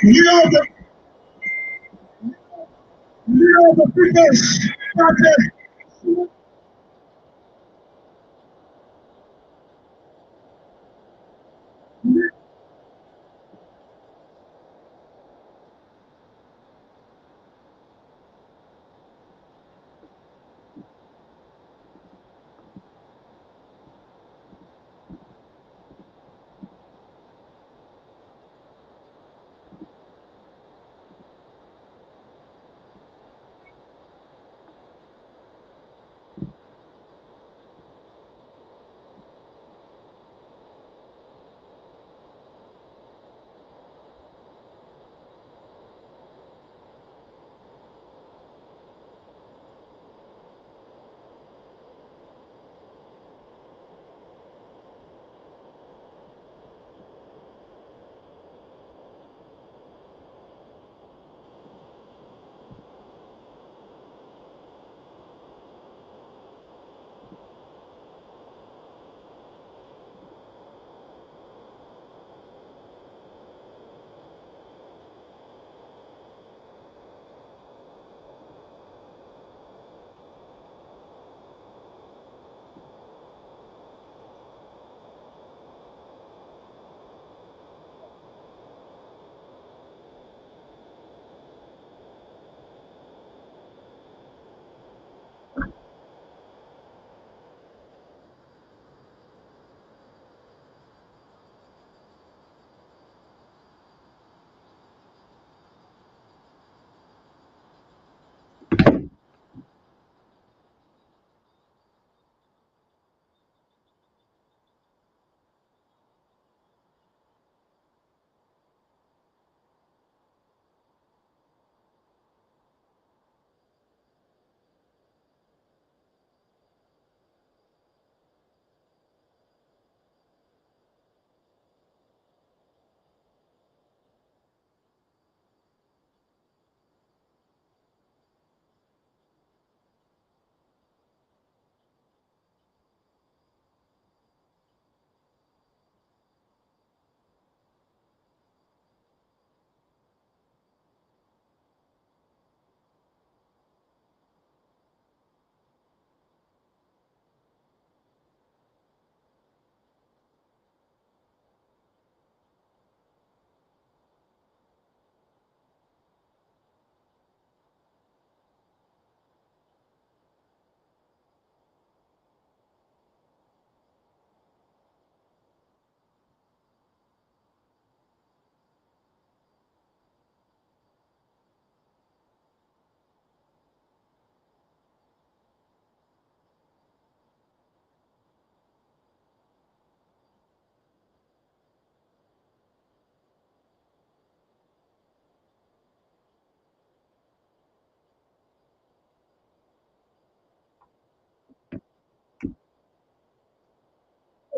Leader of the, leader of the People's Party.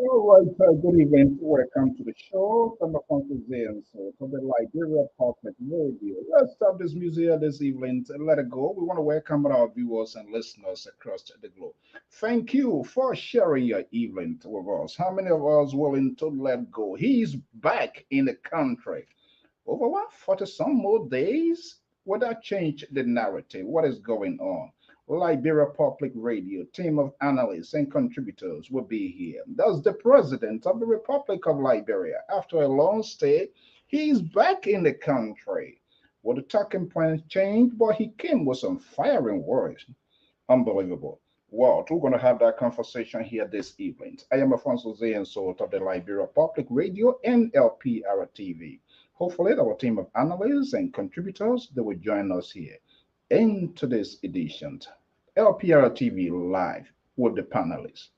All right, good evening. Welcome to the show from the Confusion. So, from the Liberia Public Radio. Let's stop this museum this evening and let it go. We want to welcome our viewers and listeners across the globe. Thank you for sharing your evening with us. How many of us willing to let go? He's back in the country. Over what, 40 some more days? Would that change the narrative? What is going on? Liberia Public Radio, team of analysts and contributors will be here. That's the president of the Republic of Liberia. After a long stay, he's back in the country. Well, the talking points changed, but he came with some firing words. Unbelievable. Well, we're going to have that conversation here this evening. I am Alfonso Zayensot of the Liberia Public Radio and Lpr-Tv. Hopefully, our team of analysts and contributors they will join us here in today's edition. Lpr-Tv Live with the panelists.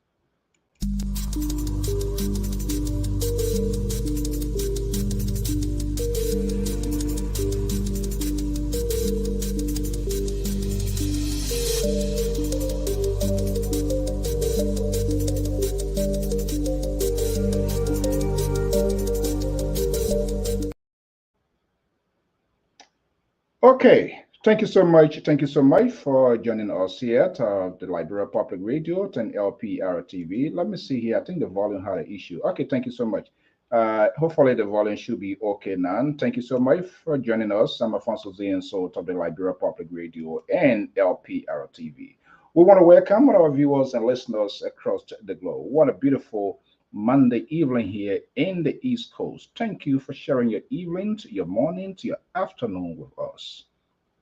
Okay, thank you so much. Thank you so much for joining us here at the Liberia Public Radio and Lpr TV. Let me see here. I think the volume had an issue. Okay, thank you so much. Hopefully the volume should be okay now. Thank you so much for joining us. I'm Afonso Z and so of the Liberia Public Radio and Lpr-Tv. We want to welcome our viewers and listeners across the globe. What a beautiful Monday evening here in the East Coast. Thank you for sharing your evening, to your morning, to your afternoon with us.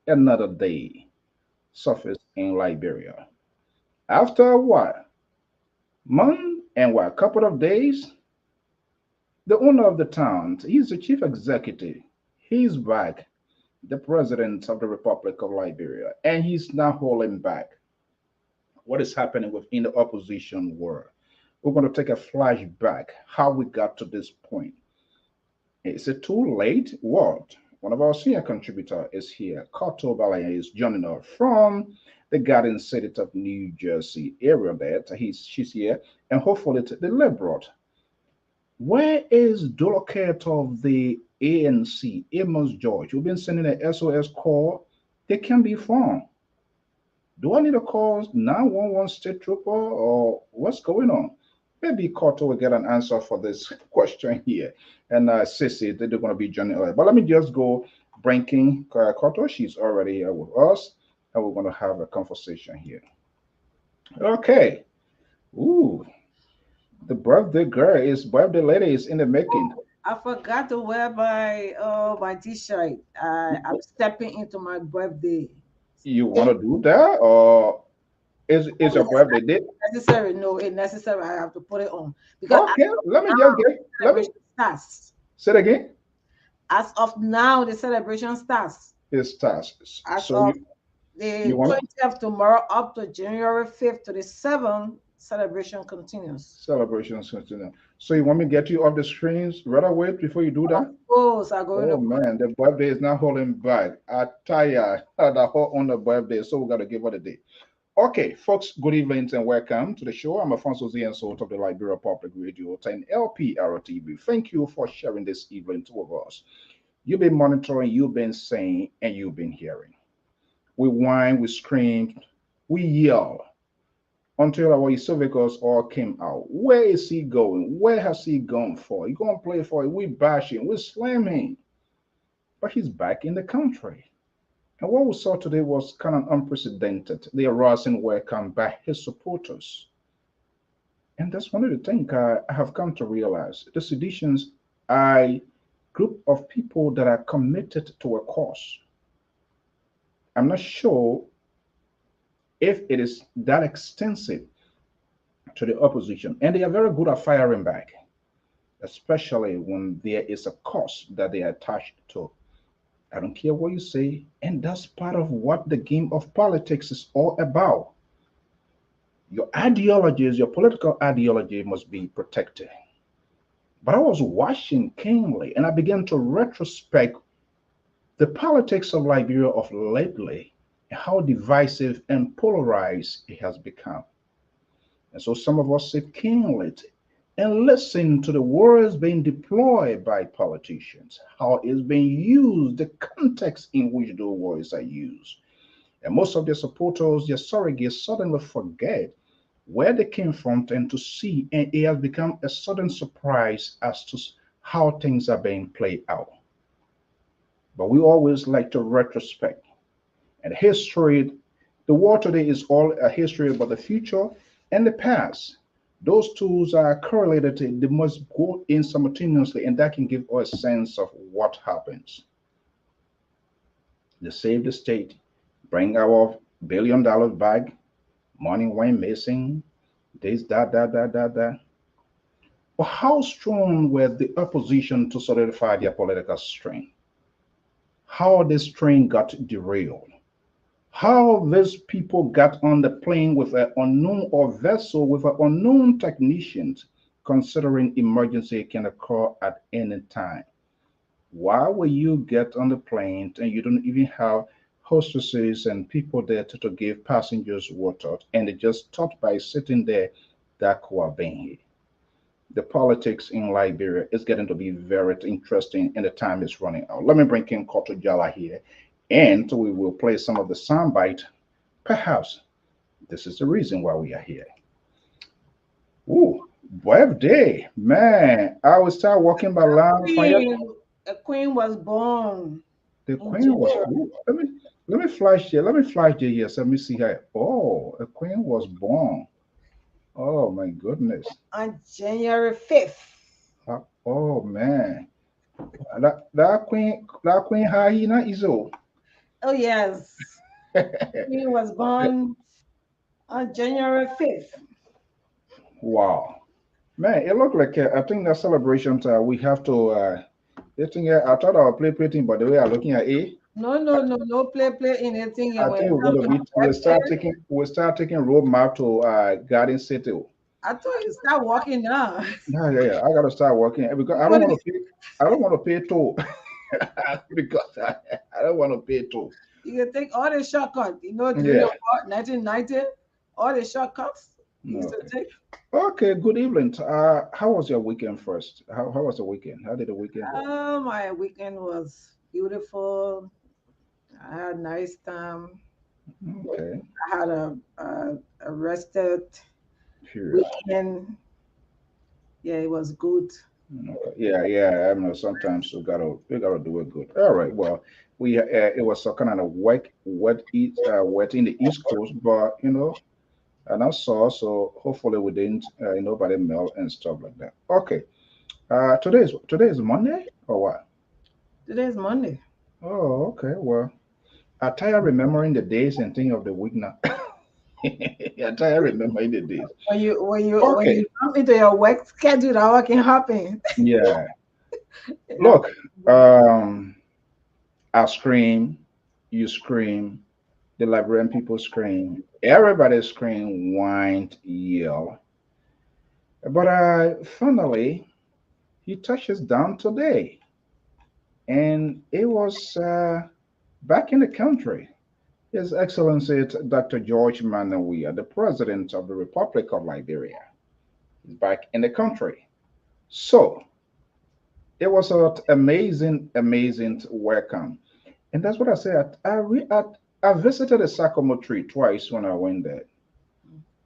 Another day surface in Liberia. After a while, month and what, a couple of days, the owner of the town, he's the chief executive. He's back, the president of the Republic of Liberia, and he's now holding back what is happening within the opposition world. We're going to take a flashback how we got to this point. Is it too late? What? One of our senior contributor is here. Kato Balaya is joining us from the Garden City of New Jersey area there. She's here, and hopefully to the liberal. Where is Dolocate of the ANC, Amos George? We've been sending an SOS call. They can be found. Do I need to call 911 state trooper or what's going on? Maybe Koto will get an answer for this question here. And Sissy, they're going to be joining us. But let me just go bringing Koto. She's already here with us. And we're going to have a conversation here. Okay. Ooh, the birthday girl is birthday lady is in the making. I forgot to wear my t-shirt. I'm stepping into my birthday. You want to do that, or is your It's birthday date? necessary. No, it's necessary. I have to put it on because Okay, let me just now get. Let me celebration starts. say it again. As of now, the celebration starts. It's tasks. As So of you the want 20th tomorrow up to January 5th to the 7th, celebration continues. celebrations continue. So you want me to get you off the screens right away before you do Of that? course, I'm going Oh to put man, the birthday is not holding back. I tire the whole on the birthday, so we got to give her the day. Okay, folks, good evening and welcome to the show. I'm Afonso Z and Salt of the Liberia Public Radio 10 LPR-TV. Thank you for sharing this evening with us. You've been monitoring, you've been saying, and you've been hearing. We whine, we scream, we yell until our esophagus all came out. Where is he going? Where has he gone for? He gonna play for it. We bash him, we slam him. But he's back in the country. And what we saw today was kind of unprecedented. The arousing welcome by his supporters. And that's one of the things I have come to realize. The seditions are a group of people that are committed to a cause. I'm not sure if it is that extensive to the opposition. And they are very good at firing back, especially when there is a cause that they are attached to. I don't care what you say. And that's part of what the game of politics is all about. Your ideologies, your political ideology must be protected. But I was watching keenly and I began to retrospect the politics of Liberia of lately and how divisive and polarized it has become. And so some of us sit keenly and listen to the words being deployed by politicians, how it's being used, the context in which those words are used. And most of their supporters, their surrogates, suddenly forget where they came from and to see, and it has become a sudden surprise as to how things are being played out. But we always like to retrospect. And history, the war today is all a history about the future and the past. Those tools are correlated, they must go in simultaneously, and that can give us a sense of what happens. They save the state, bring our $1 billion back, money went missing, this, that. But how strong were the opposition to solidify their political strength? How this train got derailed? How these people got on the plane with an unknown or vessel with an unknown technicians, considering emergency can occur at any time? Why will you get on the plane and you don't even have hostesses and people there to give passengers water and they just start by sitting there that who are being here? The politics in Liberia is getting to be very interesting and the time is running out. Let me bring King Koto Jala here and we will play some of the soundbite. Perhaps this is the reason why we are here. Ooh, Birthday, man. I will start walking by line from here. Queen, a queen was born The in queen was. January. Ooh, let me flash here. Let me flash there here. So let me see her. Oh, a queen was born. Oh my goodness. On January 5th. Oh man. That queen hyena is old. Oh, yes. Queen was born on January 5th. Wow. Man, it looked like I think that celebration we have to I think I thought I would play thing, but the way I'm looking at it, No, I, no, no, no play anything. I And when think it we're comes gonna to be my birthday, we'll start taking roadmap to Garden City. I told you start walking now. Yeah, yeah, yeah. I gotta start working because You want to, I don't want to pay toll because I don't want to pay toll. you can take all the shortcuts. During the Yeah. war, 1990, all the shortcuts you used to Okay. take. Okay. Good evening. How was your weekend first? How was the weekend? How did the weekend go? My weekend was beautiful. I had a nice time. Okay. I had a rested Period. weekend. Yeah, it was good. Okay. Yeah, yeah. I know sometimes we gotta do it good. All right. Well, we it was a kind of wet in the East Coast, but and I saw so hopefully we didn't nobody melt and stuff like that. Okay. Today is Monday or what? Today is Monday. Oh, okay. Well, I tired remembering the days and think of the week now. I tired remembering the days. When Okay. you come into your work schedule, that what can happen. Yeah. It Look. happens. Um. I scream. You scream. The Liberian people scream. Everybody scream, whined, yell. But finally, he touches down today, and it was back in the country. His Excellency Dr. George Manawiya, the President of the Republic of Liberia, is back in the country. So it was an amazing, amazing welcome. And that's what I said. I visited the Sycamore tree twice when I went there.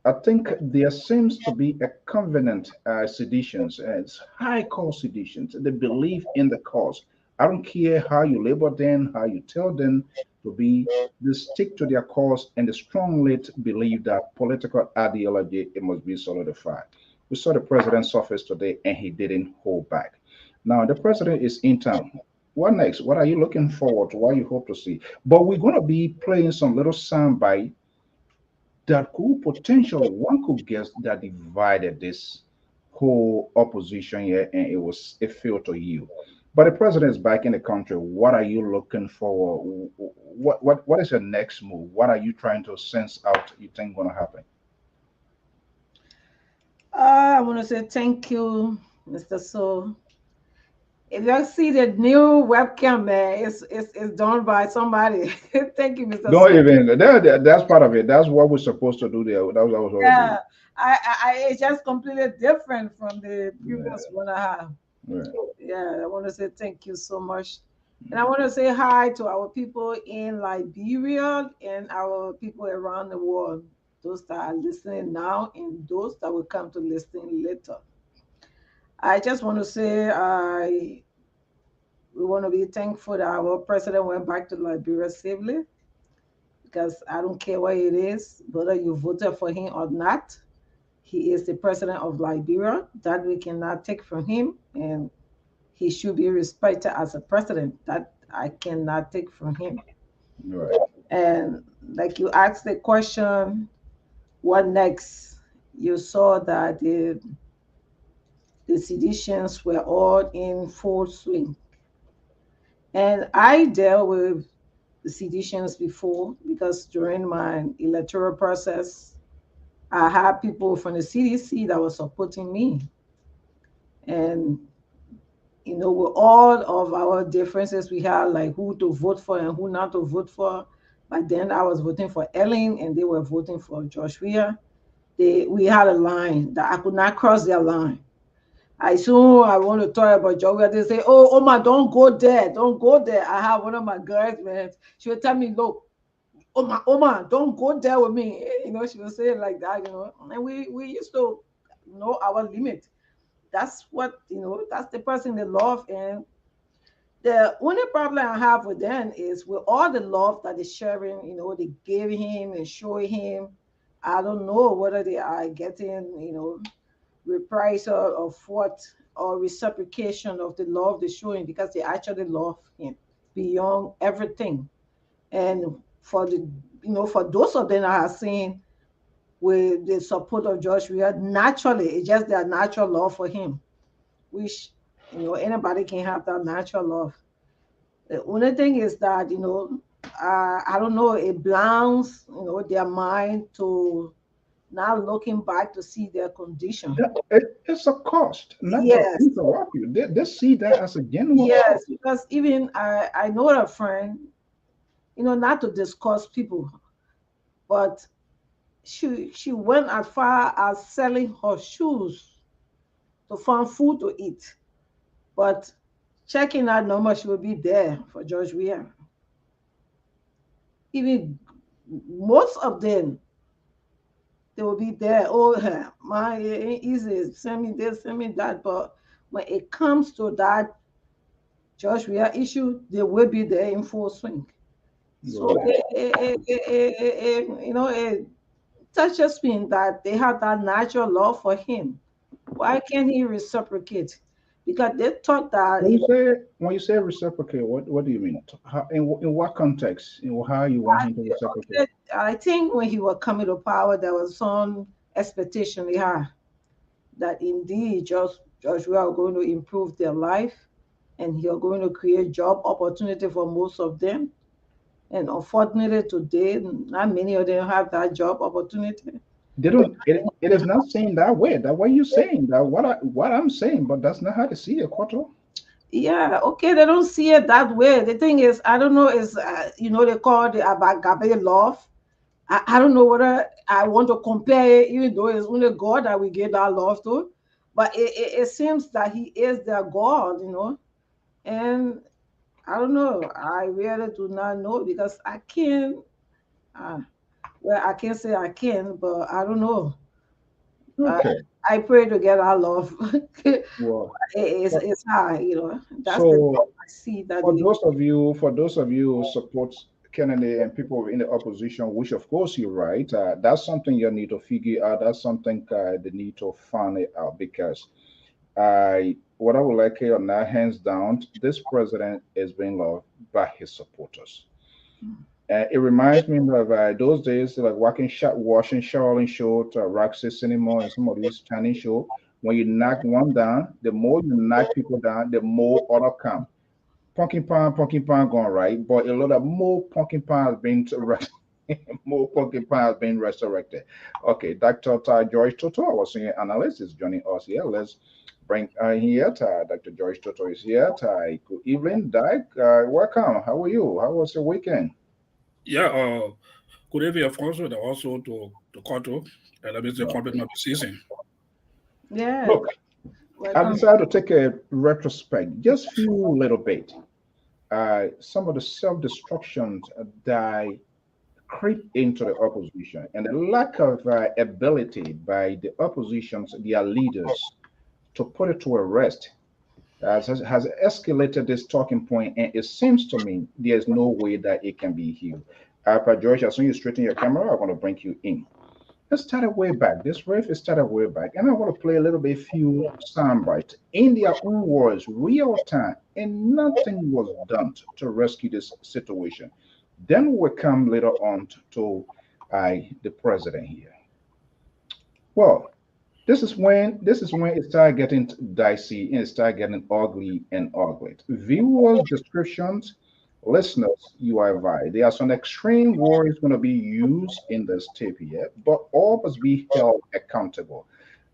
I think there seems to be a covenant seditions, it's high cause seditions. They believe in the cause. I don't care how you label them, how you tell them to be, they stick to their cause and they strongly believe that political ideology it must be solidified. We saw the president's office today and he didn't hold back. Now the president is in town. What next? What are you looking forward to? What you hope to see? But we're gonna be playing some little soundbite that could potentially one could guess that divided this whole opposition here and it failed to yield. But the president is back in the country. What are you looking for? What is your next move? What are you trying to sense out you think gonna happen? I want to say thank you, Mr. So. If you see the new webcam there, it's done by somebody. Thank you, Mr. Don't So. even that's part of it. That's what we're supposed to do there. That's what we're supposed to do. Yeah, it's just completely different from the previous Yeah, one I have. right. Yeah, I want to say thank you so much. And I want to say hi to our people in Liberia and our people around the world, those that are listening now and those that will come to listen later. I just want to say we want to be thankful that our president went back to Liberia safely because I don't care what it is, whether you voted for him or not. He is the president of Liberia. That we cannot take from him, and he should be respected as a president. That I cannot take from him. Right. And like you asked the question, what next? You saw that the seditions were all in full swing. And I dealt with the seditions before because during my electoral process, I had people from the CDC that were supporting me. And with all of our differences we had, like who to vote for and who not to vote for. But then I was voting for Ellen and they were voting for Joshua. We had a line that I could not cross their line. I want to talk about Joshua. They say, "Oh, Oma, don't go there, don't go there." I have one of my girls, man. She would tell me, "Look, Oma, don't go there with me." She would say it like that. And we used to know our limit. That's what, that's the person they love. And the only problem I have with them is with all the love that they're sharing, they gave him and showing him. I don't know whether they are getting, reprisal of what, or reciprocation of the love they're showing, because they actually love him beyond everything. And for the, for those of them that are saying with the support of Josh Weir, naturally, it's just their natural love for him, which, anybody can have that natural love. The only thing is that, I don't know, it blinds, their mind to now looking back to see their condition. It's a cost, not to Yes, interrupt you. They see that as a genuine yes, cost. because even I know a friend, not to discuss people, but she went as far as selling her shoes to find food to eat. But checking that number, she will be there for George Weah. Even most of them, they will be there. Oh, my, it ain't easy. Send me this, send me that. But when it comes to that George Weah issue, they will be there in full swing. So Right. it touches me that they have that natural love for him. Why can't he reciprocate? Because they thought that, When you say reciprocate, what do you mean? How, in what context? In how you want him to reciprocate? okay, I think when he was coming to power, there was some expectation they had that indeed George we are going to improve their life, and he are going to create job opportunity for most of them. And unfortunately today, not many of them have that job opportunity. They don't. It is not saying that way. That what you're saying. That what I'm saying, but that's not how to see it, Quattro. Yeah, okay, they don't see it that way. The thing is, I don't know, is they call it Abagabe love. I don't know whether I want to compare it, even though it's only God that we give that love to. But it seems that he is their God, and I don't know. I really do not know, because I can't. Uh, well, I can't say I can, but I don't know. Uh, Okay. I pray to get our love. Well, but- It's high, That's the so love I see that they. for those of you who support Kennedy and people in the opposition, which of course you're right, that's something you need to figure out. That's something they need to find it out because what I would like here now, hands down, this president is being loved by his supporters. It reminds me of those days, like watching Charlene Show, to Roxy Cinema, and some of these Chinese show. When you knock one down, the more you knock people down, the more other come. Pumpkin Pan gone right, but a lot of more pumpkin pie has been more pumpkin pie has been resurrected. Okay, Dr. George Toto, our senior analyst, is joining us here. Let's bring here. Dr. George Toto is here. Good evening, Doc. Welcome. How are you? How was your weekend? Yeah, good evening, François, and also to Kato, and I miss the Okay. compliment of the season. Yeah, Look, I welcome. decided to take a retrospect, just few little bit. Some of the self-destructions that creep into the opposition and the lack of ability by the oppositions, their leaders, to put it to a rest has escalated this talking point, and it seems to me there's no way that it can be healed. George, as soon as you straighten your camera, I want to bring you in. It started way back. This riff is started way back, and I want to play a little bit few sound bites in their own words, real time, and nothing was done to rescue this situation. Then we come later on to the president here. Well, this is when it started getting dicey and it started getting ugly and ugly. Viewers' descriptions, listeners, you are advised. There are some extreme words going to be used in this tape here, but all must be held accountable.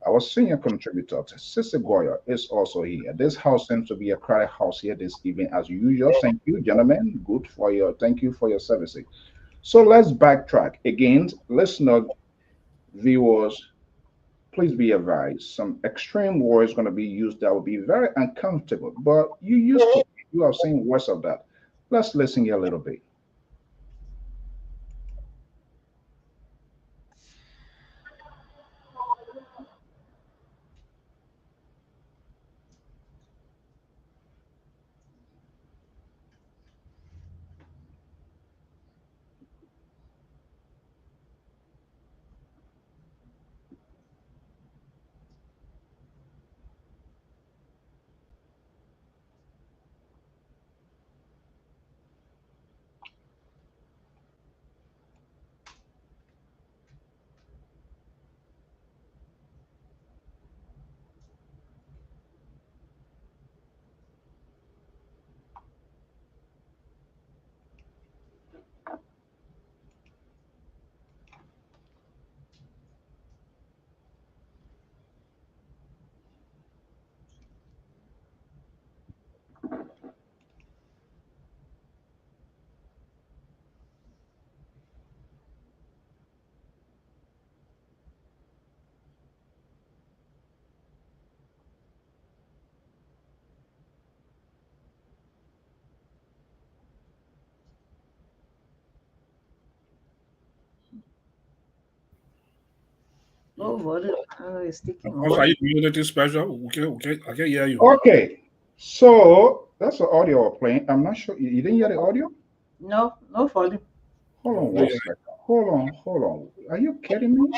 Our senior contributor, Sissy Goyer, is also here. This house seems to be a crowded house here this evening, as usual. Thank you, gentlemen. Thank you for your services. So let's backtrack again. Listener, viewers, please be advised, some extreme words going to be used that will be very uncomfortable, but you used to it. You have seen worse of that. Let's listen here a little bit. No volume. It's taking Alfonso, are you doing anything special? I can hear you. Okay, so that's the audio we're playing. I'm not sure. You didn't hear the audio? no volume. Hold on No, one second. Hold on. Are you kidding me?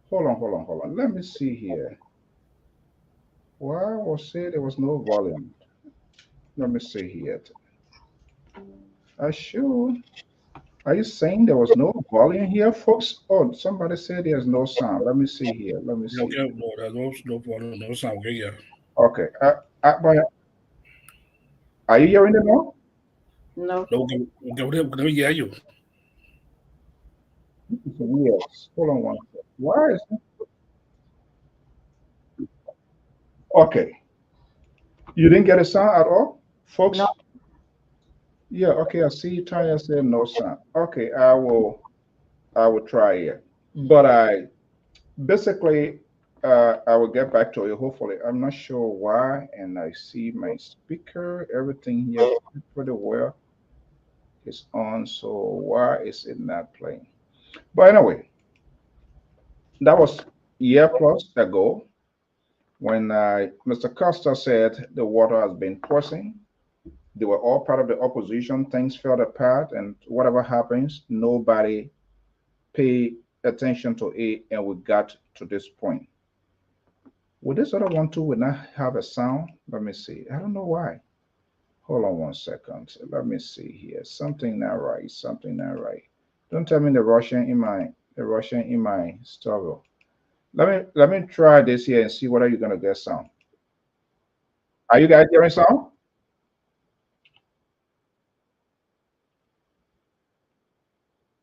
Hold on. Let me see here. Why was it there was no volume? Let me see here. I sure. Are you saying there was no volume here, folks? Oh, somebody said there's no sound. Let me see here. Let me see. okay, no, there's no problem, no sound. Okay, yeah. Okay. But are you hearing it now? No. No, we can hear you. It's weird. Hold on one second. Why is it? Okay. You didn't get a sound at all, folks? No. Yeah. Okay. I see Tanya said no sound. Okay. I will try it. But basically, I will get back to you. Hopefully, I'm not sure why, and I see my speaker. Everything here pretty well is on. So why is it not playing? But anyway, that was year plus ago when Mr. Costa said the water has been crossing. They were all part of the opposition. Things fell apart, and whatever happens, nobody pay attention to it, and we got to this point. Would this other one too would not have a sound? Let me see. I don't know why. Hold on one second. Let me see here. Something not right. Something not right. Don't tell me the Russian in my stereo. Let me try this here and see whether you're gonna get sound. Are you guys hearing sound?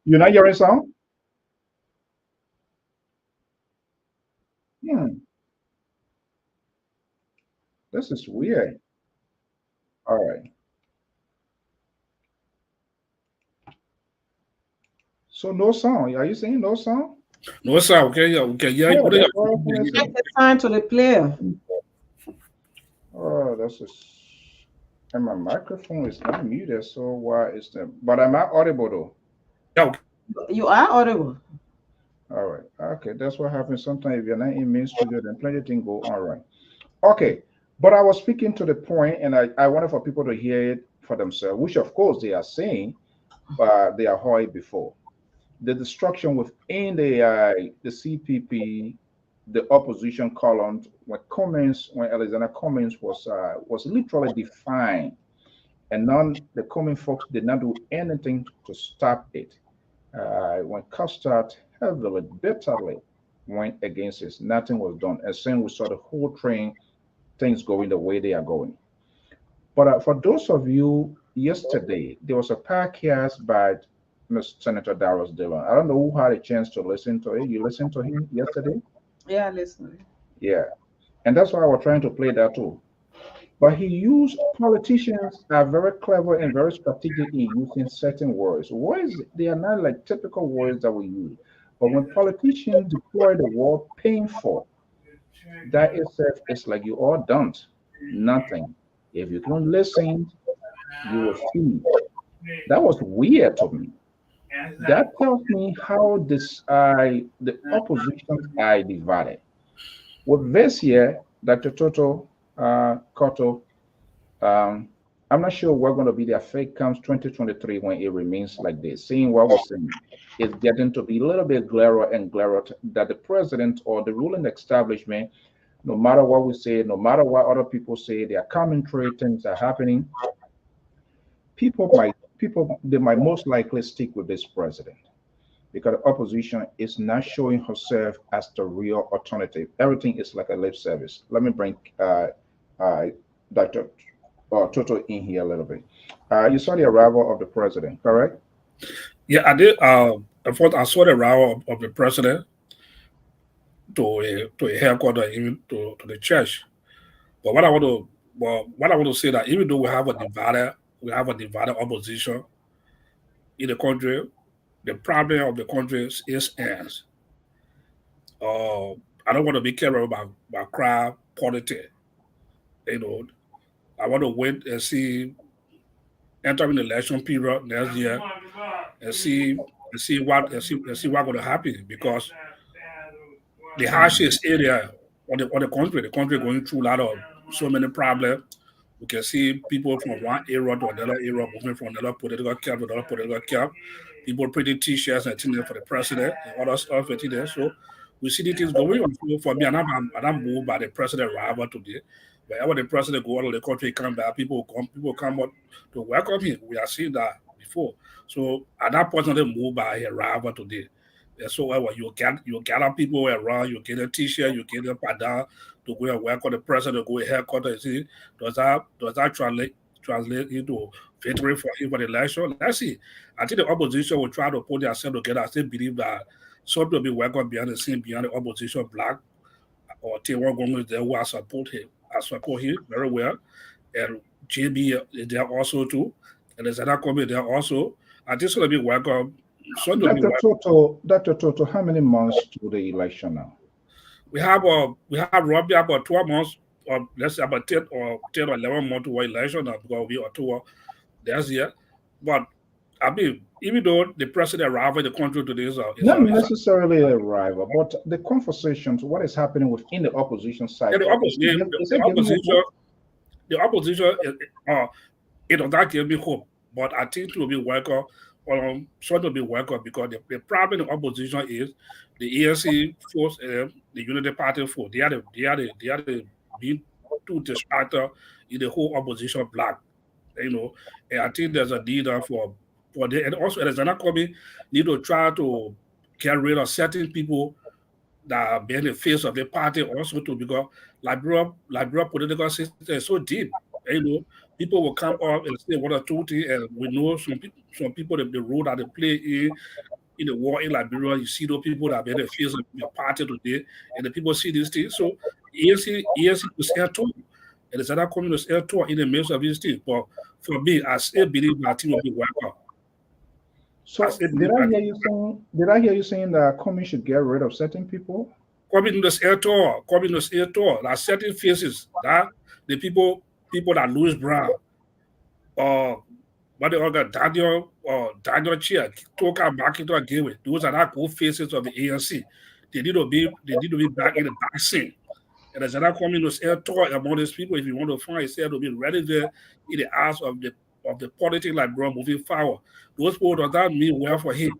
You're not hearing sound? Hmm, this is weird. All right. So no sound. Are you saying no sound? No sound. Okay, yeah, we can hear you. Yeah, What are that's you? what I was gonna Make say. a sign to the player. Oh, that's just. And my microphone is not muted, so why is that? But am I audible though? Yeah, okay. You are audible. All right. Okay, that's what happens sometimes if you're not in main studio, then plenty of things go on right. Okay, but I was speaking to the point, and I wanted for people to hear it for themselves, which of course they are saying, but they are heard before. The destruction within the CPP, the opposition column, when Alexander Cummings was literally defined, and none the Cummings folks did not do anything to stop it. When Custard heavily, bitterly went against it, nothing was done. And then we saw the whole train, things going the way they are going. But for those of you, yesterday, there was a podcast by Mr. Senator Darius Dillon. I don't know who had a chance to listen to it. You listened to him yesterday? Yeah, listen. Yeah. And that's why I was trying to play that too. But he used politicians are very clever and very strategic in using certain words. Words they are not like typical words that we use. But when politicians deploy the word painful, that itself is like you all don't. Nothing. If you don't listen, you will see. That was weird to me. That tells me how the oppositions are divided. With this year, Dr. Toto Koto, um, I'm not sure what going to be the effect comes 2023 when it remains like this. Seeing what we're seeing, it's getting to be a little bit glarer and glarer that the president or the ruling establishment, no matter what we say, no matter what other people say, their commentary, things are happening. People they might most likely stick with this president because the opposition is not showing herself as the real alternative. Everything is like a lip service. Let me bring uh, Dr. Toto in here a little bit. You saw the arrival of the president, correct? Yeah, I did. I saw the row of the president to a headquarters, even to the church. But what I want to say that even though we have a divided opposition in the country, the problem of the country is as I don't want to be careful about crowd politics. You know, I want to wait and see entering the election period next year and see what's going to happen because the harshest area on the country going through a lot of so many problems. We can see people from one era to another era moving from another political camp to another political camp. People printing T-shirts and things for the president and other stuff and things there. So we see the things going on. So for me, I'm moved by the president arrival today. Wherever the president go out of the country, come back, people come out to welcome him. We have seen that before. So at that point, they moved by his arrival today. And so you gather people around, you get a T-shirt, you get a padang to go and welcome the president, go and haircut and see does that translate into victory for him for the election? Let's see. I think the opposition will try to put themselves together. I still believe that something will be welcome behind the scene, behind the opposition black or T1 Gomez there who I support him. I support him very well. And JB is there also too. And there's another comment there also. I think it's going to be welcome. Something will be welcome. Dr. Toto, how many months to the election now? We have roughly about 12 months, or let's say about 10 or 11 months to our election now because we are to this year. But I mean, even though the president arrived in the country today not necessarily a rival, but the conversations, what is happening within the opposition side? Yeah, the opposition, it does not give me hope, but I think it will be welcome. Sure to be welcome because the problem in the opposition is the ANC force, the Unity Party force. They are the being too distracted in the whole opposition bloc, And I think there's a need for the and also there's another coming need to try to get rid of certain people that are being the face of the party also too because Liberia political system is so deep. People will come up and say one or two things, and we know some people the role that they play in the war in Liberia. You see those people that are being the face of your party today, and the people see these things. So ANC was air too, and there's another communist air too in the midst of these things. But for me, I still believe my team will be welcome. So did I hear you saying that Comey should get rid of certain people? Communist air tour. There certain faces that the people that Louis Brown or what they all got Daniel Chia, Toka Marketer again with those are not good faces of the ANC. They need to be back in the back scene. And there's another communist air tour among these people. If you want to find yourself to be ready there in the eyes of the politics like Brown moving forward. Those people does not mean well for him.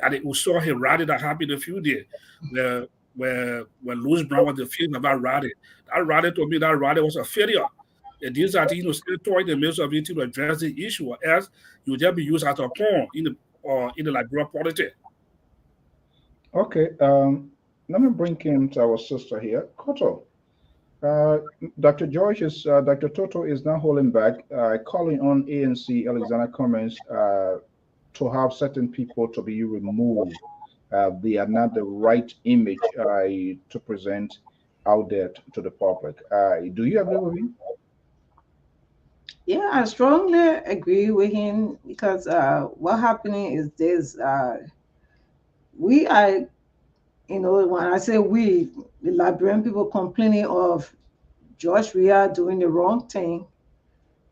And we saw him rally that happened a few days where Louis Brown was the film about rally. That rally to me, that rally was a failure. And these are things still trying the midst of it to address the issue, or else you just be used as a pawn in the Liberia politics. Okay, let me bring in to our sister here, Koto. Dr. Toto is now holding back, calling on ANC Alexander Cummings to have certain people to be removed. They are not the right image to present out there to the public. Do you agree with him? Yeah, I strongly agree with him because what happening is this: we are, when I say we, the Liberian people complaining of George Weah doing the wrong thing,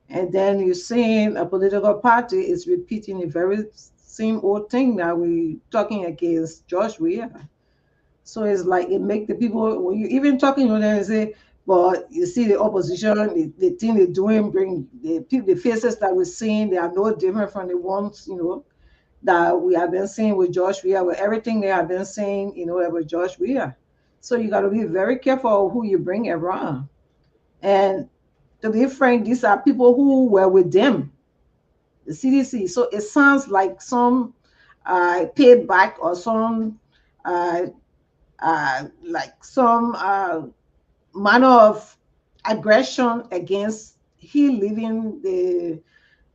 and then you're seeing a political party is repeating the very same old thing that we talking against George Weah. So it's like it make the people when you even talking to them and say, but you see the opposition, the thing they're doing, bring the faces that we're seeing, they are no different from the ones that we have been seeing with George Weah, with everything they have been saying, about George Weah. So you got to be very careful who you bring around. And to be frank, these are people who were with them, the CDC. So it sounds like some payback or some like some manner of aggression against he leaving the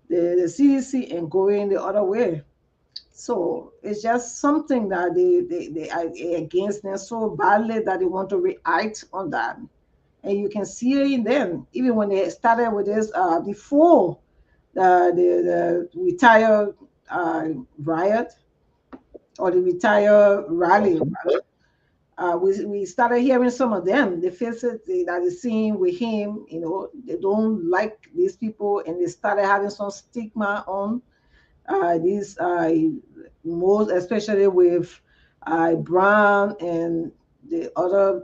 CDC and going the other way. So it's just something that they are against them so badly that they want to react on that. And you can see it in them, even when they started with this before the retire riot or the retire rally. We started hearing some of them, the faces that is seen with him, they don't like these people, and they started having some stigma on these most especially with Brown and the other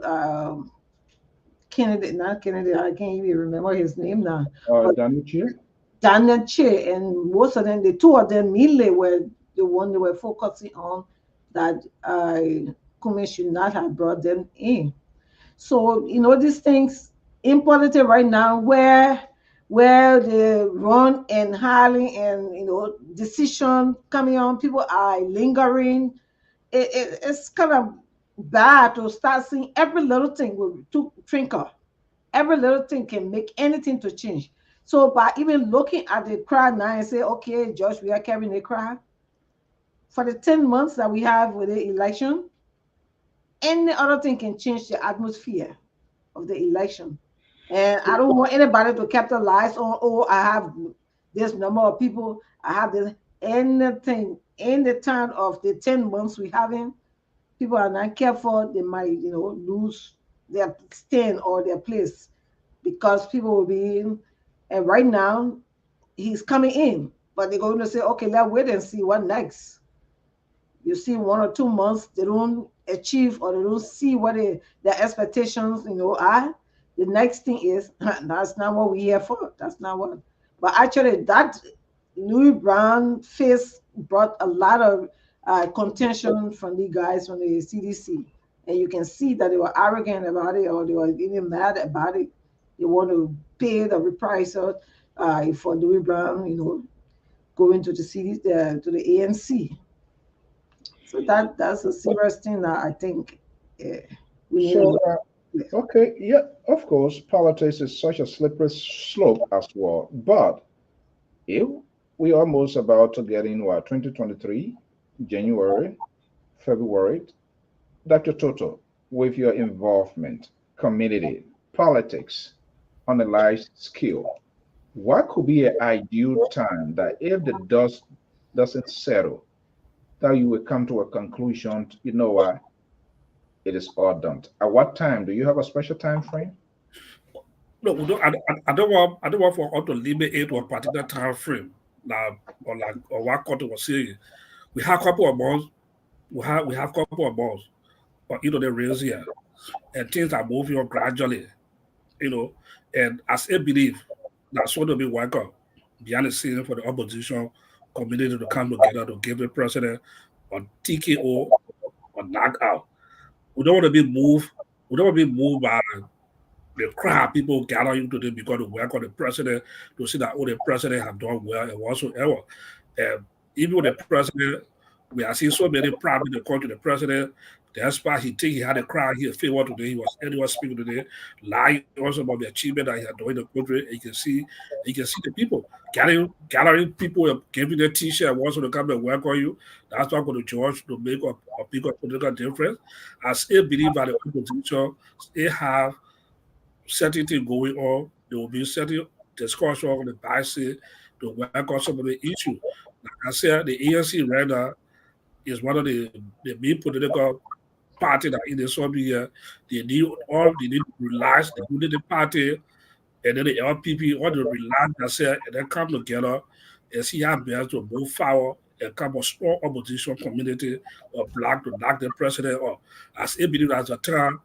candidate, not candidate, I can't even remember his name now, but Danuchi? Daniel Che, and most of them, the two of them mainly were the one they were focusing on that Kume should not have brought them in. So these things in politics right now, where the run and hiding and decision coming on, people are lingering. It's kind of bad to start seeing every little thing with two twinkle. Every little thing can make anything to change. So by even looking at the crowd now and say, okay, Josh, we are carrying a crowd for the 10 months that we have with the election, any other thing can change the atmosphere of the election. And I don't want anybody to capitalize on, oh, I have this number of people, I have this anything in the time of the 10 months we having, people are not careful, they might, lose their stand or their place because people will be in. And right now, he's coming in, but they're going to say, okay, let's wait and see what next. You see, 1 or 2 months, they don't achieve or they don't see what their expectations, are. The next thing is, that's not what we're here for. That's not what. But actually, that Louis Brown face brought a lot of contention from the guys from the CDC. And you can see that they were arrogant about it or they were even mad about it. They want to pay the reprisal for Louis Brown, going to the CD, to the ANC. So that's a serious thing that I think we need to So, look at. okay, yeah, of course, politics is such a slippery slope as well. But if we almost about to get in what 2023, January, February, Dr. Toto, with your involvement, community, politics on a large scale, what could be an ideal time that if the dust doesn't settle, that you will come to a conclusion, you know what, it is all done. At what time? Do you have a special time frame? No, we don't, I don't want for us to limit it to a particular time frame. Now, or what Cotton was saying, we have a couple of months, we have a couple of months, but they raise here, and things are moving on gradually, you know, and as a belief, that's what to be welcome behind the scene for the opposition community to come together to give the president on TKO or knock out. We don't want to be moved. We don't want to be moved by the crowd people gathering today because to work on the president to see that all the president have done well and whatsoever. And even with the president, we are seeing so many problems in the country. The president, that's why he think he had a crowd here favor today. He was speaking today, lying also about the achievement that he had done in the country. And you can see the people gathering people and giving their t-shirt and wants to come and work on you. That's not going to George to make a bigger political difference. I still believe that the opposition still have certain things going on. There will be certain discussion on the basis to work on some of the issues. Like I said, the ANC right now is one of the main political party that in the Soviet year, they need to relax the unity party and then the LPP all the relax themselves and then come together and see how best to move forward and come a strong opposition community or black to knock the president or as it believe as a time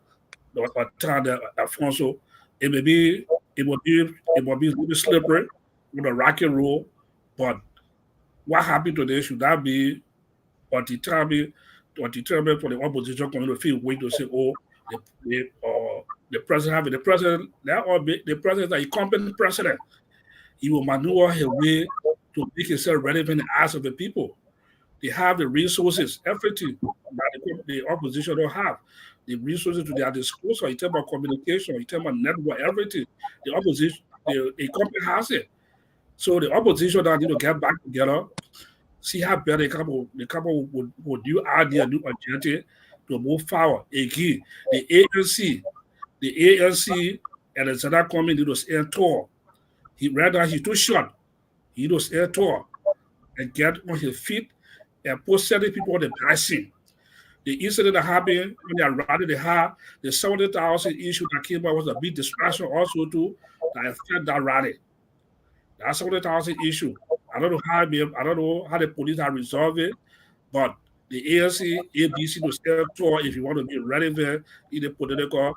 or time that Alfonso, it may be it will be really slippery with a rocky roll, but what happened today should that be or determine for the opposition community to feel weak to say, oh, the president having the president that or the president is a incompetent president. He will maneuver his way to make himself relevant in the eyes of the people. They have the resources, everything that the opposition don't have. The resources to their disposal in terms of communication, in terms of network, everything. The opposition, the company has it. So the opposition that need to get back together, see how better the couple would new idea, new agenda to move forward. Again, the ANC, the ANC and the Senate coming to stand tall. He's too short. He does stand tall and get on his feet and put certain people on the passing. The incident that happened when they are rally they had the 70,000 issue that came out was a big distraction also too that affect that rally. That's 70,000 issue. I don't know how the police have resolved it, but the ANC, ABC to step toward if you want to be relevant in the political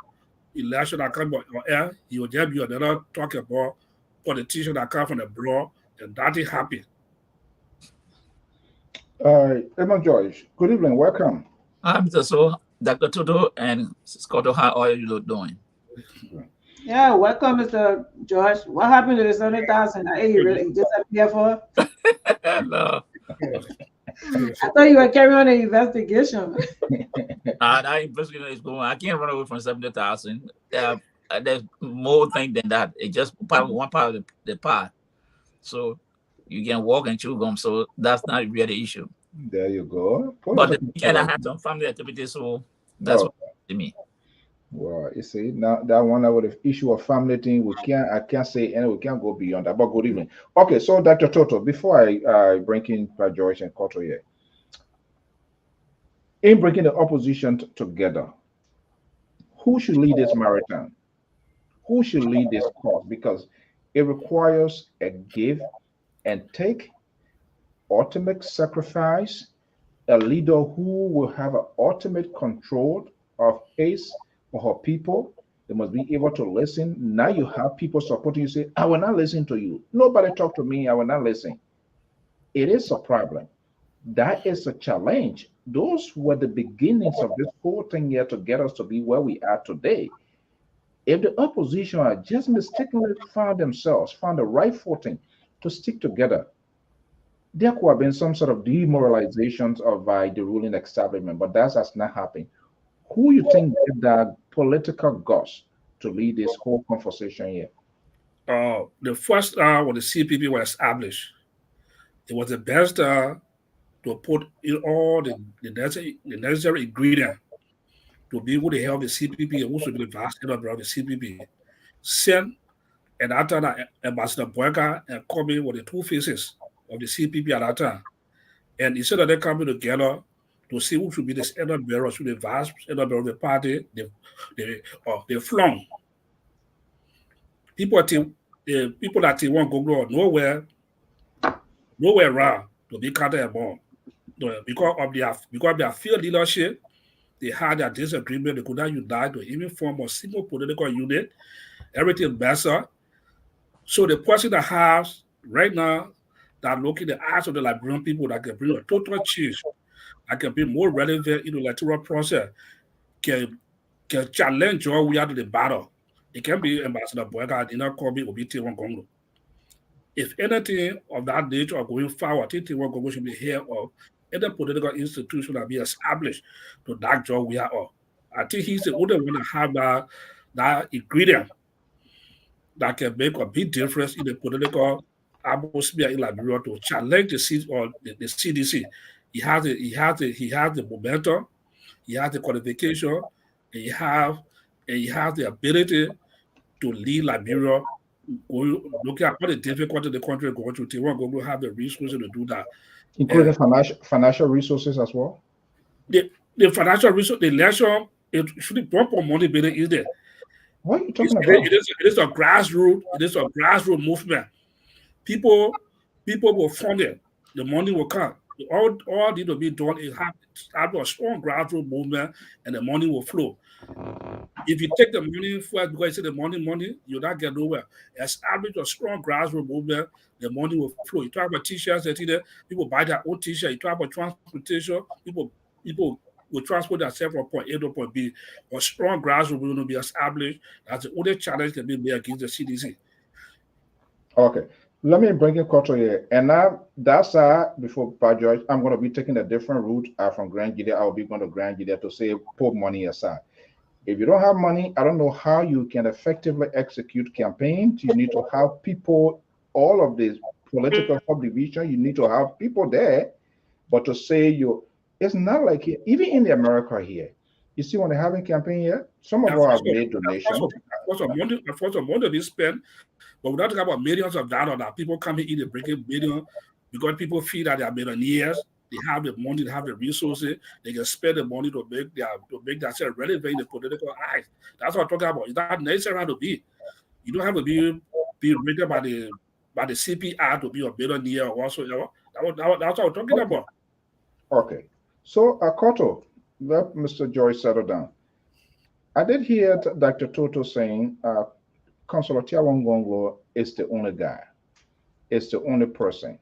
election that come on air, he will just be another talk about politician that come from abroad, and that is happy. Emma George, good evening, welcome. I'm so Dr. Toto and Scotto, how are you doing? Yeah, welcome, Mr. George. What happened to the 70,000? Hey, you really disappeared for? No, I thought you were carrying on an investigation. that investigation is going. I can't run away from 70,000. There's more thing than that. It's just one part of the part. So you can walk and chew gum. So that's not really the issue. There you go. But the weekend I had some family activities, so that's what to me. Well, you see, now that one with the issue of family thing, I can't say, and we can't go beyond that. But good evening. Okay, so Dr. Toto, before I bring in Joyce and Koto here, in bringing the opposition together, who should lead this marathon? Who should lead this cause? Because it requires a give and take, ultimate sacrifice, a leader who will have an ultimate control of his or her people. They must be able to listen. Now you have people supporting you, say, I will not listen to you. Nobody talk to me, I will not listen. It is a problem. That is a challenge. Those were the beginnings of this whole thing here to get us to be where we are today. If the opposition had just mistakenly found the right footing to stick together, there could have been some sort of demoralizations of the ruling establishment, but that has not happened. Who you think get the political guts to lead this whole conversation here? The first when the CPP was established, it was the best to put in all the necessary ingredient to be able to help the CPP and also be the vice chairman of the CPP. Send and after that, Ambassador Boyka and Kobe were the two faces of the CPP at that time. And instead of them coming together to see who should be the standard bearer, should be the vice standard bearer of the party, they flung. People that they want to go nowhere around to be counted among. Because of their field leadership, they had their disagreement, they could not unite to even form a single political unit, everything better. So the person that has right now that looking the eyes of the Liberian people that can bring a total change, that can be more relevant in the electoral process, can challenge or we are to the battle. It can be Ambassador Boyka, Dina Kobe, or T1 Congo. If anything of that nature going forward, T1 Congo should be here of any political institution that be established to that job we are on. I think he's the only one that have that ingredient that can make a big difference in the political atmosphere in Liberia to challenge the CDC. He has the momentum, he has the qualification, and he has the ability to lead Liberia. Looking at all the difficulty the country is going through, they won't go have the resources to do that. Including financial resources as well? The financial resource, the election, it should be proper money being is there. What are you talking about? It is a grassroots movement. People will fund it. The money will come. All need to be done is have a strong grassroots movement, and the money will flow. If you take the money first because you say the money, you'll not get nowhere. Establish a strong grassroots movement, the money will flow. You talk about t-shirts, people buy their own t-shirt. You talk about transportation, people will transport themselves from point A to point B. A strong grassroots movement will be established. That's the only challenge can be made against the CDC. Okay. Let me bring in Koto here. And now that's before Pat George, I'm going to be taking a different route from Grand Gilead. I'll be going to Grand Gilead to say put money aside. If you don't have money, I don't know how you can effectively execute campaigns. You need to have people, all of this political subdivision, you need to have people there. But to say it's not like here, even in the America here, you see when they're having campaign here, some of us have made donations. Of course, money they spend, but we're not talking about millions of dollars that people come in and breaking millions because people feel that they are millionaires. They have the money, they have the resources, they can spend the money to make themselves relevant in the political eyes. That's what I'm talking about. It's not necessary to be. You don't have to be rated by the CPR to be a millionaire or whatsoever. That's what I'm talking about. Okay. So, Akoto, let Mr. Joyce settle down. I did hear Dr. Toto saying Councilor Tiawongonglo is the only guy, is the only person.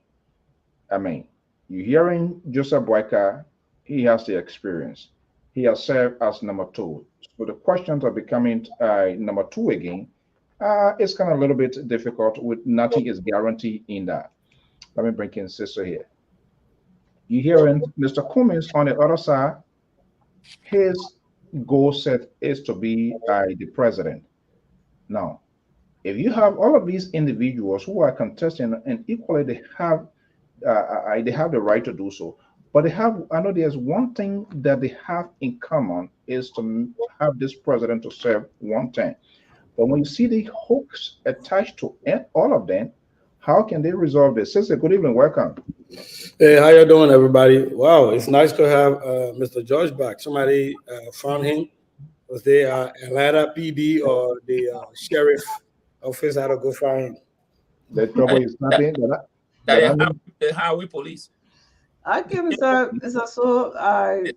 I mean, you're hearing Joseph Boyka, he has the experience. He has served as number two. So the questions are becoming number two again. It's kind of a little bit difficult with nothing is guaranteed in that. Let me bring in sister here. You're hearing Mr. Cummings on the other side. His goal set is to be the president. Now, if you have all of these individuals who are contesting and equally they have the right to do so, but they have, I know there's one thing that they have in common is to have this president to serve one term. But when you see the hooks attached to all of them, how can they resolve this? Sister, good evening, welcome. Hey, how you doing, everybody? Wow, it's nice to have Mr. George back. Somebody found him. Was they Atlanta PD or the sheriff office had to go find him? The trouble is nothing The highway police. I give it's a so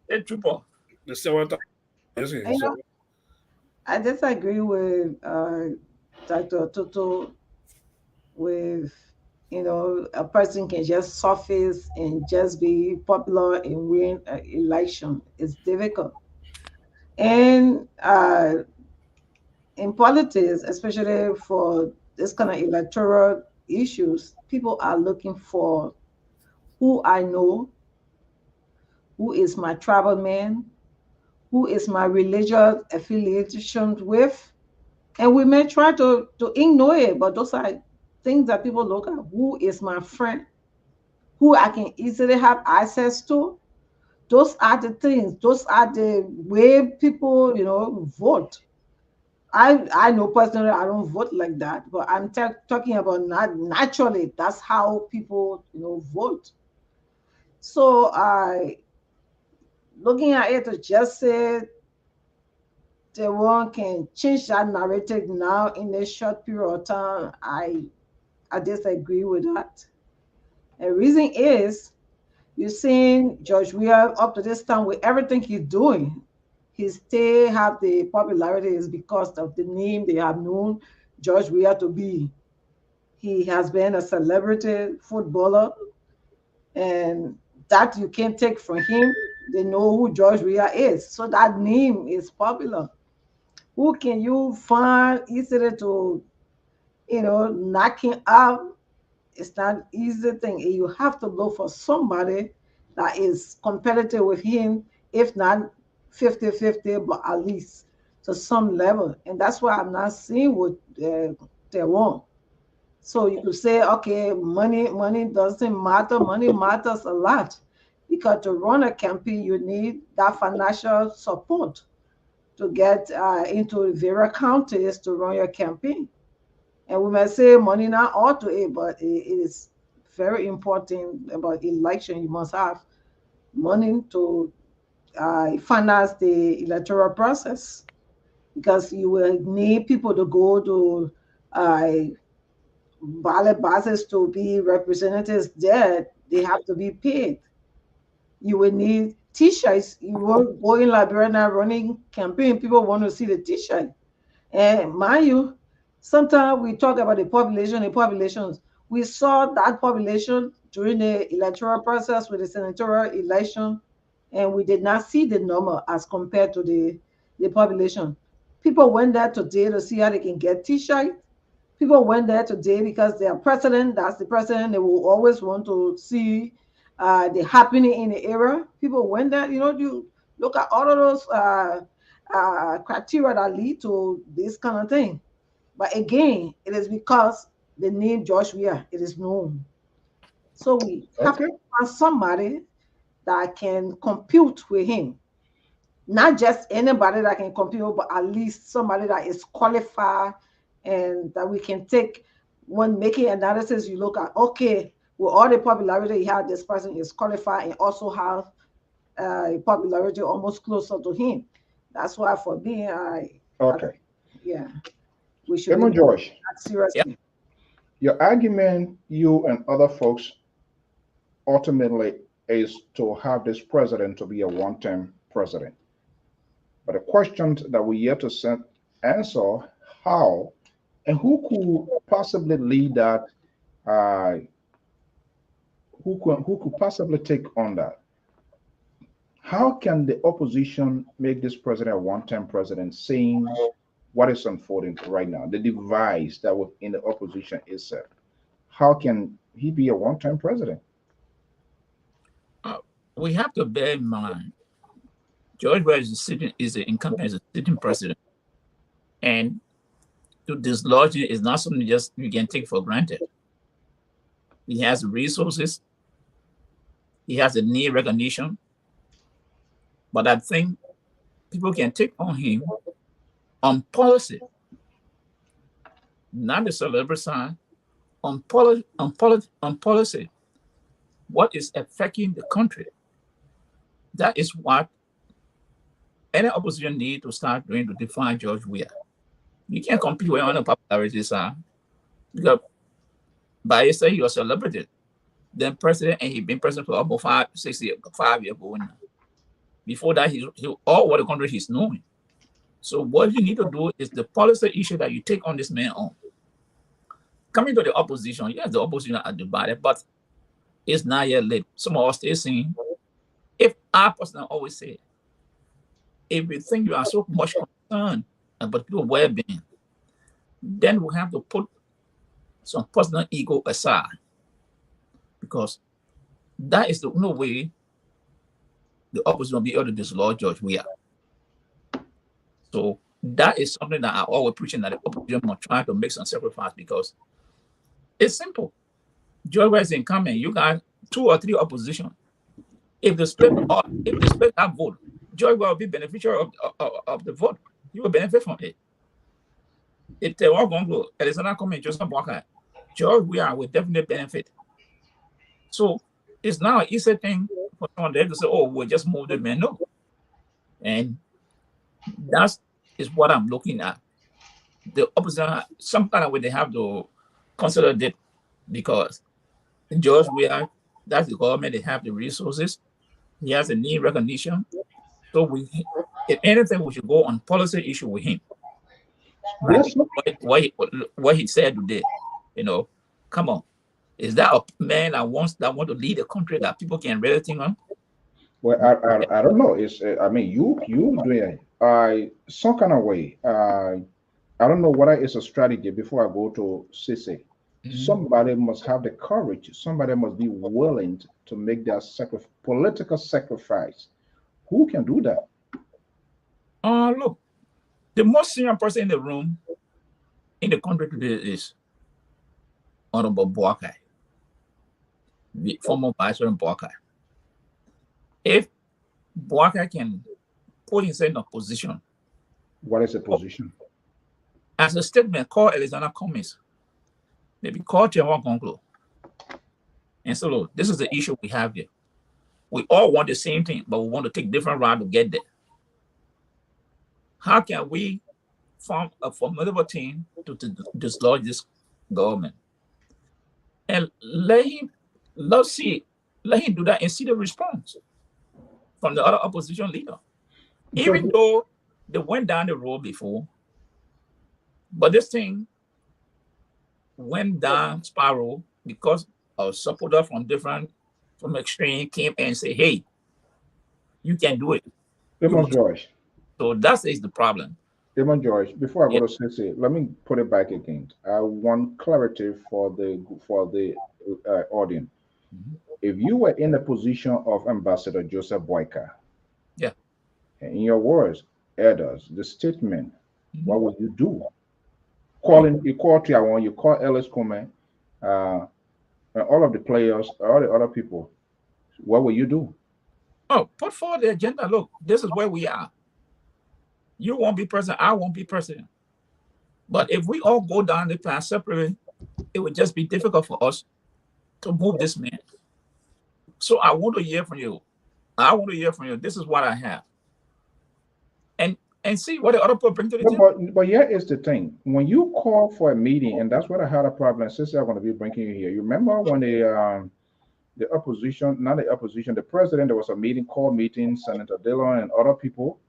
The trooper. The seventh. you know, I disagree with Dr. Toto with a person can just surface and just be popular and win an election. It's difficult. And in politics, especially for this kind of electoral issues, people are looking for who I know, who is my tribal man, who is my religious affiliation with. And we may try to ignore it, but those are things that people look at. Who is my friend? Who I can easily have access to? Those are the things. Those are the way people, vote. I know personally I don't vote like that, but I'm talking about not naturally. That's how people, vote. So I looking at it to just say the one can change that narrative now in a short period of time. I disagree with that. The reason is you're seeing George Weah up to this time with everything he's doing. He still have the popularity is because of the name they have known George Weah to be. He has been a celebrity footballer, and that you can't take from him. They know who George Weah is, so that name is popular. Who can you find easily to, knock him out? It's not an easy thing. You have to look for somebody that is competitive with him, if not 50-50, but at least to some level. And that's why I'm not seeing what they want. So you could say, okay, money doesn't matter. Money matters a lot because to run a campaign, you need that financial support to get into various counties to run your campaign. And we may say money not ought to it, but it is very important about election. You must have money to finance the electoral process because you will need people to go to ballot boxes to be representatives there. They have to be paid. You will need t-shirts. You won't go in Liberia now running campaign. People want to see the t-shirt. And mind you, sometimes we talk about the populations. We saw that population during the electoral process with the senatorial election, and we did not see the number as compared to the population. People went there today to see how they can get t-shirts. People went there today because their president, that's the president, they will always want to see the happening in the area. People went there, you look at all of those criteria that lead to this kind of thing. But again, it is because the name Josh Weah, it is known. So we have to find somebody that can compete with him. Not just anybody that can compete, but at least somebody that is qualified and that we can take when making analysis. You look at, okay, with all the popularity he had, this person is qualified and also have popularity almost closer to him. That's why for me, yeah, we should Emma be George, seriously. your argument, you and other folks ultimately is to have this president to be a one-term president. But the question that we yet to answer, how and who could possibly lead that, uh, who could possibly take on that? How can the opposition make this president a one-term president, seeing what is unfolding right now, the device that within the opposition itself? How can he be a one-term president? We have to bear in mind, George Bush is the incumbent, is a sitting president, and to dislodge it is not something just you can take for granted. He has the resources, he has the need recognition, but I think people can take on him on policy, not the celebrity side, on policy, what is affecting the country. That is what any opposition need to start doing to define George Weah. You can't compete with on the popularity side, because by say you're a celebrity, then president, and he's been president for almost 5 years ago now. Before that, he all what the country he's knowing. So what you need to do is the policy issue that you take on this man on. Coming to the opposition, yes, the opposition are divided, but it's not yet late. Some of us still saying, if our person always say, if you think you are so much concerned about people's well-being, then we have to put some personal ego aside, because that is the only way the opposition will be able to dislodge George Weah. So that is something that I always preaching, that the opposition must try to make some sacrifice, because it's simple. George Weah is incoming. You got 2 or 3 opposition. If they split that vote, George Weah will be beneficiary of the vote. He will benefit from it. If they all going to go, Alexander Comey, Joseph Walker, George Weah will definitely benefit. So it's now an easy thing for someone there to say, oh, we'll just move the man. No. And that is what I'm looking at. The opposition, some kind of way they have to consider that, because George Weah, that's the government, they have the resources. He has a need recognition. So if anything, we should go on policy issue with him. Yes. What he said today, come on. Is that a man that want to lead a country that people can really think on? Well, I don't know. It's I mean, you doing some kind of way. I don't know whether it's a strategy. Before I go to Sisi, somebody must have the courage. Somebody must be willing to make that political sacrifice. Who can do that? Look, the most senior person in the room in the country today is Honorable Boakai, the former Vice President Boakai. If Boakai can put himself in a position. What is the position? As a statement, call Alexander Cummings, maybe call Tiawa Gonglo, and so look, this is the issue we have here. We all want the same thing, but we want to take different routes to get there. How can we form a formidable team to dislodge this government? And let him do that and see the response from the other opposition leader. Even though they went down the road before, but this thing went down spiral because a supporter from extreme came and say, hey, you can do it. George. So that is the problem. George, before I go to Sisi, let me put it back again. I want clarity for the audience. If you were in the position of Ambassador Joseph Boakai, in your words, elders, the statement, what would you do? You call Tiawan, you call Ellis Comey, and all of the players, all the other people. What will you do? Oh, put forward the agenda. Look, this is where we are. You won't be president, I won't be president. But if we all go down the path separately, it would just be difficult for us to move this man. So I want to hear from you. This is what I have. And see what the other people bring to the table. But here is the thing. When you call for a meeting, and that's what I had a problem, Sister, I'm going to be bringing you here. You remember when the opposition, not the opposition, the president, there was a meeting, called meeting, Senator Dillon and other people.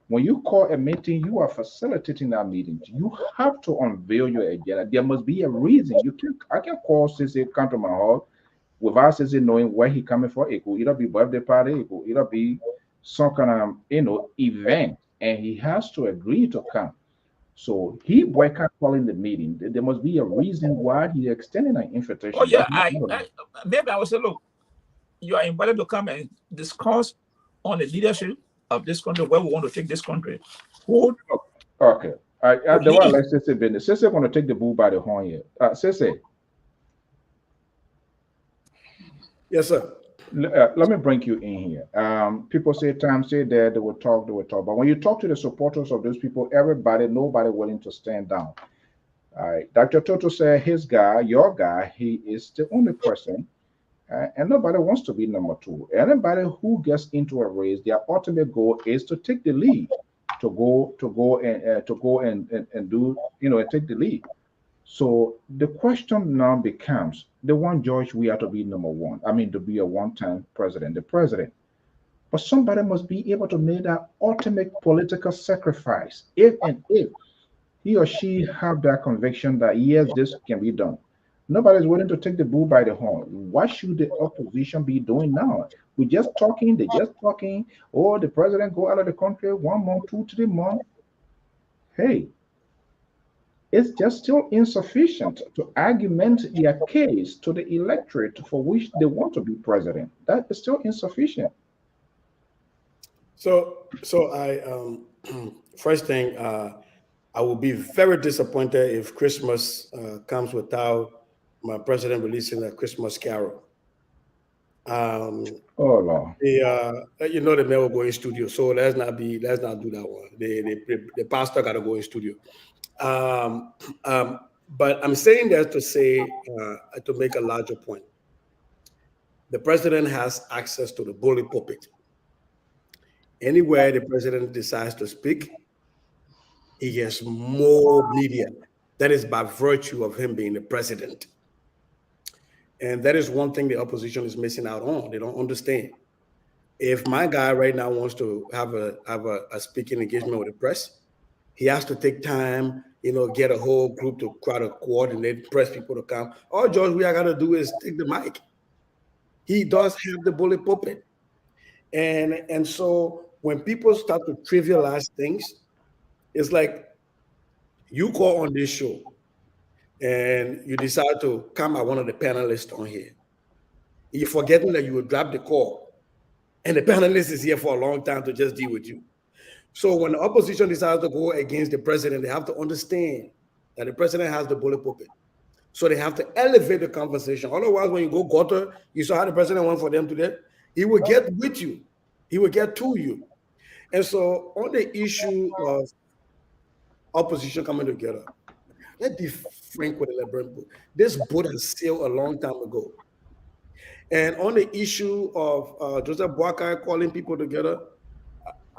When you call a meeting, you are facilitating that meeting. You have to unveil your agenda. There must be a reason. I can call Sissy, come to my hall without Sissy knowing where he coming for. It could either be birthday party, it could either be some kind of event, and he has to agree to come. So he boycott calling the meeting. There must be a reason why he extending an invitation. Oh yeah, maybe I will say, look, you are invited to come and discuss on the leadership of this country, where we want to take this country. Who? Okay. The one like Sissy business. Sissy going to take the bull by the horn here. Sissy. Yes, sir. Let me bring you in here. People say time, say that they will talk. But when you talk to the supporters of those people, nobody willing to stand down. All right. Dr. Toto said his guy, your guy, he is the only person, and nobody wants to be number two. Anybody who gets into a race, their ultimate goal is to take the lead, to go and do, and take the lead. So the question now becomes the one judge we are to be number one. I mean, to be a one-time president, the president. But somebody must be able to make that ultimate political sacrifice if he or she have that conviction that yes, this can be done. Nobody's willing to take the bull by the horn. What should the opposition be doing now? We're just talking, they're just talking. Or the president go out of the country 1 month, 2, 3 months. Hey, it's just still insufficient to argument their case to the electorate for which they want to be president. That is still insufficient. So I first thing, I will be very disappointed if Christmas comes without my president releasing a Christmas carol. Oh Lord. The man will go in studio, so let's not do that one. The pastor got to go in studio. But I'm saying that to say to make a larger point. The president has access to the bully pulpit. Anywhere the president decides to speak, he gets more media. That is by virtue of him being the president. And that is one thing the opposition is missing out on. They don't understand. If my guy right now wants to have a speaking engagement with the press, he has to take time, get a whole group to try to coordinate, press people to come. All George we are going to do is take the mic. He does have the bully pulpit. And so when people start to trivialize things, it's like you call on this show and you decide to come at one of the panelists on here. You're forgetting that you will drop the call. And the panelist is here for a long time to just deal with you. So when the opposition decides to go against the president, they have to understand that the president has the bully pulpit. So they have to elevate the conversation. Otherwise, when you go gutter, you saw how the president went for them today. He will get with you. He will get to you. And so on the issue of opposition coming together, let's be frank with the Lebron book. This boat has sailed a long time ago. And on the issue of Joseph Boakai calling people together,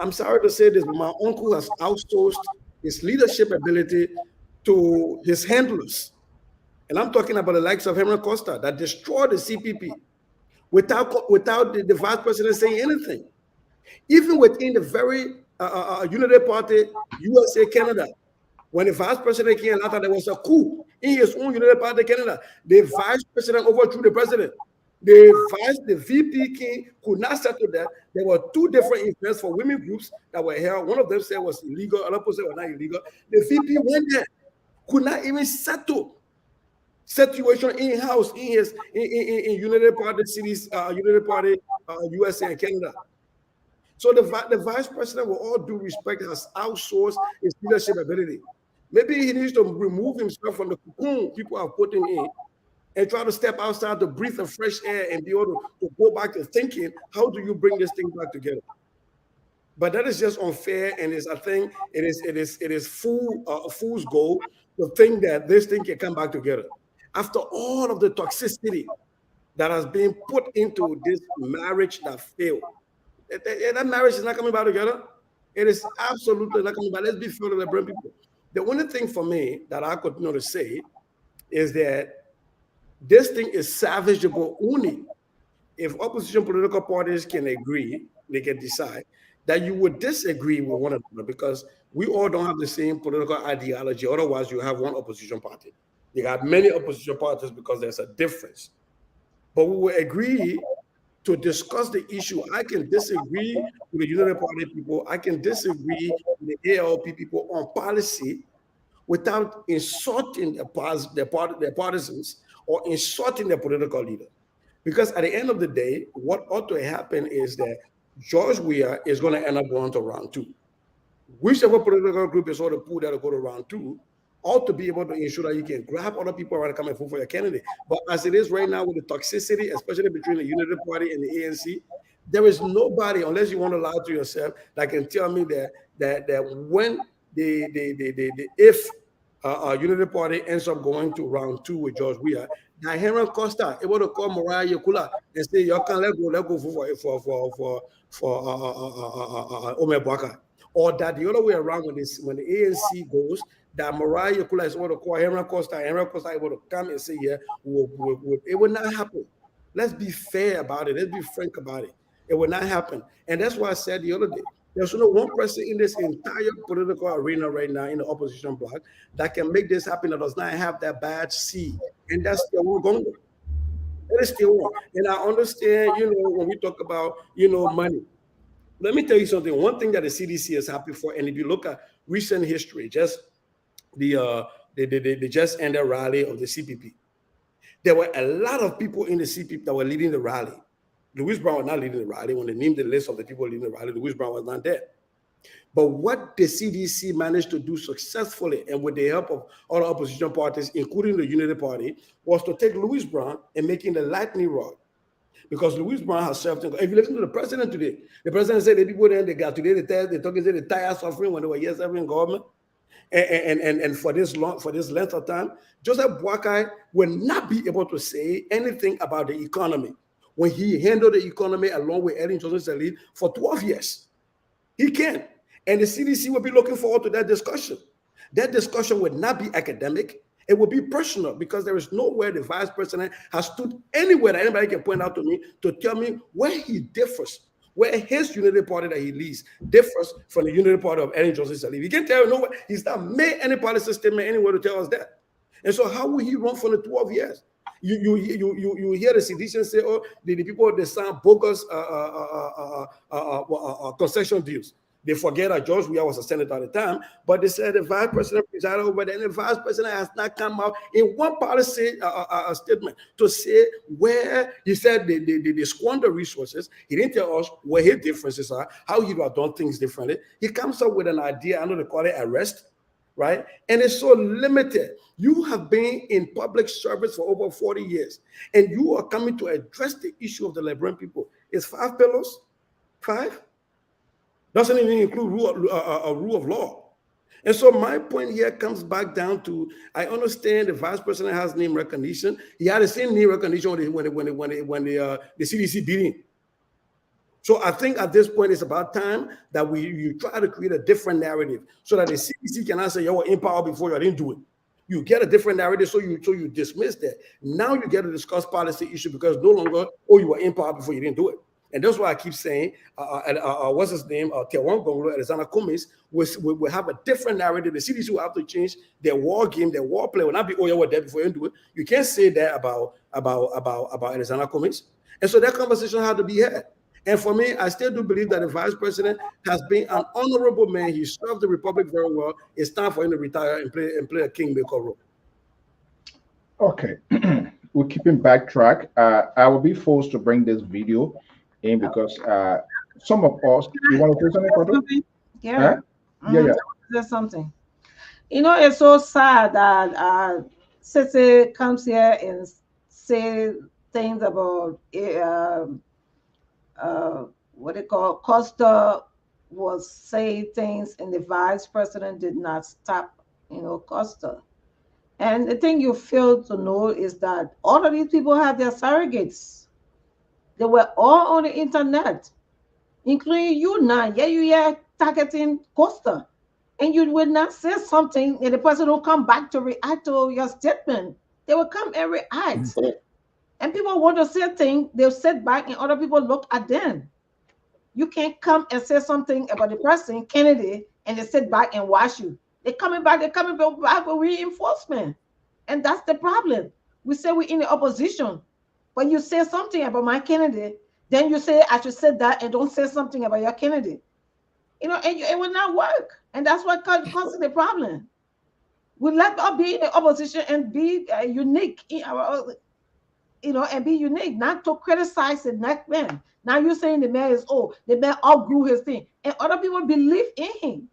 I'm sorry to say this, but my uncle has outsourced his leadership ability to his handlers. And I'm talking about the likes of Henry Costa that destroyed the CPP without the vice president saying anything. Even within the very Unity Party, USA, Canada, when the vice president came out, there was a coup in his own Unity Party, Canada. The vice president overthrew the president. The VP king could not settle that. There were two different events for women groups that were held. One of them said was illegal, other person was not illegal. The VP went there, could not even settle situation in-house in Unity Party cities, Unity Party, USA and Canada. So the vice president, with all due respect, has outsourced his leadership ability. Maybe he needs to remove himself from the cocoon people have put him in and try to step outside to breathe the fresh air and be able to go back to thinking, how do you bring this thing back together? But that is just unfair, and I think it is fool's goal to think that this thing can come back together. After all of the toxicity that has been put into this marriage that failed, that marriage is not coming back together. It is absolutely not coming back. Let's be fair to the brain people. The only thing for me that I could say is that this thing is salvageable only if opposition political parties can agree, they can decide that you would disagree with one another because we all don't have the same political ideology. Otherwise, you have one opposition party. You got many opposition parties because there's a difference. But we will agree to discuss the issue. I can disagree with the United Party people. I can disagree with the ALP people on policy without insulting their partisans or insulting their political leader. Because at the end of the day, what ought to happen is that George Weah is going to end up going to round two. Whichever political group is sort of pool that'll go to round two ought to be able to ensure that you can grab other people around to come and vote for your candidate. But as it is right now with the toxicity, especially between the Unity Party and the ANC, there is nobody, unless you want to lie to yourself, that can tell me that when if Unity Party ends up going to round two with George Weah, that Henry Costa able to call Mariah Yakula and say, "You can let go for Omer Bwaka," or that the other way around when the ANC goes, that Mariah Yakula is able to call Henry Costa, and Henry Costa able to come and say, "Yeah, it will not happen." Let's be fair about it. Let's be frank about it. It will not happen, and that's why I said the other day. There's no one person in this entire political arena right now in the opposition bloc that can make this happen that does not have that bad C. And that's still going. That is still wrong. And I understand, when we talk about, money. Let me tell you something. One thing that the CDC is happy for, and if you look at recent history, just the just ended rally of the CPP, there were a lot of people in the CPP that were leading the rally. Louis Brown was not leading the rally. When they named the list of the people leading the rally, Louis Brown was not there. But what the CDC managed to do successfully, and with the help of other opposition parties, including the Unity Party, was to take Louis Brown and make him the lightning rod. Because Louis Brown has served. If you listen to the president today, the president said the people then they got today, they talking say they tired suffering when they were here serving government. And for this length of time, Joseph Boakai will not be able to say anything about the economy when he handled the economy along with Ellen Johnson Sirleaf for 12 years. He can. And the CDC will be looking forward to that discussion. That discussion would not be academic. It will be personal because there is nowhere the vice president has stood anywhere that anybody can point out to me to tell me where he differs, where his Unity Party that he leads differs from the Unity Party of Ellen Johnson Sirleaf. He can't tell you nowhere. He's not made any policy statement anywhere to tell us that. And so how will he run for the 12 years? You hear the citizens say, "Oh, the people they sign bogus concession deals." They forget that George Weah was a senator at the time, but they said the vice president presided over there, and the vice president has not come out in one policy statement to say where he said they squander resources. He didn't tell us where his differences are, how he would have done things differently. He comes up with an idea, I know they call it arrest, right? And it's so limited. You have been in public service for over 40 years, and you are coming to address the issue of the Liberian people. It's 5 pillars? 5? Doesn't even include rule of law. And so my point here comes back down to, I understand the vice president has name recognition. He had the same name recognition when the CDC beat him. So I think at this point, it's about time that you try to create a different narrative so that the CDC can answer, "You were in power before, you didn't do it." You get a different narrative, so you dismiss that. Now you get to discuss policy issue because no longer, "Oh, you were in power before, you didn't do it." And that's why I keep saying, what's his name? Tiawan Gonglo, Alexander Cummings, will have a different narrative. The CDC will have to change their war game, their war play. Will not be, "Oh, you were there before, you didn't do it." You can't say that about Alexander Cummings. And so that conversation had to be had. And for me, I still do believe that the vice president has been an honorable man. He served the republic very well. It's time for him to retire and play a kingmaker role. Okay, we're keeping backtrack. I will be forced to bring this video in because some of us. You want to say something, Koto? Yeah. Huh? Yeah. There's something. It's so sad that Sese comes here and say things about what they call Costa was saying things and the vice president did not stop, Costa. And the thing you fail to know is that all of these people have their surrogates. They were all on the internet, including you now. Yeah, you are targeting Costa. And you would not say something and the person will come back to react to your statement. They will come and react. And people want to say things, they'll sit back and other people look at them. You can't come and say something about the person, Kennedy, and they sit back and watch you. They're coming back with reinforcement. And that's the problem. We say we're in the opposition, but you say something about my candidate, then you say I should say that and don't say something about your candidate. And it will not work. And that's what causes the problem. We let us be in the opposition and be unique in our, and be unique, not to criticize the next man. Now you're saying the man is old, the man outgrew his thing, and other people believe in him.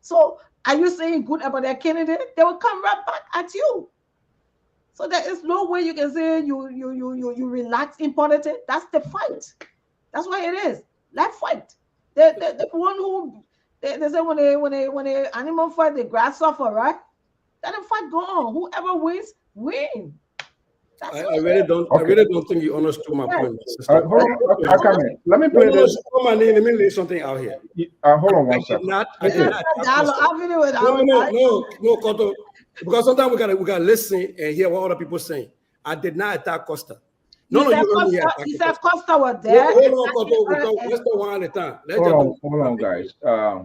So are you saying good about that candidate? They will come right back at you. So there is no way you can say you relax in politics. That's the fight. That's what it is. Let's fight. The one who they say when they animal fight, the grass suffer, right? Let the fight go on. Whoever wins, win. I really don't think you understood my point, sister. Hold on, I come in. Let me play this. Let me lay something out here. Hold on one second. No, Koto, because sometimes we gotta listen and hear what other people saying. I did not attack Costa. No, you said Costa was there. Hold on, Koto. Let's go one at a time. Hold on, guys.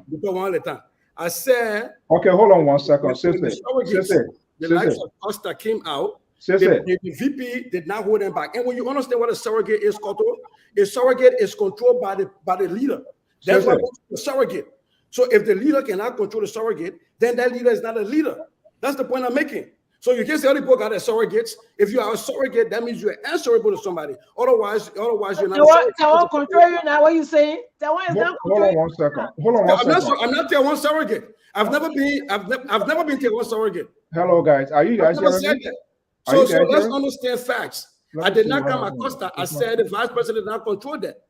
We go one at a time. I said. Okay, hold on one second. The likes of Costa came out. The VP did not hold them back. And when you understand what a surrogate is, Koto, a surrogate is controlled by the leader. That's why it's a surrogate. So if the leader cannot control the surrogate, then that leader is not a leader. That's the point I'm making. So you can't say other people got surrogates. If you are a surrogate, that means you're answerable to somebody. Otherwise you're not. Taiwan control you now. What are you saying? Taiwan is not control. Hold on one second. I'm not Taiwan surrogate. I've never been Taiwan surrogate. Hello, guys. Are you guys hearing me? So let's understand facts. I did not come at Costa. I said the vice president did not control that.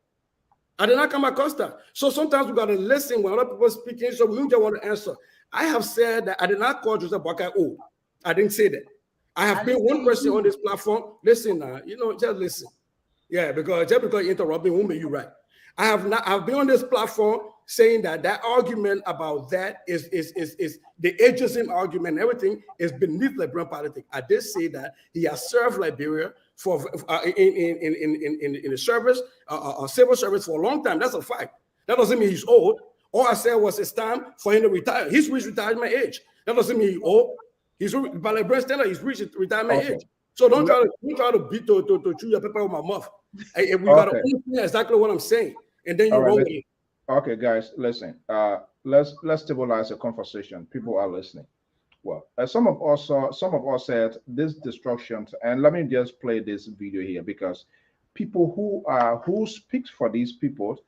I did not come at Costa. So sometimes we got to listen when other people are speaking, so we don't just want to answer. I have said that I did not call Joseph Boakai old. I didn't say that. I have been one person on this platform. Listen now, just listen. Yeah, because just because you interrupt me won't make you right. I've been on this platform saying that argument about that is the ageism argument and everything is beneath Liberian politics. I did say that he has served Liberia for in the service, civil service for a long time. That's a fact. That doesn't mean he's old. All I said was it's time for him to retire. He's reached retirement age. That doesn't mean he's old. He's by Liberian standard, he's reached retirement age. So don't try to beat to chew your pepper with my mouth. We gotta understand exactly what I'm saying, and then you roll with it. Okay, guys, listen. Let's stabilize the conversation. People are listening. Well, some of us said this destruction, and let me just play this video here because people who speaks for these people,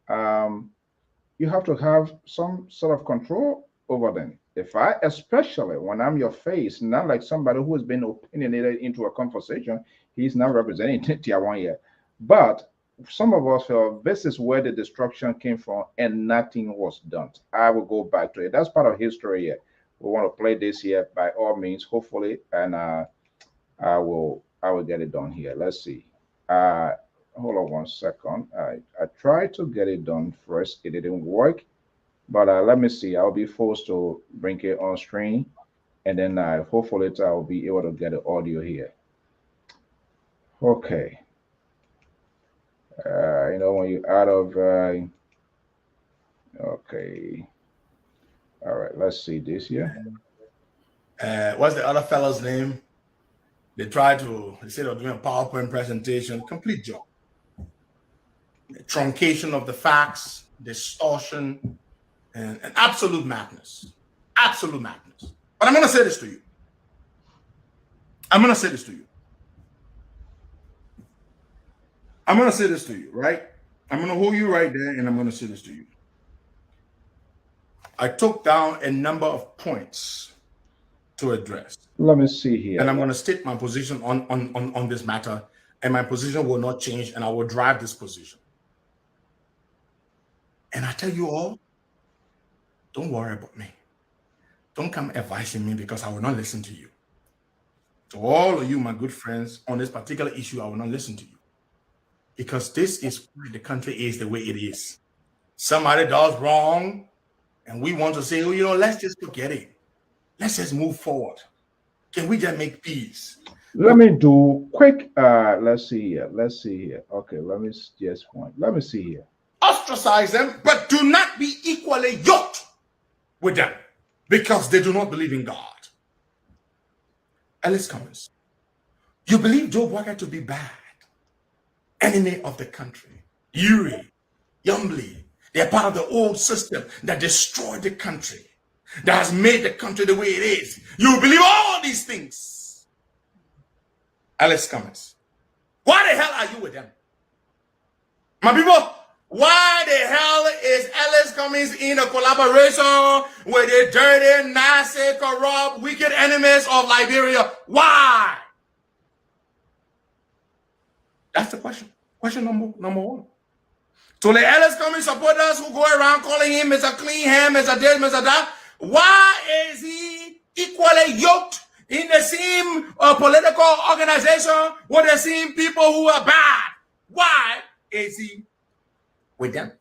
you have to have some sort of control over them. Especially when I'm your face, not like somebody who has been opinionated into a conversation, he's not representing Taiwan here. But some of us feel this is where the destruction came from and nothing was done. I will go back to it. That's part of history here. We want to play this here by all means, hopefully, and I will get it done here. Let's see. Hold on one second. I tried to get it done first. It didn't work. But let me see. I'll be forced to bring it on screen, and then hopefully I'll be able to get the audio here. Okay. When you're out of okay. All right. Let's see this here. What's the other fellow's name? They said they're doing a PowerPoint presentation. Complete joke. Truncation of the facts, distortion. And absolute madness. Absolute madness. But I'm going to say this to you. I'm going to say this to you, right? I'm going to hold you right there and I'm going to say this to you. I took down a number of points to address. Let me see here. And I'm going to state my position on this matter, and my position will not change, and I will drive this position. And I tell you all, don't worry about me. Don't come advising me because I will not listen to you. To all of you, my good friends, on this particular issue, I will not listen to you. Because this is why the country is the way it is. Somebody does wrong, and we want to say, let's just forget it. Let's just move forward. Can we just make peace? Let me do quick. Let's see here. Let's see here. Okay, let me just point. Let me see here. Ostracize them, but do not be equally yoked with them because they do not believe in God. Ellis Cummins, you believe Joe Walker to be bad, enemy of the country. Yuri, Yumbly, they're part of the old system that destroyed the country, that has made the country the way it is. You believe all these things. Ellis Cummins, why the hell are you with them? My people, why the hell is Ellis Cummins in a collaboration with the dirty, nasty, corrupt, wicked enemies of Liberia? Why? That's the question. Question number one. So the Ellis Cummins supporters who go around calling him Mr. Clean Hand, Mr. this, Mr. that, why is he equally yoked in the same political organization with the same people who are bad? Why is he with them?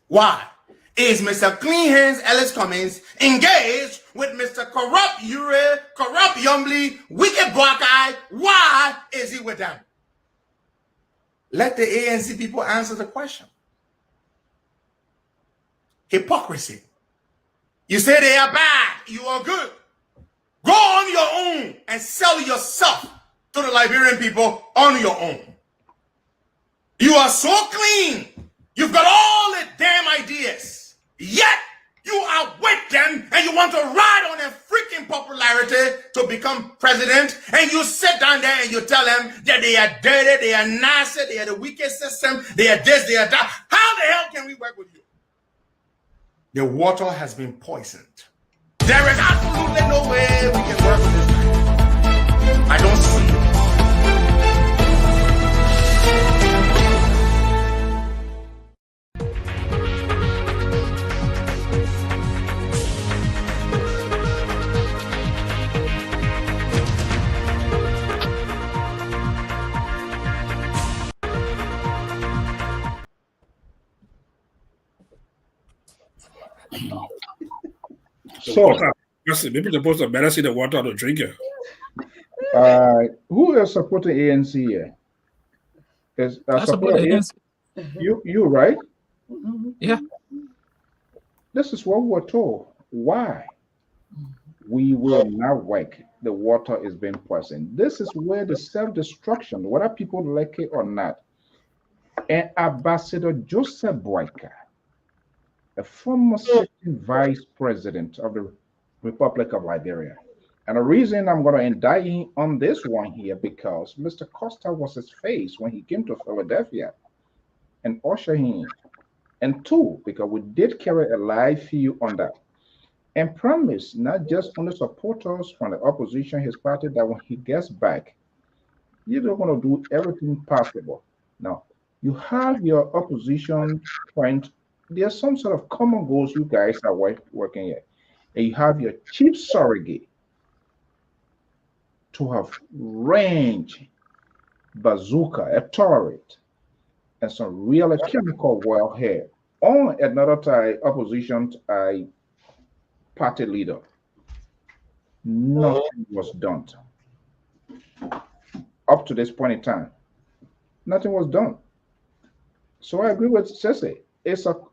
Why is Mr. Clean Hands Ellis Cummins engaged with Mr. Corrupt Ure, Corrupt Yumbly, Wicked Black Eye? Why is he with them? Let the ANC people answer the question. Hypocrisy. You say they are bad, you are good. Go on your own and sell yourself to the Liberian people on your own. You are so clean. You've got all the damn ideas. Yet you are with them and you want to ride on their freaking popularity to become president. And you sit down there and you tell them that they are dirty, they are nasty, they are the weakest system, they are this, they are that. How the hell can we work with you? The water has been poisoned. There is absolutely no way we can work with this guy. I don't see it. So, maybe the supposed to better see the water to drink it. who is supporting ANC here? Is I support the ANC. You right? Yeah. This is what we're told. Why? We will not work. The water is being poisoned. This is where the self-destruction, whether people like it or not. And Ambassador Joseph Boyka, a former sitting vice president of the Republic of Liberia. And the reason I'm going to indict him on this one here, because Mr. Costa was his face when he came to Philadelphia and ushered him in. And two, because we did carry a live view on that and promise not just on the supporters from the opposition, his party, that when he gets back, you're going to do everything possible. Now, you have your opposition point. There's some sort of common goals you guys are working at. And you have your chief surrogate to have range, bazooka, a turret, and some real chemical warfare on another opposition party leader. Nothing was done. Up to this point in time, nothing was done. So I agree with Cece.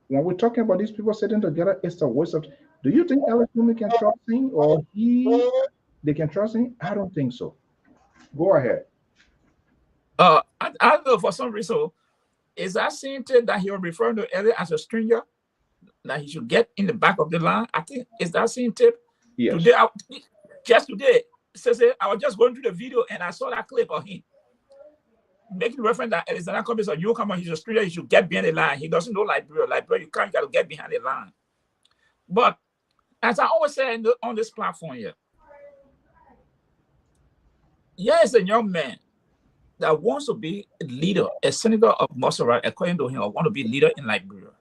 When we're talking about these people sitting together, it's a waste of. Do you think Alex Newman can trust him, or they can trust him? I don't think so. Go ahead. I don't know, for some reason, is that same thing that he was referring to earlier as a stranger that he should get in the back of the line? I think is that same tip. Yes. Today, just today, I was just going through the video and I saw that clip of him making reference that Alexander Cummings or you come on, he's a stranger, he should get behind the line. He doesn't know Liberia. Liberia, you got to get behind the line. But as I always say on this platform here, is a young man that wants to be a leader, a senator of Montserrat, according to him, or want to be a leader in Liberia.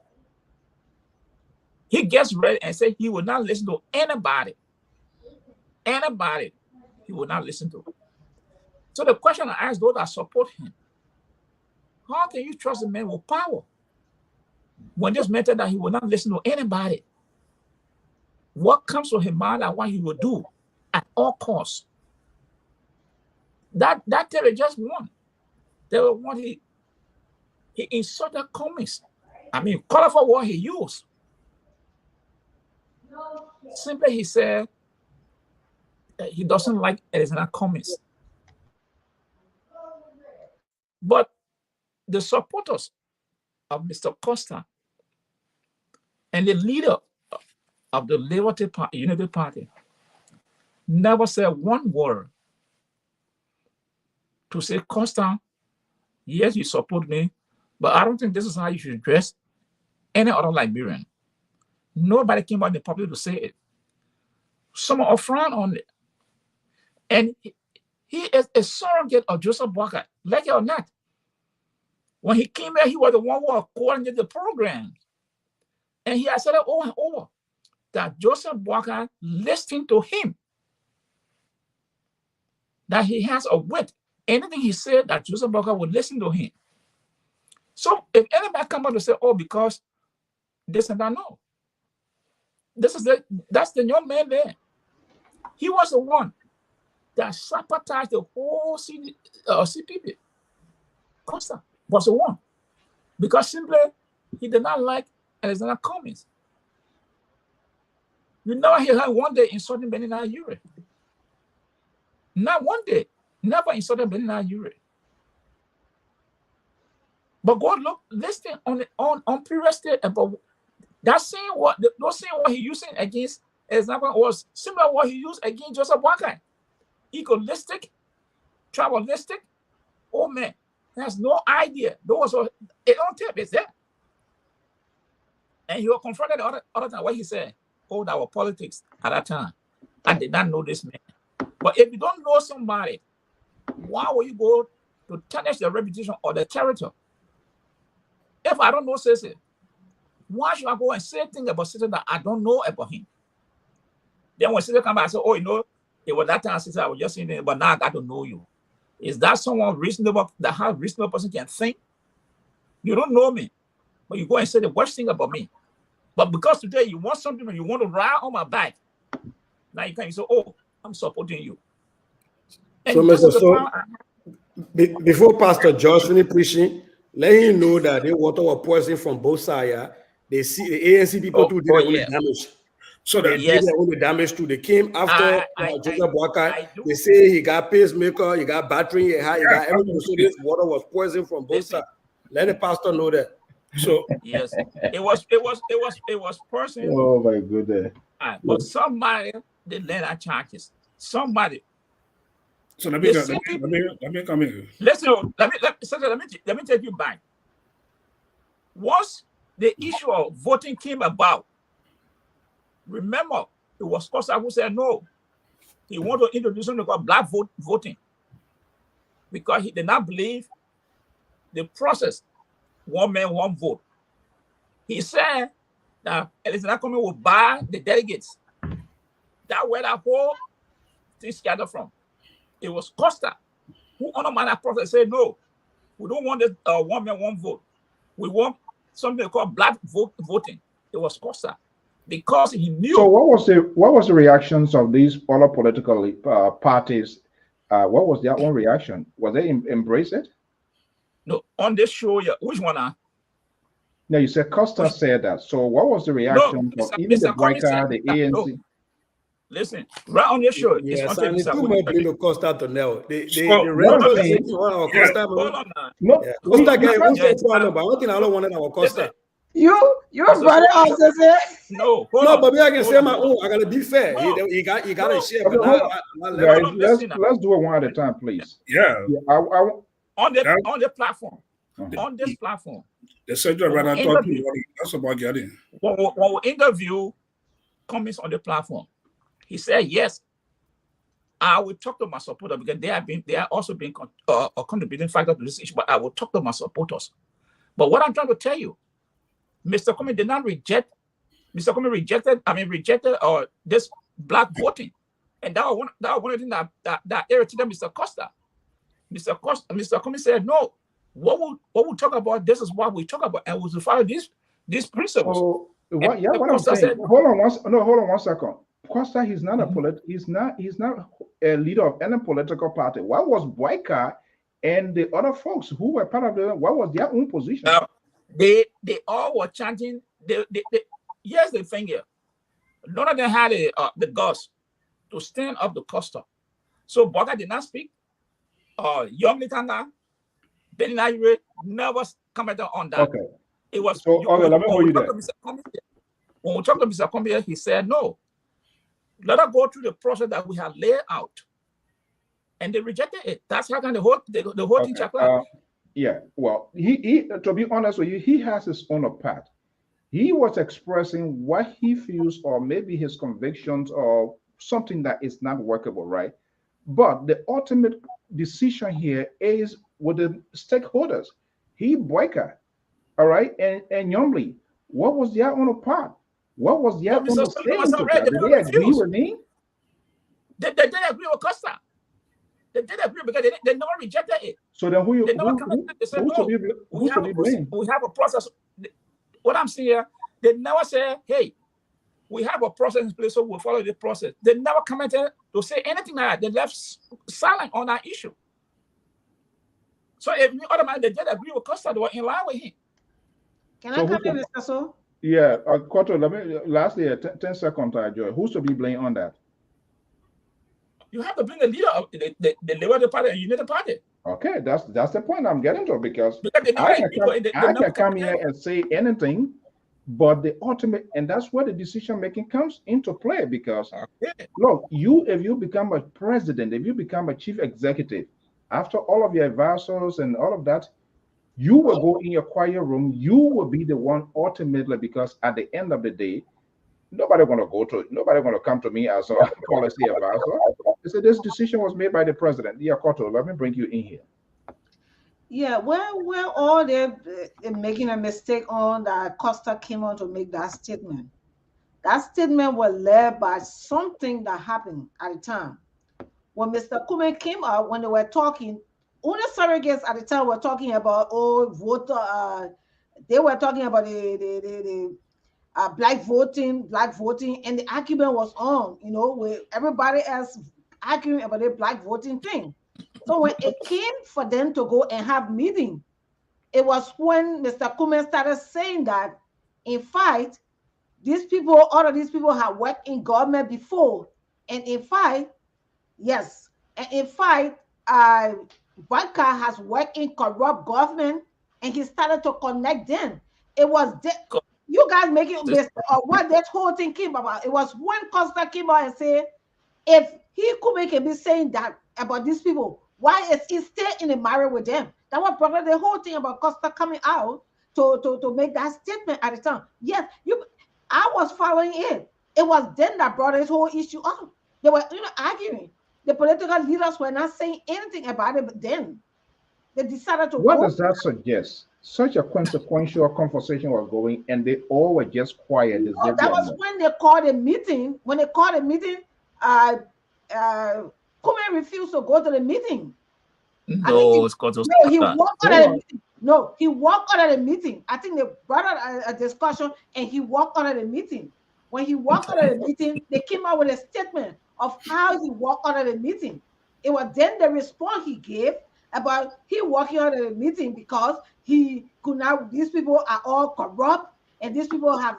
He gets ready and says he will not listen to anybody. Anybody he will not listen to. So the question I ask those that support him, how can you trust a man with power when this man said that he will not listen to anybody? What comes to his mind and what he will do at all costs that Terry just won. They were what he insulted communists. I mean, colorful word he used. Simply, he said that he doesn't like Alexander Cummings. But the supporters of Mr. Costa and the leader of the Liberty Party, Unity Party, never said one word to say, Costa, yes, you support me, but I don't think this is how you should dress any other Liberian. Nobody came out in the public to say it. Someone are frown on it. And he is a surrogate of Joseph Boakai, like it or not. When he came here, he was the one who coordinated the program. And he has said it over and over that Joseph Boakai listened to him, that he has a wit. Anything he said, that Joseph Boakai would listen to him. So if anybody come out to say, oh, because this and that, no. That's the young man there. He was the one that sabotaged the whole CPP. Costa was the one. Because simply, he did not like Alexander Cummings. You never hear her one day insulting Benina Ure. Not one day. Never insulted Benina Ure. But God listening on previous state about that same what he using against Alexander was similar to what he used against Joseph Boakai. Egoistic, tribalistic, oh man, has no idea. Those are it on tape, it's there. And he was confronted the other time what he said, oh, that was politics at that time. I did not know this man. But if you don't know somebody, why will you go to tarnish the reputation of the territory? If I don't know Cecil, why should I go and say things about Cecil that I don't know about him? Then when Cecil come back, I say, oh, you know, it was that time Cecil, I was just saying it, but now I got to know you. Is that someone reasonable, that how a reasonable person can think? You don't know me, but you go and say the worst thing about me. But because today you want something and you want to ride on my back, now you can say, oh, I'm supporting you. And so, Mr. So, before Pastor George finished preaching, let him know that they water was poison from both sides. Yeah? They see the ANC people too did their own damage. So they did their own damage too. They came after Joseph Boakai. They say he got pacemaker, he got battery, he got everything. So this water was poison from both sides. Let the pastor know that. So yes, it was poison. Oh my goodness! But somebody they let out charges. Somebody. So let me come in. Listen, let me take you back. Once the issue of voting came about, remember it was Costa who said no. He wanted to introduce something called black voting because he did not believe the process. One man, one vote. He said that Alexander Cummings will buy the delegates. That's where that whole thing scattered from. It was Costa who undermined that process and said, no, we don't want this one man, one vote. We want something called black voting. It was Costa because he knew. So what was the reactions of these other political parties? What was their own reaction? Was they embrace it? No, on this show, which one? No, you said Costa said that. So what was the reaction of even the Boakai, the ANC? No. Listen, right on your show. Yes, I need too much blame Costa to know. The Costa guy wants to problem, but one thing I don't want our Costa. You brother also say no, but I can say my own. I gotta be fair. You got to share. Guys, let's do it one at a time, please. Yeah. On the platform. On this platform. The central right now that's about getting. When we interview comments on the platform, he said, yes, I will talk to my supporters because they are also being a contributing factor to this issue, but I will talk to my supporters. But what I'm trying to tell you, Mr. Cummings did not reject, Mr. Cummings rejected this black voting. And that was one of the things that irritated Mr. Costa. Mr. Cummings said, no, what we talk about, this is what we talk about, and we follow these principles. What I'm saying, hold on one second. Costa, he's not he's not a leader of any political party. What was Boyka and the other folks who were part of what was their own position? They all were chanting. Here's the thing here. None of them had the guts to stand up to Costa. So Boyka did not speak. Young Litanga, Benny Naire never commented on that. Okay. It was so. Okay, let me hold you there. When we talked to Mr. Combier, he said, no, let us go through the process that we have laid out. And they rejected it. That's how can the whole thing check out. Yeah, well, he to be honest with you, he has his own path. He was expressing what he feels or maybe his convictions or something that is not workable, right? But the ultimate decision here is with the stakeholders. He Boyka, all right, and Youngly, what was their own part? What was their own statement? Did they agree with me? They didn't agree with Costa. They didn't agree because they never rejected it. So then who said, no, we have a process. What I'm saying here, they never say, hey, we have a process in place, so we'll follow the process. They never commented to say anything like that. They left silent on that issue. So if automatically they did agree with Costa, they were in line with him. Can I come in, Mr. So? Yeah, Koto, let me lastly 10 seconds, Joy. Who's to be blamed on that? You have to bring the leader of the Labour Party and United Party. Okay, that's the point I'm getting to because I can come here and say anything, but the ultimate, and that's where the decision making comes into play because look, if you become a president, if you become a chief executive, after all of your advisors and all of that, you will go in your quiet room. You will be the one ultimately because at the end of the day, nobody going to come to me as a policy advisor. They say this decision was made by the president. Yeah, Koto, let me bring you in here. Yeah, we're all they're making a mistake on that Costa came on to make that statement. That statement was led by something that happened at the time. When Mr. Kume came out, when they were talking, only surrogates at the time were talking about voter. They were talking about the black voting, and the argument was on, with everybody else arguing about the black voting thing. So when it came for them to go and have meeting, it was when Mr. Kume started saying that, in fact, all of these people have worked in government before, and in fact, yes, and in fact, Banker has worked in corrupt government, and he started to connect them. It was you guys making what that whole thing came about. It was when Costa came out and said, if he can be saying that about these people, why is he still in a marriage with them? That was brought the whole thing about Costa coming out to make that statement at the time. Yes, I was following it. It was then that brought this whole issue up. They were arguing. The political leaders were not saying anything about it, but then they decided to. What does that suggest? Such a consequential conversation was going, and they all were just quiet. That was when they called a meeting. When they called a meeting, Kume refused to go to the meeting. No, he walked out of the meeting. No, he walked out of the meeting. I think they brought out a discussion, and he walked out of the meeting. When he walked out of the meeting, they came out with a statement of how he walked out of the meeting. It was then the response he gave about he walking out of the meeting because he could not. These people are all corrupt, and these people have.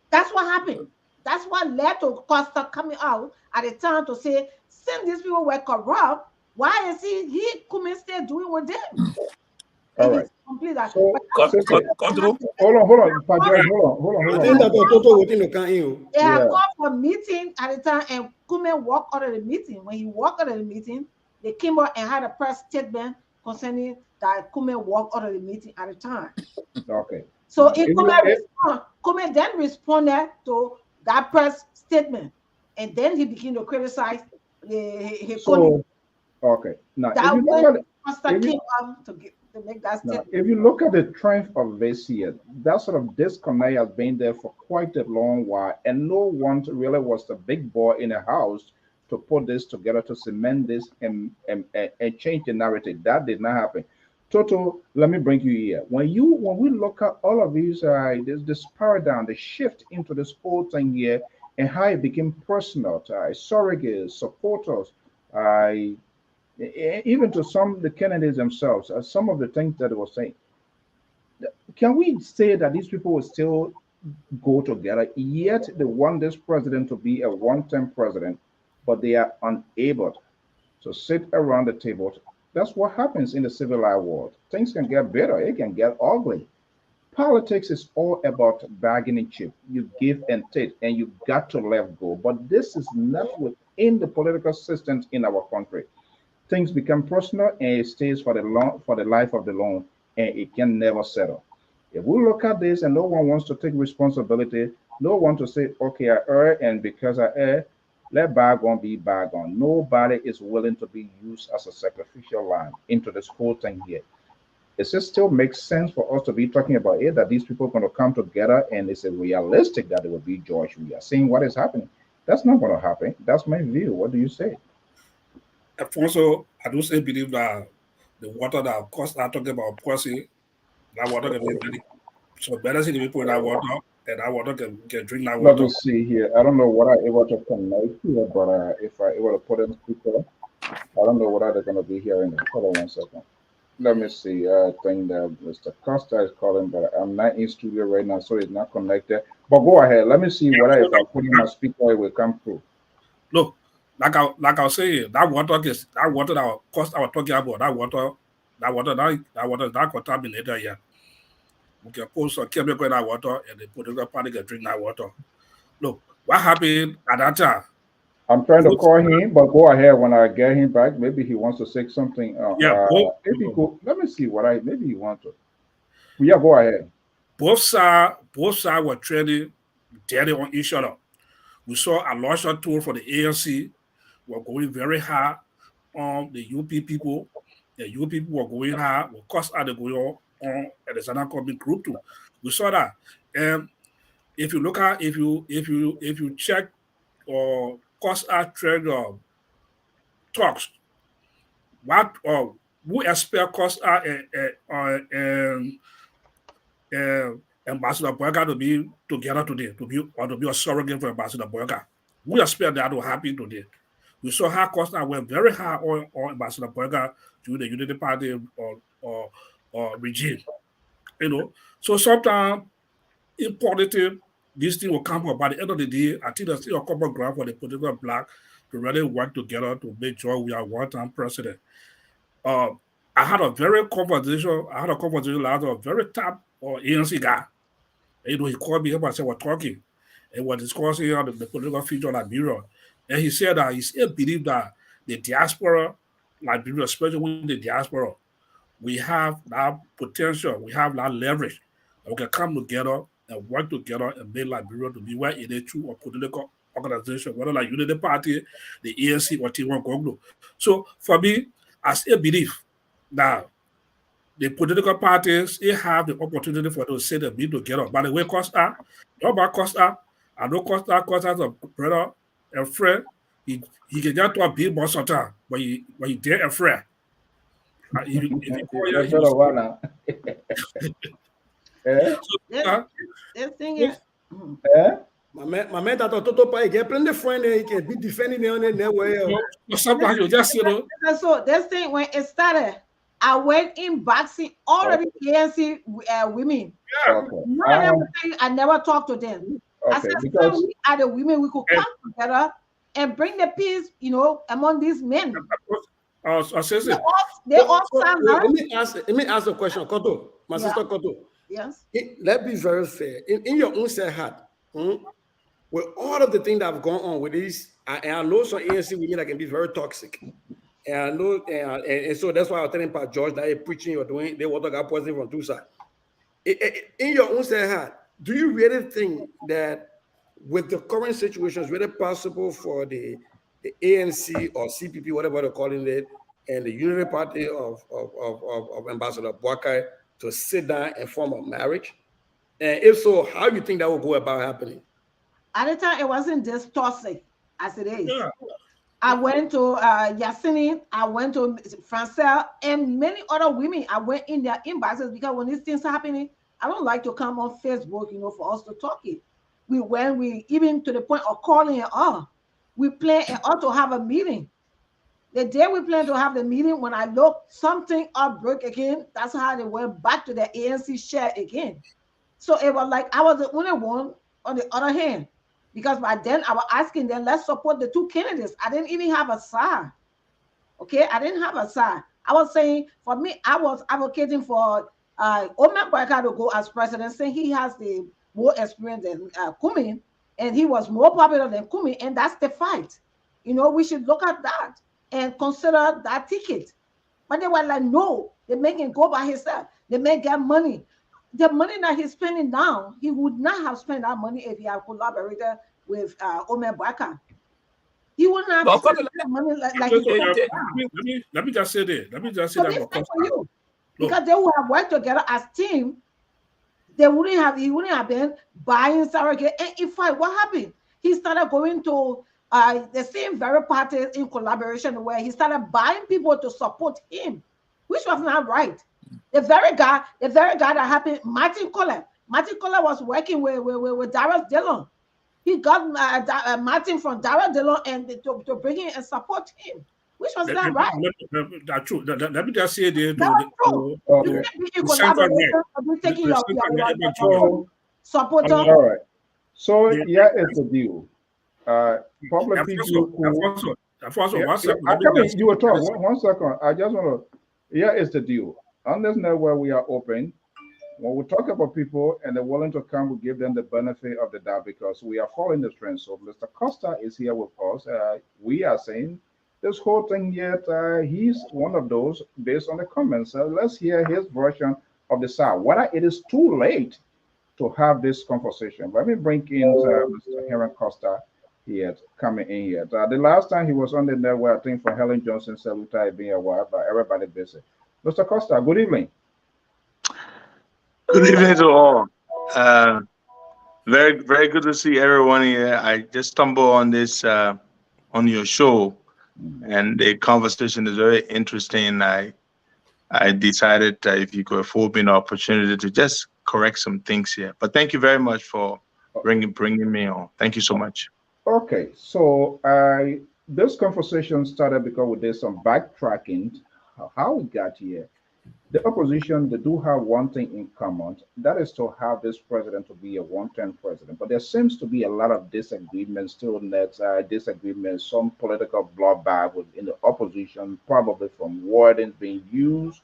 That's what happened. That's what led to Costa coming out at the time to say, since these people were corrupt, why is he couldn't still doing with them? All right. Complete that. So, hold on. They have called for meeting at the time, and Kume walked out of the meeting. When he walked out of the meeting, they came out and had a press statement concerning that Kume walked out of the meeting at the time. Okay. So Kume then responded to that press statement, and then he began to criticize his okay. Now, if you look at the trend of this year, that sort of disconnect has been there for quite a long while, and no one really was the big boy in the house to put this together, to cement this and change the narrative. That did not happen. Toto, let me bring you here. When we look at all of these, this paradigm, the shift into this whole thing here, and how it became personal to surrogates, supporters, I even to some the Kennedys themselves, some of the things that they were saying. Can we say that these people will still go together, yet they want this president to be a one-term president, but they are unable to sit around the table? That's what happens in the civilized world. Things can get better, it can get ugly. Politics is all about bargaining chip. You give and take, and you got to let go. But this is not within the political systems in our country. Things become personal, and it stays for the long for the life of the long, and it can never settle. If we look at this and no one wants to take responsibility, no one to say, okay, I err, and because I err, let bygone be bygone. Nobody is willing to be used as a sacrificial lamb into this whole thing here. It just still makes sense for us to be talking about it that these people are going to come together and it's a realistic that it will be George. We are seeing what is happening. That's not going to happen. That's my view. What do you say? Also, I do say believe that the water that of course I'm talking about policy, that water can be very so better see the people in that water and that water can drink that Let water. me see here. I don't know what I able to connect here, but if I able to put in speaker, I don't know what they're going to be hearing. Hold on one second. Let me see. I think that Mr. Costa is calling, but I'm not in studio right now, so it's not connected. But go ahead. Let me see whether if I put in my speaker, it will come through. Look, like I was saying, that water that of course I was talking about, that water is not contaminated yet. We can put some chemical in that water and the political party can drink that water. Look, what happened at that time? I'm trying to Both, call him, but go ahead when I get him back. Maybe he wants to say something. yeah, both, If he go, let me see what I maybe he wants to. Yeah, go ahead. both sides were trading daily on each other. We saw a larger tool for the ANC were going very hard on the UP people. The UP people were going hard, of course, are going on at the Zana Company group too. We saw that. And if you look at if you check or cost our trade talks, what who expect cost our Ambassador Boyka to be together today, to be a surrogate for Ambassador Boyka. We expect that will happen today. We saw how Costa went very hard on Ambassador Boyka during the Unity Party or regime. So sometimes in politics, this thing will come up. By the end of the day, I think there's still a common ground for the political bloc to really work together to make sure we are one-time president. Uh, I had a very conversation. I had a conversation last with a very top ANC guy. He called me up and said, we're talking. And we're discussing the political future of Liberia. And he said that he still believes that the diaspora, Liberia, especially with the diaspora, we have that potential, we have that leverage. And we can come together and work together and make Liberia to be where it is through a political organization, whether like Unity Party, the ANC, or T1 Congo. So for me, I still believe that the political parties they have the opportunity for to say them be together. By the way, Costa, not about Costa, I know Costa's a brother and friend. He can get to a big boss sometimes, but he dare a friend. If you call here, That's he will better see one you. now. Eh? This, Uh, this thing is, mm. Eh? My man that Toto Pa, he get plenty of friends there, he can be defending it on the way. but sometimes you just So this thing when it started, I went in boxing all of Okay. the ANC women. yeah. Okay. None of them would tell you I never talked to them. I said, Okay. so Because we are the women, we could And come together and bring the peace, among these men. I says They it. all, they So, all so stand let up. me ask a question, Koto, my Yeah, sister Koto. yes. Let's be very fair. In your own set heart, with all of the things that have gone on with this, and I know some ANC women that can be very toxic. And I know, and so that's why I was telling Pat George that preaching you're doing, they want to get poison from two sides. In your own set heart, do you really think that with the current situation, it's really possible for the ANC or CPP, whatever they're calling it, and the Unity Party of Ambassador Boakai to sit down and form a marriage? And if so, how do you think that will go about happening? At the time, it wasn't this toxic as it is. Yeah. I went to Yasini, I went to Francel, and many other women. I went in their inboxes because when these things happening, I don't like to come on Facebook, for us to talk it. we even to the point of calling it off. We plan and also have a meeting. The day we plan to have the meeting, when I looked, something outbreak again. That's how they went back to the ANC chair again. So it was like I was the only one on the other hand, because by then I was asking them, let's support the two candidates. I didn't even have a side. Okay, I didn't have a side. I was saying, for me, I was advocating for Oman Boyka to go as president, saying he has the more experience than Kumi, and he was more popular than Kumi, and that's the fight. We should look at that and consider that ticket. But they were like, no, they make him go by himself. They may get money. The money that he's spending now, he would not have spent that money if he had collaborated with Oman Boyka. He wouldn't have But spent that money like he spent now. Let me just say this. Let me just say So that this for thing Costa. for you, because they would have worked together as team. He wouldn't have been buying surrogate. And in fact, what happened? He started going to the same very parties in collaboration, where he started buying people to support him, which was not right. The very guy that happened, Martin Kohler. Martin Kohler was working with Darius Dillon. He got Martin from Darius Dillon and to bring him and support him, which was not right. That's true. Let me just say this. That was true. You can't be in collaboration and be taking your supporter. All right. So yeah, it's a deal. Public people. You were talking. One second. I just want to. Yeah, it's the deal. On this network, we are open. When we talk about people and they're willing to come, we give them the benefit of the doubt because we are following the trend. So Mr. Costa is here with us. We are saying this whole thing yet. He's one of those based on the comments. Let's hear his version of the sound. Whether it is too late to have this conversation. Let me bring in Mr. Heron Costa here, coming in here. The last time he was on the network, I think for Helen Johnson said it being a while, but everybody busy. Mr. Costa, good evening. Good evening to all. Very, very good to see everyone here. I just stumbled on this on your show, and the conversation is very interesting. I decided if you could afford me an opportunity to just correct some things here. But thank you very much for bringing me on. Thank you so much. Okay, so this conversation started because we did some backtracking how we got here. The opposition, they do have one thing in common, that is to have this president to be a one-term president. But there seems to be a lot of disagreements, still disagreements, some political bloodbath within the opposition, probably from wordings being used,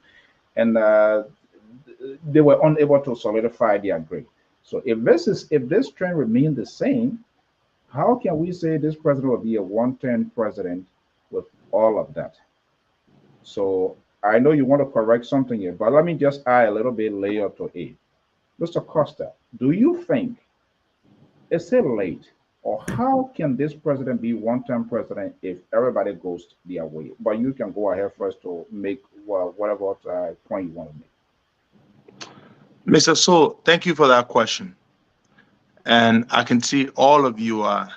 and they were unable to solidify their agree. So if this trend remains the same, how can we say this president will be a one-term president with all of that? So I know you want to correct something here, but let me just add a little bit layer to it. Mr. Costa, do you think it's late, or how can this president be one-term president if everybody goes their way? But you can go ahead first to make whatever point you want to make. Mr. So, thank you for that question. And I can see all of you are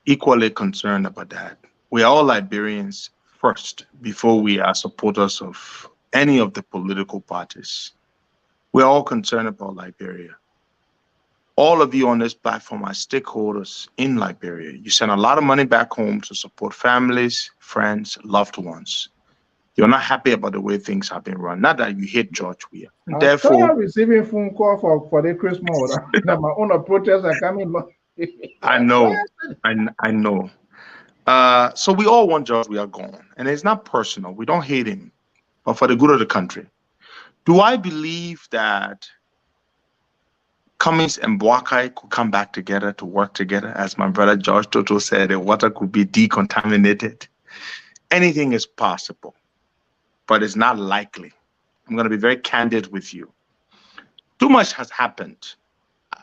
equally concerned about that. We are all Liberians first before we are supporters of any of the political parties. We're all concerned about Liberia. All of you on this platform are stakeholders in Liberia. You send a lot of money back home to support families, friends, loved ones. You're not happy about the way things have been run. Not that you hate George Weah. Therefore, I'm receiving phone call for the Christmas. My own protest are coming. I know. I know. So we all want George Weah gone. And it's not personal. We don't hate him, but for the good of the country. Do I believe that Cummings and Boakai could come back together to work together? As my brother George Toto said, the water could be decontaminated. Anything is possible, but it's not likely. I'm going to be very candid with you. Too much has happened.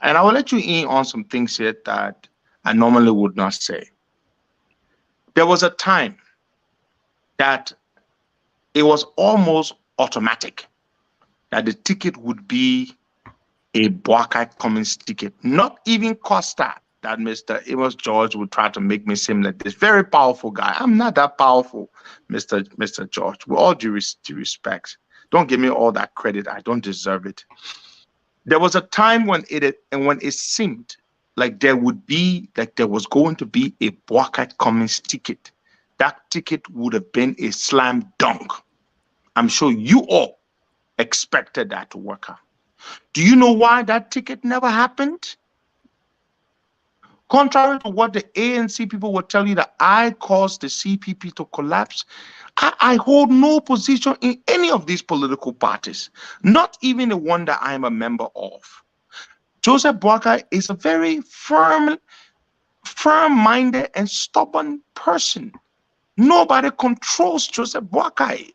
And I will let you in on some things here that I normally would not say. There was a time that it was almost automatic that the ticket would be a Boakai Cummings ticket, not even Costa, that Mr. Amos George would try to make me seem like this very powerful guy. I'm not that powerful, Mr. George. With all due respect, don't give me all that credit. I don't deserve it. There was a time when it seemed like there was going to be a Boakai Cummings ticket. That ticket would have been a slam dunk. I'm sure you all expected that to work out. Do you know why that ticket never happened? Contrary to what the ANC people will tell you that I caused the CPP to collapse, I hold no position in any of these political parties, not even the one that I am a member of. Joseph Boakai is a very firm-minded and stubborn person. Nobody controls Joseph Boakai.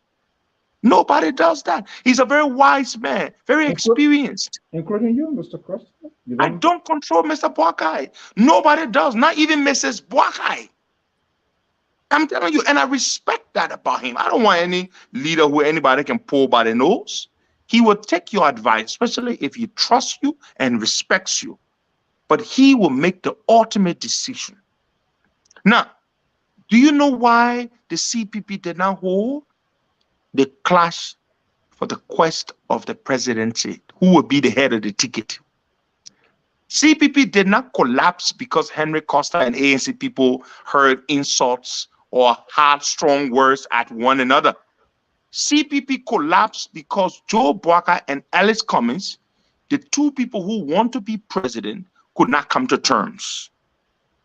Nobody does that. He's a very wise man, very experienced. Including you, Mr. Christopher. I don't control Mr. Boakai. Nobody does, not even Mrs. Boakai. I'm telling you, and I respect that about him. I don't want any leader who anybody can pull by the nose. He will take your advice, especially if he trusts you and respects you. But he will make the ultimate decision. Now, do you know why the CPP did not hold the clash for the quest of the presidency? Who will be the head of the ticket? CPP did not collapse because Henry Costa and ANC people heard insults or had strong words at one another. CPP collapsed because Joe Boakai and Alice Cummings, the two people who want to be president, could not come to terms.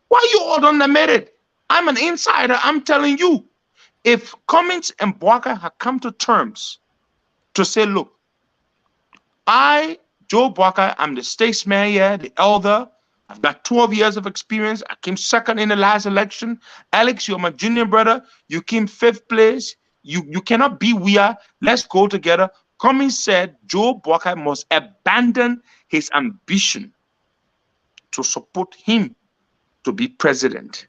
Why you all don't admit it? I'm an insider. I'm telling you, if Cummings and Boakai had come to terms to say, look, Joe Boakai, I'm the statesman here, the elder. I've got 12 years of experience. I came second in the last election. Alex, you're my junior brother. You came 5th place. You cannot be we are. Let's go together. Cummings said Joe Boakai must abandon his ambition to support him to be president.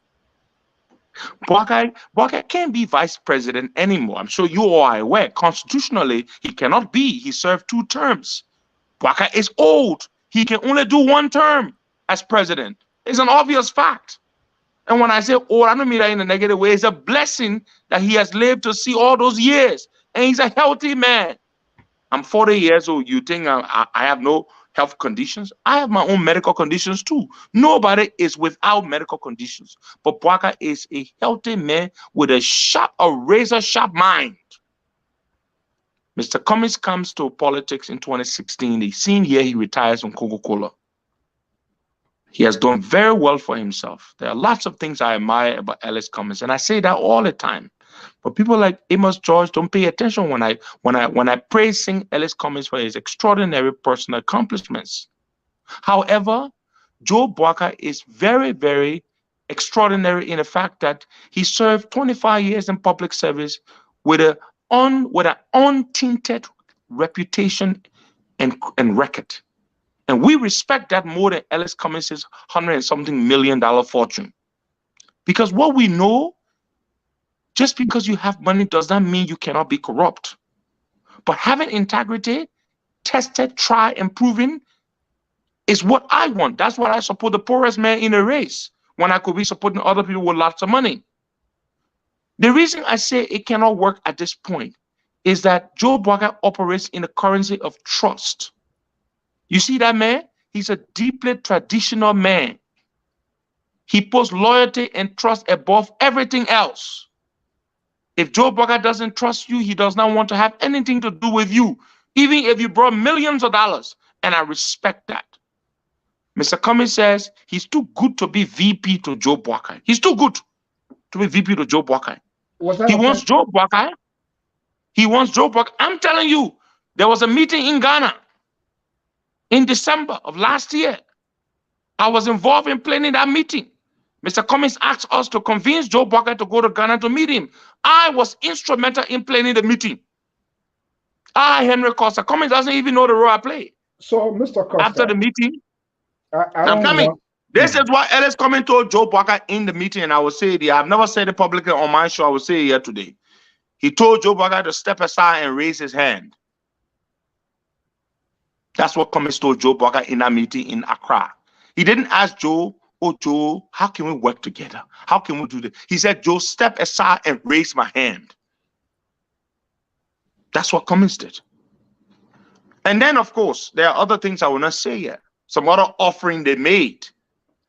Boakai can't be vice president anymore. I'm sure you all are aware. Constitutionally, he cannot be. He served 2 terms. Boakai is old. He can only do 1 term as president. It's an obvious fact. And when I say old, I don't mean that in a negative way. It's a blessing that he has lived to see all those years. And he's a healthy man. I'm 40 years old. You think I have no health conditions? I have my own medical conditions too. Nobody is without medical conditions. But Boakai is a healthy man with a razor-sharp mind. Mr. Cummings comes to politics in 2016. The same year he retires from Coca-Cola. He has done very well for himself. There are lots of things I admire about Alice Cummings, and I say that all the time. But people like Amos George don't pay attention when I praise sing Alice Cummings for his extraordinary personal accomplishments. However, Joe Boakai is very, very extraordinary in the fact that he served 25 years in public service with an untainted reputation and record. And we respect that more than Alice Cummings' $100-something million fortune. Because what we know, just because you have money does not mean you cannot be corrupt. But having integrity, tested, tried, and proven is what I want. That's why I support the poorest man in a race when I could be supporting other people with lots of money. The reason I say it cannot work at this point is that Joe Boakai operates in a currency of trust. You see that man? He's a deeply traditional man. He puts loyalty and trust above everything else. If Joe Boakai doesn't trust you, he does not want to have anything to do with you, even if you brought millions of dollars. And I respect that. Mr. Cummings says he's too good to be VP to Joe Boakai. He's too good to be VP to Joe Boakai. He wants Joe Boakai. He wants Joe Boakai. I'm telling you, there was a meeting in Ghana in December of last year. I was involved in planning that meeting. Mr. Cummings asked us to convince Joe Boakai to go to Ghana to meet him. I was instrumental in planning the meeting. Henry Costa. Cummings doesn't even know the role I played. So, Mr. Costa, after the meeting, I'm coming. This is what Ellis Cummings told Joe Boakai in the meeting, and I will say it here. I've never said it publicly on my show. I will say it here today. He told Joe Boakai to step aside and raise his hand. That's what Cummings told Joe Boakai in that meeting in Accra. He didn't ask Joe, oh, Joe, how can we work together? How can we do this? He said, Joe, step aside and raise my hand. That's what Cummings did. And then, of course, there are other things I will not say here. Some other offering they made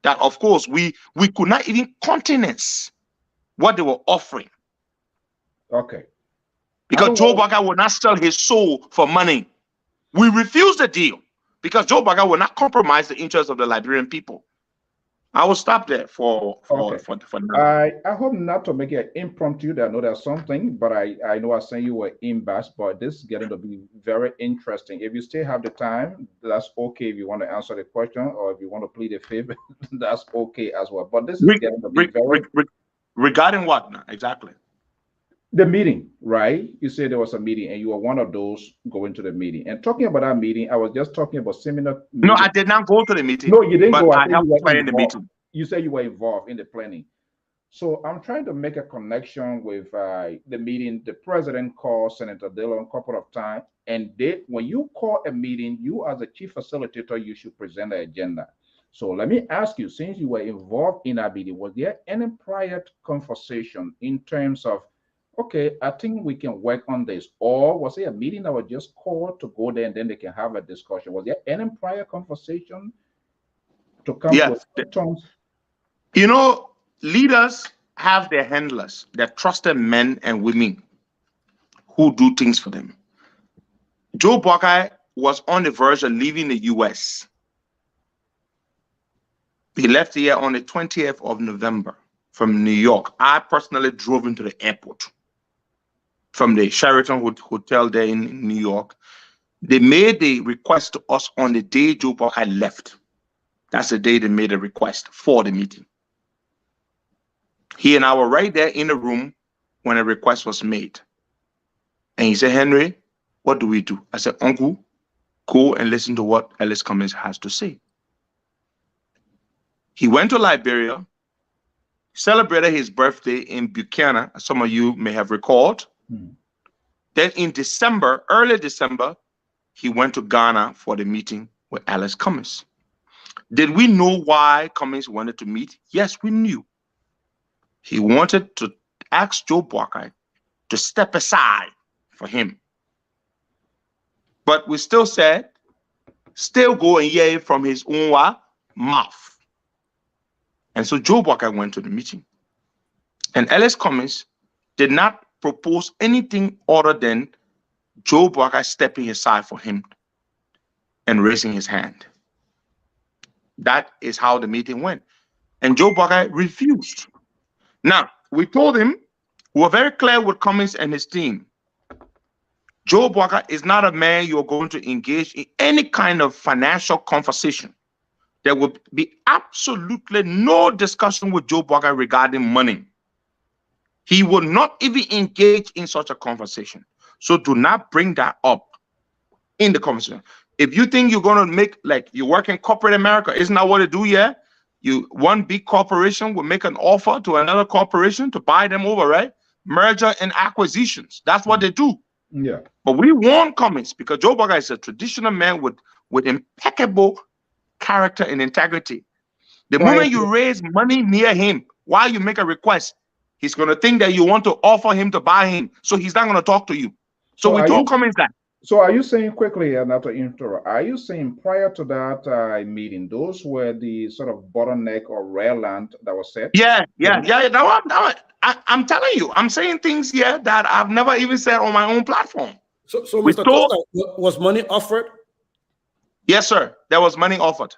that, of course, we could not even countenance what they were offering. Okay. Because Joe Bugger would not sell his soul for money. We refused the deal because Joe Bugger will not compromise the interests of the Liberian people. I will stop there for now. I hope not to make it impromptu. I know there's something, but I know I was saying you were imbalanced, but this is getting to be very interesting. If you still have the time, that's okay. If you want to answer the question or if you want to plead a favor, that's okay as well. But this is getting to be very regarding what now exactly? The meeting, right? You said there was a meeting and you were one of those going to the meeting. And talking about that meeting, I was just talking about similar meeting. No, I did not go to the meeting. No, you didn't go. I helped plan the meeting. You said you were involved in the planning. So I'm trying to make a connection with the meeting. The president called Senator Dillon a couple of times. And when you call a meeting, you as a chief facilitator, you should present the agenda. So let me ask you, since you were involved in that meeting, was there any prior conversation in terms of, okay, I think we can work on this? Or was it a meeting that was just called to go there and then they can have a discussion? Was there any prior conversation to come with terms? You know, leaders have their handlers, their trusted men and women who do things for them. Joe Buckeye was on the verge of leaving the U.S. He left here on the 20th of November from New York. I personally drove him to the airport from the Sheraton Hotel there in New York. They made the request to us on the day Joe Buckeye left. That's the day they made a request for the meeting. He and I were right there in the room when a request was made. And he said, Henry, what do we do? I said, Uncle, go and listen to what Ellis Cummings has to say. He went to Liberia, celebrated his birthday in Buchanan, as some of you may have recalled. Then in December, early December, he went to Ghana for the meeting with Ellis Cummings. Did we know why Cummings wanted to meet? Yes, we knew. He wanted to ask Joe Buckeye to step aside for him. But we still said, still go and hear it from his own mouth. And so Joe Buckeye went to the meeting. And Ellis Cummings did not propose anything other than Joe Buckeye stepping aside for him and raising his hand. That is how the meeting went. And Joe Buckeye refused. Now, we told him, we were very clear with Cummings and his team. Joe Buckeye is not a man you're going to engage in any kind of financial conversation. There will be absolutely no discussion with Joe Buckeye regarding money. He will not even engage in such a conversation. So do not bring that up in the conversation. If you think you're going to make, like you work in corporate America, isn't that what they do here? One big corporation will make an offer to another corporation to buy them over, right? Merger and acquisitions. That's what they do. Yeah. But we warn Cummings because Joe Buckeye is a traditional man with impeccable character and integrity. The moment you raise money near him while you make a request, he's going to think that you want to offer him to buy him. So he's not going to talk to you. So we told Cummings that. So are you saying quickly, and not to interrupt, are you saying prior to that meeting, those were the sort of bottleneck or rare land that was set? Yeah. I'm telling you, I'm saying things here that I've never even said on my own platform. So Mr. Costa, was money offered? Yes, sir. There was money offered.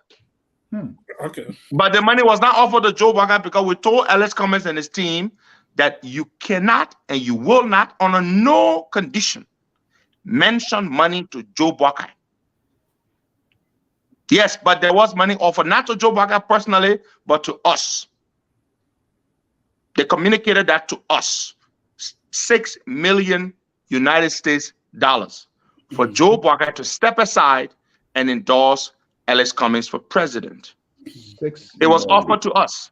Okay. But the money was not offered to Joe Buckeye because we told Ellis Cummings and his team that you cannot and you will not, under no condition, mention money to Joe Buckeye. Yes, but there was money offered, not to Joe Buckeye personally, but to us. They communicated that to us. $6 million United States dollars for Joe Buckeye to step aside and endorse Ellis Cummings for president. It was offered to us.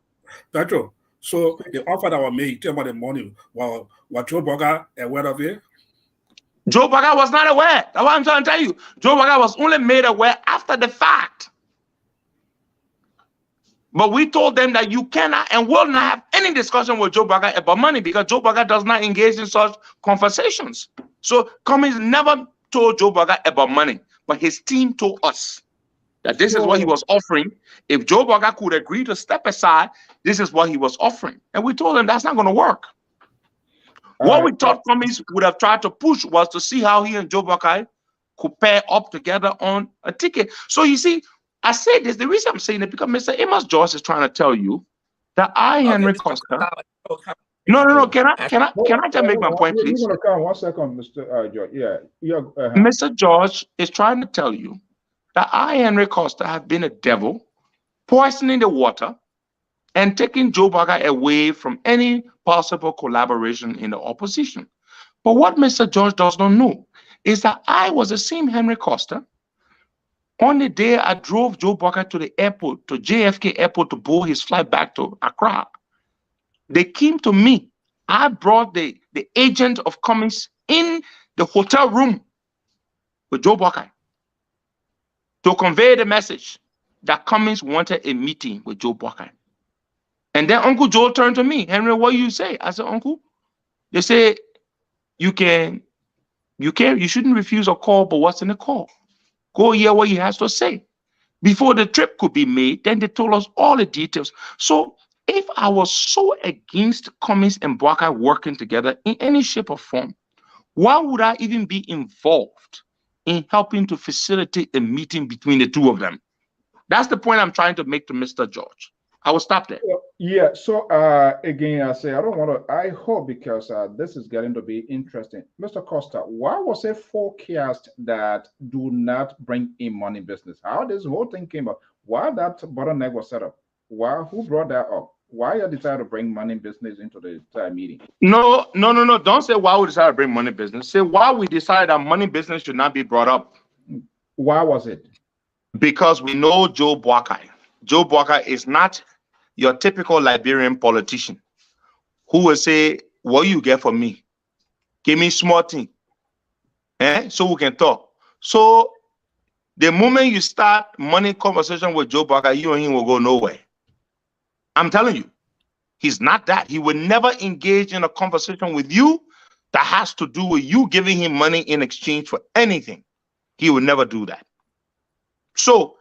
Pedro, so the offer that was made, tell about the money, was Joe Buckeye aware of it? Joe Buckeye was not aware. That's what I'm trying to tell you. Joe Buckeye was only made aware after the fact. But we told them that you cannot and will not have any discussion with Joe Buckeye about money because Joe Buckeye does not engage in such conversations. So Cummings never told Joe Buckeye about money. but his team told us that this is what he was offering. If Joe Walker could agree to step aside, this is what he was offering. And we told him that's not going to work. What we thought Cummings would have tried to push was to see how he and Joe Walker could pair up together on a ticket. So you see, I say this, the reason I'm saying it, because Mr. Amos Joyce is trying to tell you that Henry Costa. No. Can I just make my point, please? You're going to come 1 second, Mr. George. Yeah. Mr. George is trying to tell you that Henry Costa have been a devil, poisoning the water, and taking Joe Walker away from any possible collaboration in the opposition. But what Mr. George does not know is that I was the same Henry Costa on the day I drove Joe Walker to the airport, to JFK airport, to board his flight back to Accra. They came to me. I brought the agent of Cummings in the hotel room with Joe Walker to convey the message that Cummings wanted a meeting with Joe Walker. And then Uncle Joe turned to me, Henry, what do you say? I said, Uncle, they say you shouldn't refuse a call, but what's in the call? Go hear what he has to say. Before the trip could be made, then they told us all the details. So if I was so against Cummings and Walker working together in any shape or form, why would I even be involved in helping to facilitate a meeting between the two of them? That's the point I'm trying to make to Mr. George. I will stop there. Yeah. So again, I say I don't want to. I hope, because this is getting to be interesting, Mr. Costa. Why was it forecast that do not bring in money business? How this whole thing came up? Why that bottleneck was set up? Why? Who brought that up? Why you decided to bring money business into the entire meeting? No. Don't say why we decided to bring money business. Say why we decided that money business should not be brought up. Why was it? Because we know Joe Walker. Joe Walker is not your typical Liberian politician who will say, what you get for me? Give me small thing. So we can talk. So the moment you start money conversation with Joe Walker, you and him will go nowhere. I'm telling you, he's not that. He will never engage in a conversation with you that has to do with you giving him money in exchange for anything. He will never do that. So,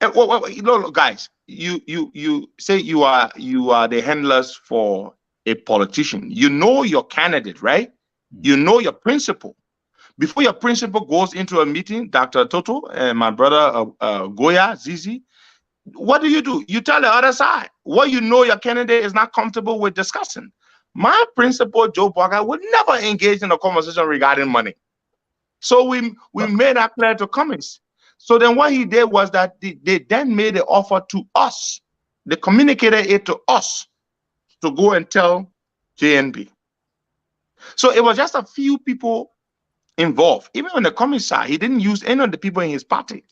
guys, you say you are the handlers for a politician. You know your candidate, right? You know your principal. Before your principal goes into a meeting, Dr. Toto and my brother Goya Zizi, what do? You tell the other side what you know your candidate is not comfortable with discussing. My principal, Joe Walker, would never engage in a conversation regarding money. So we made that clear to Cummings. So then what he did was that they then made the offer to us. They communicated it to us to go and tell JNB. So it was just a few people involved. Even on the Cummings side, he didn't use any of the people in his party.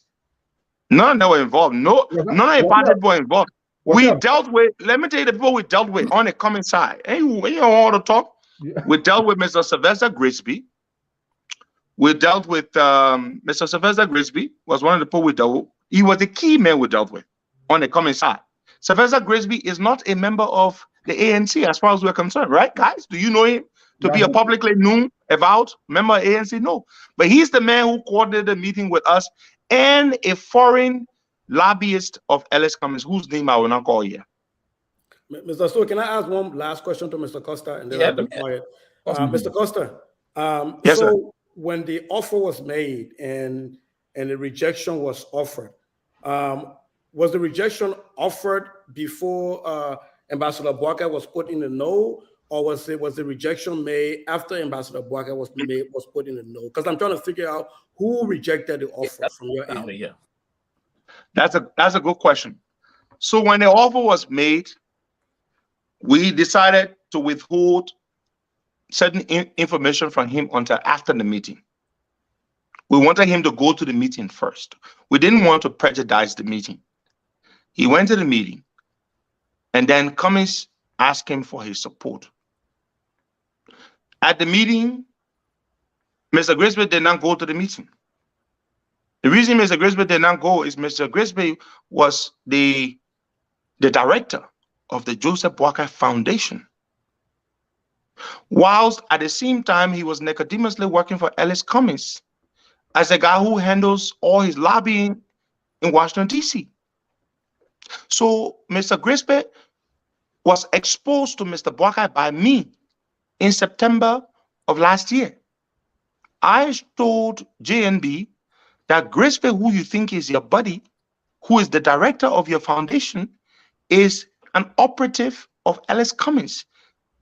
None of them were involved. None of the party people were involved. We dealt with, let me tell you the people we dealt with on the Cummings side. Hey, you don't want to talk? Yeah. We dealt with Mr. Sylvester Grisby. We dealt with Mr. Sylvester Grisby was one of the people we dealt with. He was the key man we dealt with on the Cummings side. Sylvester Grisby is not a member of the ANC as far as we're concerned, right, guys? Do you know him to be a publicly known avowed member of ANC? No. But he's the man who coordinated the meeting with us and a foreign lobbyist of Ellis Cummings, whose name I will not call here. Mr. Stowe, can I ask one last question to Mr. Costa and then I'll be quiet? Mr. Costa, yes, so sir. When the offer was made and the rejection was offered, was the rejection offered before Ambassador Walker was put in the no, or was the rejection made after Ambassador Walker was put in the no? Because I'm trying to figure out who rejected the offer from your end. Yeah. That's a good question. So when the offer was made, we decided to withhold certain information from him until after the meeting. We wanted him to go to the meeting first. We didn't want to prejudice the meeting. He went to the meeting, and then Cummings asked him for his support. At the meeting, Mr. Grisby did not go to the meeting. The reason Mr. Grisby did not go is Mr. Grisby was the director of the Joseph Walker Foundation, whilst at the same time he was nicodemously working for Ellis Cummings as a guy who handles all his lobbying in Washington, D.C. So Mr. Grisby was exposed to Mr. Boakai by me in September of last year. I told JNB that Grisby, who you think is your buddy, who is the director of your foundation, is an operative of Ellis Cummings.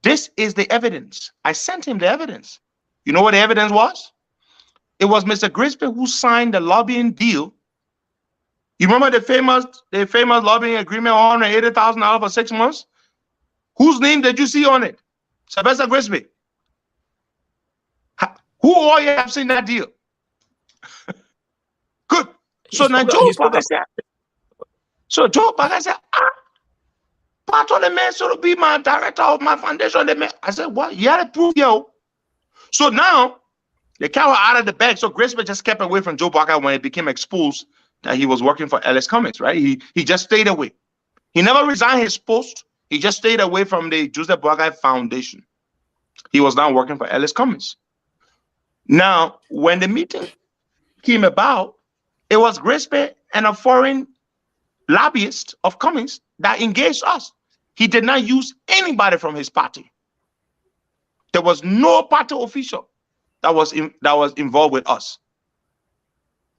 This is the evidence. I sent him the evidence. You know what the evidence was? It was Mr. Grisby who signed the lobbying deal. You remember the famous lobbying agreement, $180,000 for 6 months? Whose name did you see on it? Sylvester Grisby. Who all you have seen that deal? Good. So now Joe Baca said, part of the man should be my director of my foundation. I said, what? You had to prove, yo. So now the cat was out of the bag. So Grisby just kept away from Joe Baca when it became exposed that he was working for Ellis Cummings, right? He just stayed away. He never resigned his post. He just stayed away from the Joseph Boakai Foundation. He was now working for Ellis Cummings. Now, when the meeting came about, it was Grisby and a foreign lobbyist of Cummings that engaged us. He did not use anybody from his party. There was no party official that was involved with us.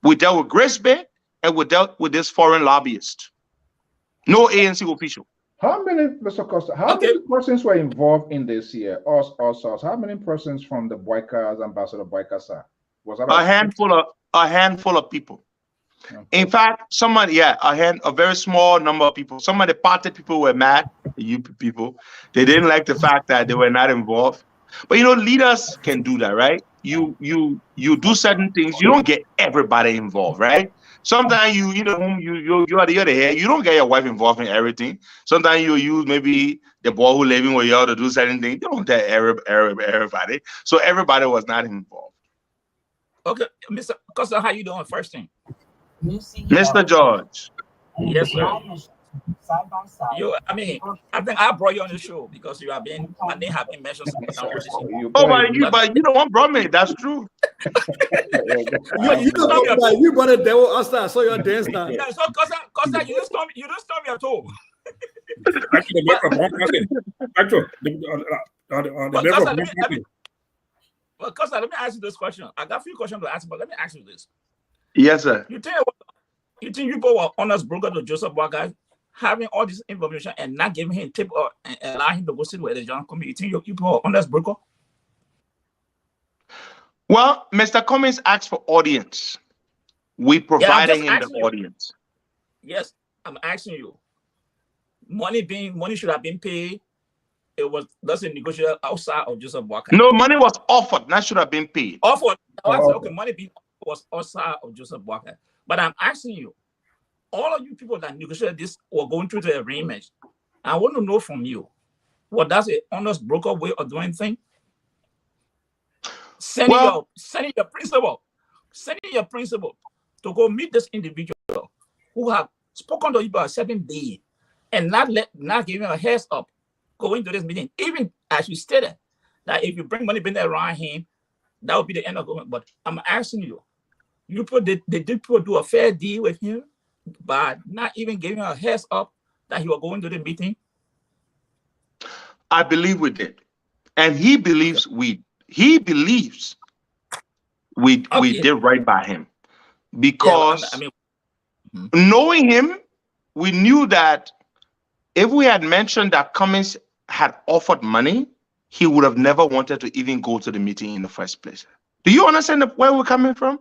We dealt with Grisby and we dealt with this foreign lobbyist. No ANC official. How many, Mr. Costa, many persons were involved in this year? Also, how many persons from the Boakai, Ambassador Boakai side? Was that a handful of people? Okay. In fact, a very small number of people. Some of the party people were mad, the UP people. They didn't like the fact that they were not involved. But you know, leaders can do that, right? You do certain things. You don't get everybody involved, right? Sometimes you're the head. You don't get your wife involved in everything. Sometimes you use maybe the boy who living with you to do certain things. You don't tell everybody. So everybody was not involved. Okay, Mr. Costa, how you doing? First thing, Mr. George. Yes, sir. I think I brought you on the show because my name have been mentioned sometimes. But you don't want brought me. That's true. you brought a devil outside. I saw your dance now. Yeah, so Costa, you don't stop me at all. Well, Costa, let me ask you this question. I got a few questions to ask, but let me ask you this. Yes, sir. You think people were honest broker to Joseph Boakai, having all this information and not giving him a tip or allow him to go sit with the John Cummings? You think you people are honest broker? Well, Mr. Cummings asked for audience. We provided him the audience. Yes, I'm asking you. Money should have been paid. That's a negotiation outside of Joseph Boakai. No, money was offered. That should have been paid. Offered. Okay, money was outside of Joseph Boakai. But I'm asking you, all of you people that negotiated this were going through the arrangement. I want to know from you, what that's an honest broker way of doing things? Sending your principal to go meet this individual who have spoken to you about a certain day and not giving a heads up going to this meeting, even as you stated that if you bring money around him, that would be the end of it. But I'm asking you, did people do a fair deal with him by not even giving a heads up that he was going to the meeting? I believe we did, and he believes we did right by him because knowing him, we knew that if we had mentioned that Cummings had offered money, he would have never wanted to even go to the meeting in the first place. Do you understand where we're coming from?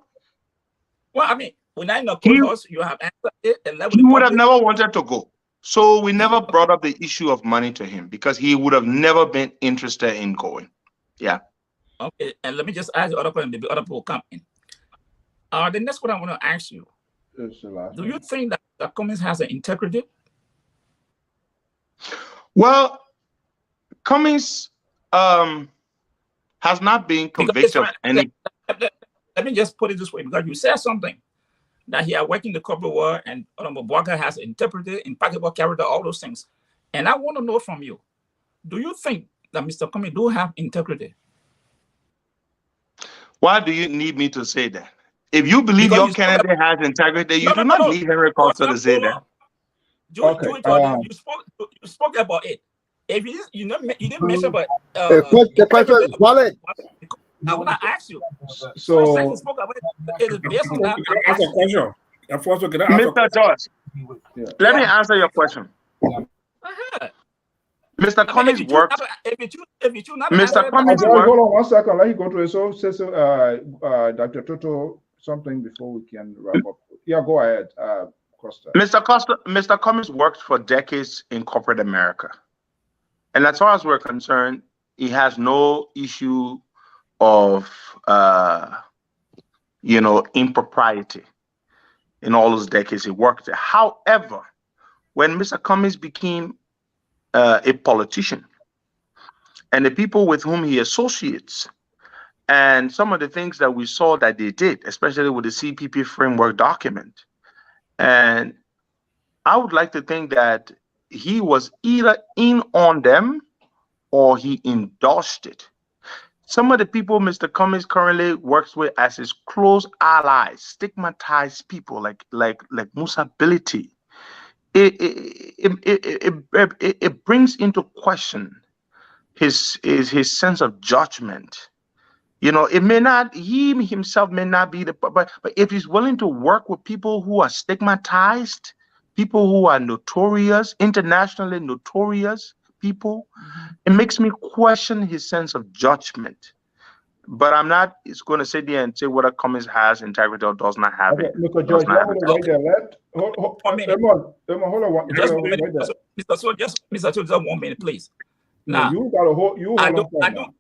Well, when I know course, you have answered it. He would have never wanted to go. So we never brought up the issue of money to him because he would have never been interested in going. Yeah. Okay, and let me just ask the other question, maybe other people come in. The next one I want to ask you, do you think that Cummings has an integrity? Well, Cummings has not been convicted of any. Let me just put it this way, because you said something that he are working the corporate world and Boakai has interpreted, impeccable character, all those things. And I want to know from you, do you think that Mr. Cummings do have integrity? Why do you need me to say that? If you believe Because your you spoke candidate has integrity, you do not no. need Henry Hold Costa to on, say hold that. on. Okay. You spoke about it. If you didn't mention about The question is valid. I want to ask you. So First time you spoke about it is based on that. Can I ask a question? Can I ask a Mr. George, let me answer your question. Uh-huh. Mr. I mean, Cummings worked. if you choose not to answer Mr. it, Cummings George, worked. hold on 1 second. Let you go to it. So, Dr. Toto, something before we can wrap up. Yeah, go ahead, Costa. Mr. Cummings worked for decades in corporate America. And as far as we're concerned, he has no issue of, impropriety in all those decades he worked there. However, when Mr. Cummings became a politician, and the people with whom he associates, and some of the things that we saw that they did, especially with the CPP framework document, and I would like to think that he was either in on them or he endorsed it. Some of the people Mr. Cummings currently works with as his close allies, stigmatized people like Musa Bility. It brings into question his sense of judgment. It may not, he himself may not be but if he's willing to work with people who are stigmatized, people who are notorious, internationally notorious people, it makes me question his sense of judgment. But I'm not going to sit there and say whether Cummings has integrity or does not have it. Mr. George, you want me to write that? Hold on. Just 1 minute. Mr. So just 1 minute, please. Now you gotta hold. You hold on. I don't.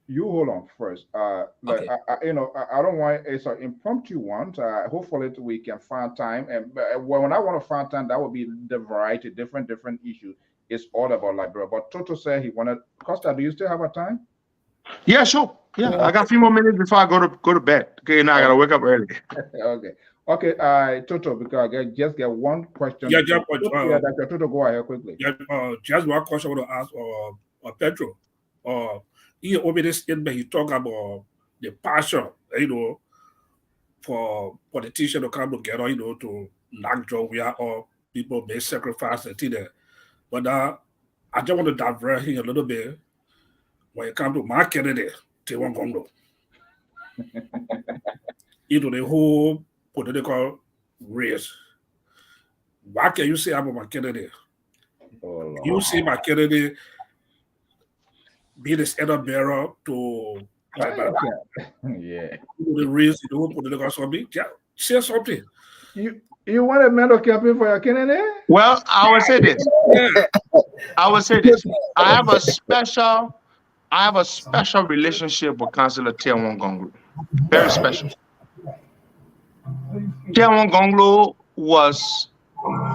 You hold on first. Okay. I don't want it's an impromptu one. Hopefully we can find time. And when I want to find time, that would be the variety, different issues. It's all about Liberia. But Toto said he wanted. Costa, do you still have a time? Yeah, sure. Yeah, I got a few more minutes before I go to bed. Okay, now I gotta wake up early. Okay. Toto, because I just get one question. Yeah, Dr. Toto, go ahead quickly. Yeah, just one question I want to ask Pedro. He over this statement, he talk about the passion, for politicians to come together, to knock job where all people may sacrifice and there. But I just want to divert here a little bit when it comes to my candidate, Tewon Gomlo. The whole political race. What can you say about my candidate? You see my candidate be the standard bearer to yeah. The race, the whole political something. Yeah, say something. You want a medal campaign for your candidate? Well, I will say this. I have a special relationship with Councillor Tewon Gomlo. Very special. Tewon Gomlo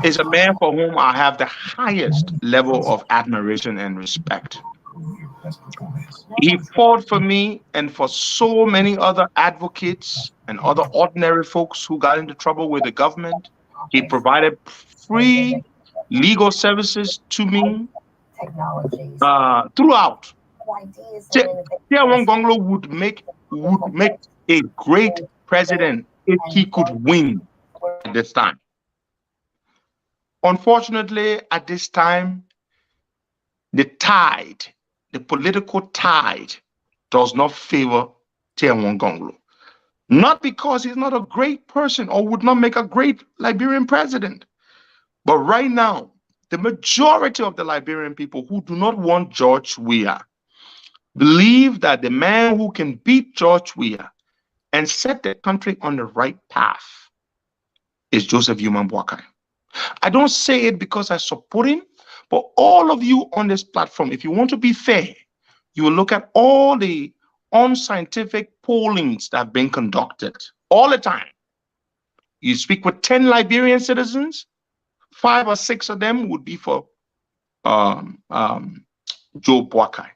is a man for whom I have the highest level of admiration and respect. He fought for me and for so many other advocates and other ordinary folks who got into trouble with the government. He provided free legal services to me throughout. Tewon Gomlo would make a great president if he could win at this time. Unfortunately, at this time, the political tide does not favor Tewon Gomlo. Not because he's not a great person or would not make a great Liberian president. But right now, the majority of the Liberian people who do not want George Weah believe that the man who can beat George Weah and set the country on the right path is Joseph Yuman Boakai. I don't say it because I support him, but all of you on this platform, if you want to be fair, you will look at all the unscientific pollings that have been conducted all the time. You speak with 10 Liberian citizens, 5 or 6 of them would be for Joe Boakai.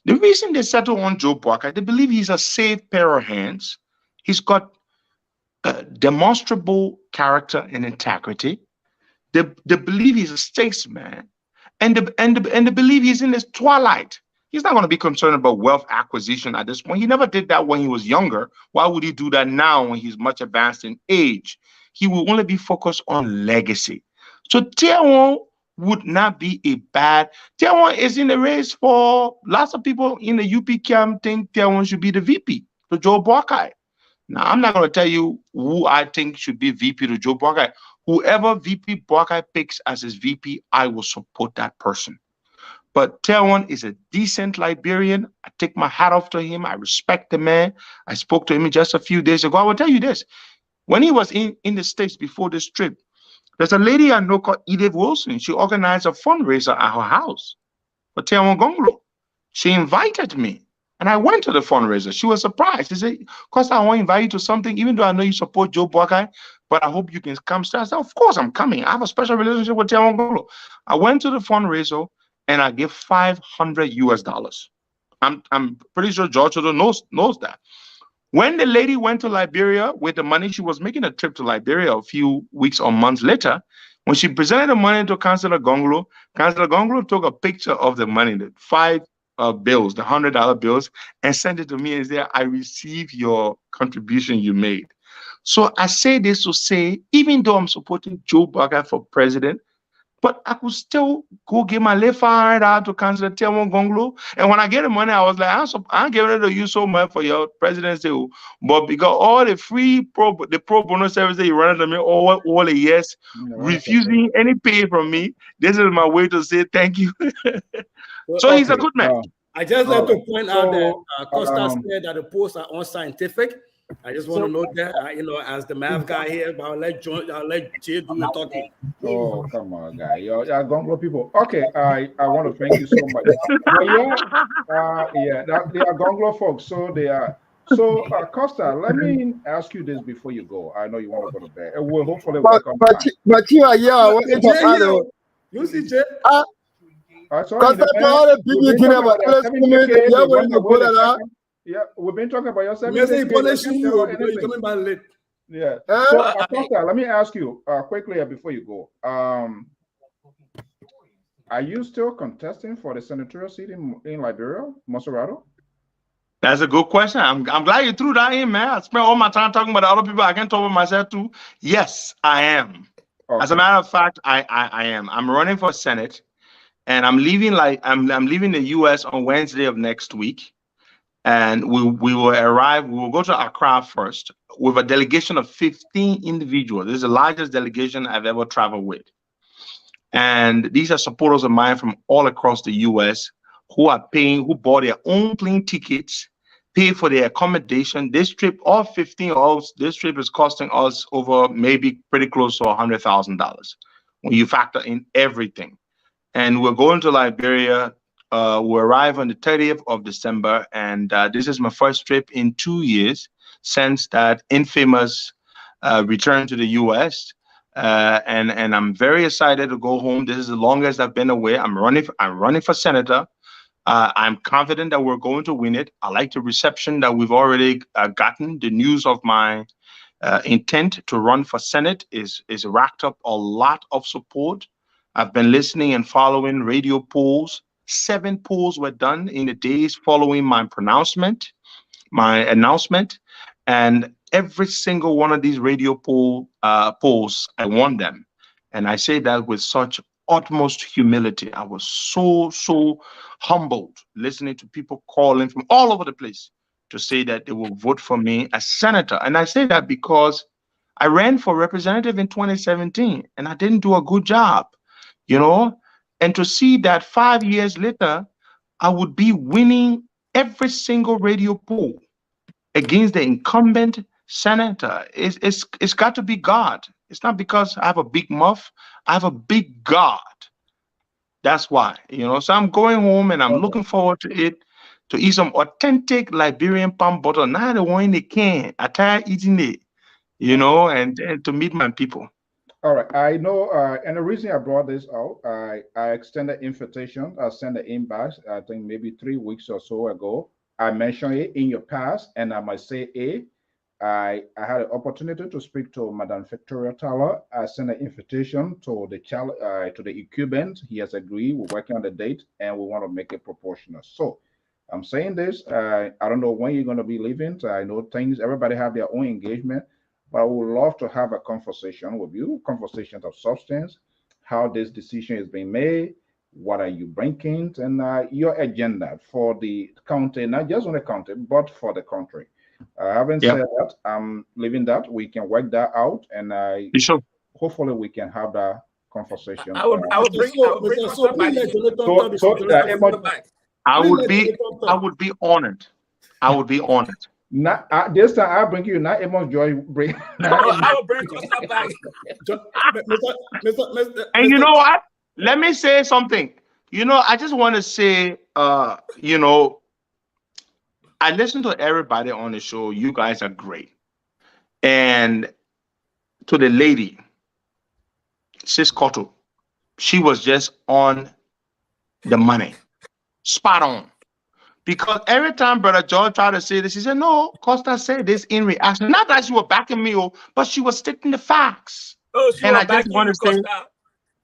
The reason they settle on Joe Boakai, they believe he's a safe pair of hands. He's got demonstrable character and integrity. They believe he's a statesman, and they believe he's in his twilight. He's not going to be concerned about wealth acquisition at this point. He never did that when he was younger. Why would he do that now when he's much advanced in age? He will only be focused on legacy. So Tier 1 would not be a bad. Tier 1 is in the race for lots of people in the UP camp think Tier 1 should be the VP, to Joe Buckeye. Now, I'm not going to tell you who I think should be VP to Joe Buckeye. Whoever VP Buckeye picks as his VP, I will support that person. But Tier 1 is a decent Liberian. I take my hat off to him. I respect the man. I spoke to him just a few days ago. I will tell you this. When he was in the States before this trip, there's a lady I know called Edith Wilson. She organized a fundraiser at her house for Tier 1 Gonglo. She invited me, and I went to the fundraiser. She was surprised. She said, Costa, I want to invite you to something, even though I know you support Joe Buckeye, but I hope you can come. I said, of course I'm coming. I have a special relationship with Tier 1 Gonglo. I went to the fundraiser, and I give $500. I'm pretty sure George knows that. When the lady went to Liberia with the money, she was making a trip to Liberia a few weeks or months later. When she presented the money to Councillor Gonglo took a picture of the money, the five bills, the $100 bills, and sent it to me and said, I received your contribution you made. So I say this to say, even though I'm supporting Joe Buckeye for president, but I could still go give my left hand out to Councillor Tier 1 Gonglo. And when I get the money, I was like, I'm giving it to you so much for your presidency. But because all the pro bono services you run to me all the years, refusing any pay from me, this is my way to say thank you. So he's a good man. I just like to point out that Costa said that the posts are unscientific. I just want to note that, as the math guy here, but I'll let Jay do the talking. Oh, come on, guy. Y'all Gonglo people. Okay, I want to thank you so much. But they are Gonglo folks. So they are. So, Costa, let me ask you this before you go. I know you want to go to bed. And we'll hopefully welcome back. But you are you see, Jay? Costa, all the people think about yeah, we've been talking about your 7 coming back late. Yeah. So, Costa, let me ask you quickly before you go. Are you still contesting for the senatorial seat in Liberia, Monserrato? That's a good question. I'm glad you threw that in, man. I spent all my time talking about the other people. I can talk about myself too. Yes, I am. Okay. As a matter of fact, I am. I'm running for Senate, and I'm leaving I'm leaving the U.S. on Wednesday of next week. And we will arrive, we will go to Accra first with a delegation of 15 individuals. This is the largest delegation I've ever traveled with. And these are supporters of mine from all across the US who bought their own plane tickets, pay for their accommodation. This trip, all 15 of us, this trip is costing us over maybe pretty close to $100,000 when you factor in everything. And we're going to Liberia. We arrive on the 30th of December, and this is my first trip in 2 years since that infamous return to the U.S. And I'm very excited to go home. This is the longest I've been away. I'm running for senator. I'm confident that we're going to win it. I like the reception that we've already gotten. The news of my intent to run for Senate is racked up a lot of support. I've been listening and following radio polls. 7 polls were done in the days following my announcement, and every single one of these radio polls, I won them. And I say that with such utmost humility. I was so humbled listening to people calling from all over the place to say that they will vote for me as senator. And I say that because I ran for representative in 2017 and I didn't do a good job, and to see that 5 years later, I would be winning every single radio poll against the incumbent senator. It's got to be God. It's not because I have a big muff. I have a big God. That's why, So I'm going home and I'm looking forward to it, to eat some authentic Liberian palm butter. Not the one in the can. I tired eating it, and to meet my people. All right, I know, and the reason I brought this out, I extended invitation. I sent an inbox, I think maybe 3 weeks or so ago. I mentioned it in your past, and I might say I had an opportunity to speak to Madam Victoria Taylor. I sent an invitation to the to the incumbent. He has agreed. We're working on the date, and we want to make it proportional. So, I'm saying this. I don't know when you're going to be leaving. I know things. Everybody have their own engagement, but I would love to have a conversation with you. Conversations of substance, how this decision is being made. What are you bringing, and your agenda for the county, not just on the county, but for the country. Having Yeah. said that, I'm leaving that. We can work that out, and You sure? hopefully we can have that conversation. I will bring So please let Jonathan talk before back. I Please would let be Jonathan I talk. would be honored. I would be honored. not this time. I bring you not Amos Joy. Bring. I will bring Costa back. And you know what? Let me say something. You know, I just want to say, you know, I listen to everybody on the show. You guys are great. And to the lady, Sis Cotto, she was just on the money. Spot on. Because every time Brother George tried to say this, he said, no, Costa said this in reaction. Not that she was backing me, but she was stating the facts. Oh, she And was I just backing want you, to say, Costa.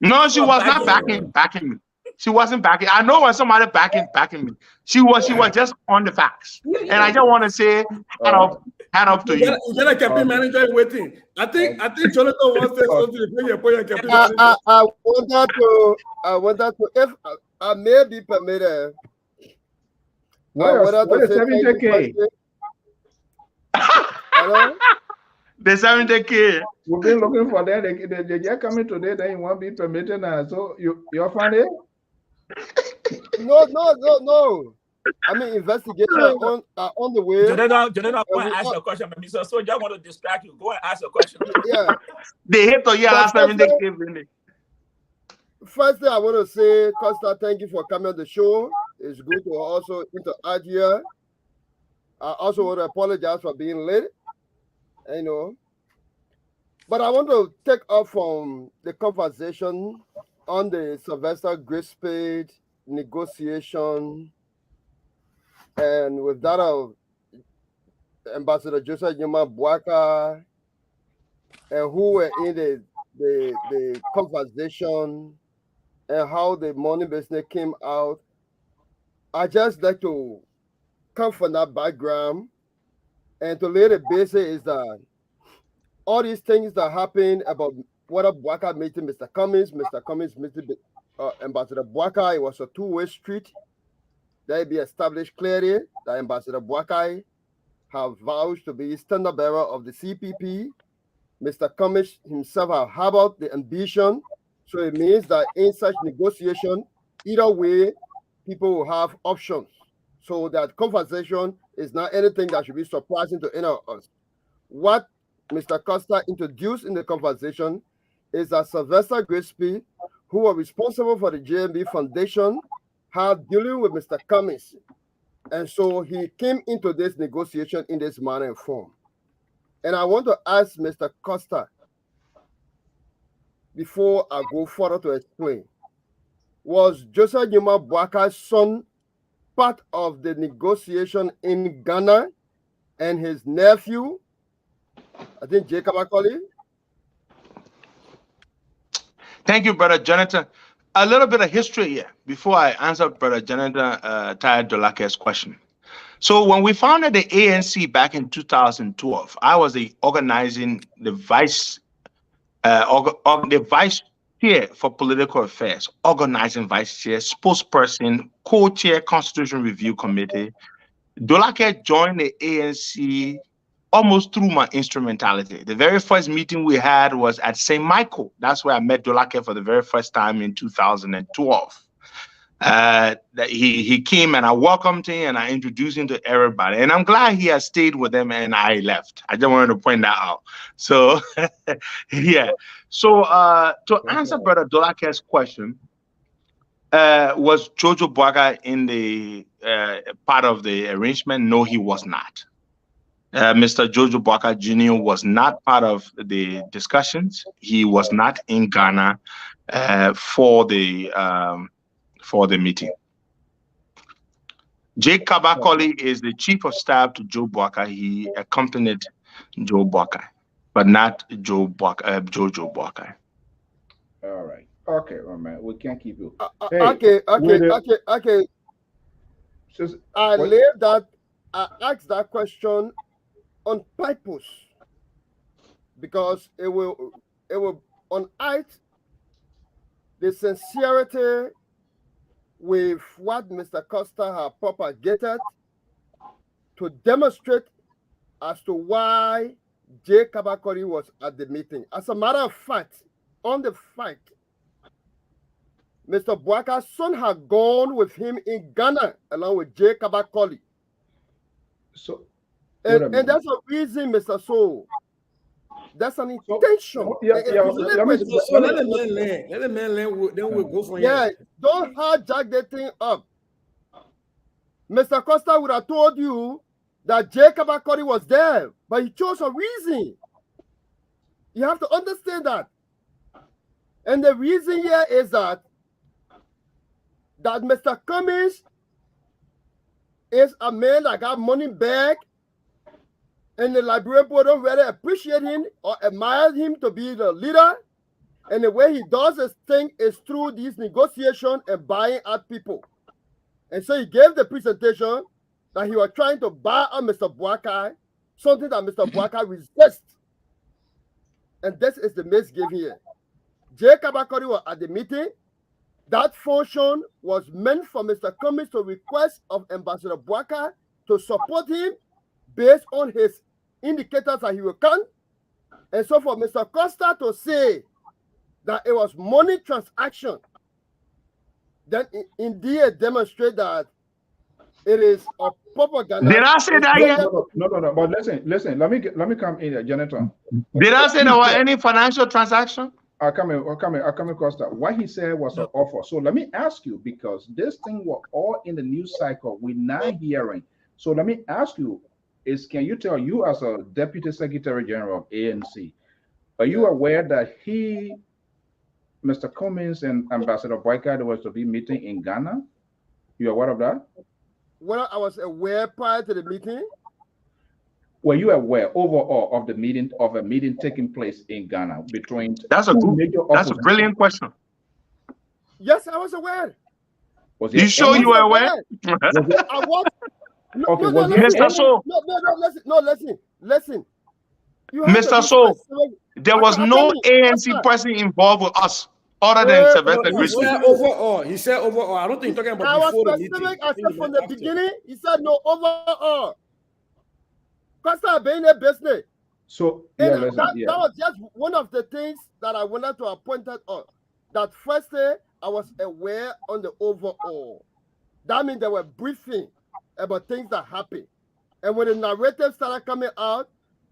no, she was not backing me. She wasn't backing. I know when somebody backing me. She was just on the facts. And I just want to say, hand up to you. You're a campaign manager waiting. I think Jonathan wants to say something before you put your campaign manager. I wanted to, if I may be permitted. What is 70K? Hello? The 70K. We've been looking for that. They just coming today. Then you won't be permitted now. So you're funny? No. I mean, investigation on the way. Jonathan, go and ask your question, Mr. So just want to distract you. Go and ask your question. Yeah. They hit to hear last 70K. Firstly, I want to say, Costa, thank you for coming on the show. It's good to also interact here. I also want to apologize for being late. You know. But I want to take off from the conversation on the Sylvester Grace Spade negotiation, and with that of Ambassador Joseph Yuma Bwaka, and who were in the conversation and how the money business came out. I just like to come from that background and to lay the basis is that all these things that happen about whether Bwaka meeting Mr. Cummings meeting Ambassador Bwaka, it was a two-way street. That be established clearly that Ambassador Bwaka have vowed to be standard bearer of the CPP. Mr. Cummings himself have harbored the ambition. So it means that in such negotiation, either way, people will have options. So that conversation is not anything that should be surprising to any of us. What Mr. Costa introduced in the conversation is that Sylvester Gillespie, who was responsible for the JMB Foundation, had dealing with Mr. Cummings. And so he came into this negotiation in this manner and form. And I want to ask Mr. Costa, before I go further to explain, was Joseph Yuma Bwaka's son part of the negotiation in Ghana, and his nephew, I think Jacob Akoli? Thank you, Brother Jonathan. A little bit of history here before I answer Brother Jonathan Taya Dolake's question. So when we founded the ANC back in 2012, I was the vice chair for political affairs, organizing vice chair, spokesperson, co-chair Constitution Review Committee. Dolake joined the ANC almost through my instrumentality. The very first meeting we had was at St. Michael. That's where I met Dolake for the very first time in 2012. He came and I welcomed him and I introduced him to everybody. And I'm glad he has stayed with them and I left. I just wanted to point that out. So, yeah. So to answer Brother Dolake's question, was Jojo Bwaka in the part of the arrangement? No, he was not. Mr. Jojo Bwaka Jr. was not part of the discussions. He was not in Ghana for the meeting. Jake Kabakoli is the chief of staff to Joe Bwaka. He accompanied Joe Buckeye, but not Jojo Buckeye. All right. Okay, well, man, we can't keep you. Okay. Just, I asked that question on purpose because it will unearth the sincerity with what Mr. Costa has propagated to demonstrate as to why Jay Kabakori was at the meeting. As a matter of fact, on the fact, Mr. Bwaka's son had gone with him in Ghana along with Jay Kabakori. So, and that's a reason, Mr. Soul. That's an intention. Let the man learn. Then we'll go from here. Don't hijack the thing up. Mr. Costa would have told you that Jay Kabakori was there, but he chose a reason. You have to understand that. And the reason here is that Mr. Cummings is a man that got money back, and the Liberian people don't really appreciate him or admire him to be the leader. And the way he does his thing is through these negotiations and buying out people. And so he gave the presentation that he was trying to buy out Mr. Bwaka, something that Mr. Bwaka resists. And this is the misgiving here. Jay Kabakori was at the meeting. That function was meant for Mr. Cummings to request of Ambassador Bwaka to support him based on his indicators that he will come. And so for Mr. Costa to say that it was money transaction, then indeed demonstrate that it is a propaganda. Did I say that yet? No. But listen. Let me come in here, Jonathan. Did I say there were any financial transaction? I'll come across that. What he said was an offer. So let me ask you, because this thing was all in the news cycle, we're not hearing. So let me ask you, can you tell, you as a Deputy Secretary General of ANC, are you aware that Mr. Cummings and Ambassador Boycott was to be meeting in Ghana? You aware of that? Well, I was aware prior to the meeting. Were you aware overall of a meeting taking place in Ghana between that's a brilliant question. Yes, I was aware. You sure you were aware? I was. Mr. So. Listen. Mr. So, there was no ANC person involved with us other than Sylvester Grizzly. He said overall. I don't think you're talking about before the meeting. I said from the beginning, he said no overall. Costa being a business. So that was just one of the things that I wanted to point out. That first day I was aware on the overall. That means they were briefing about things that happened. And when the narrative started coming out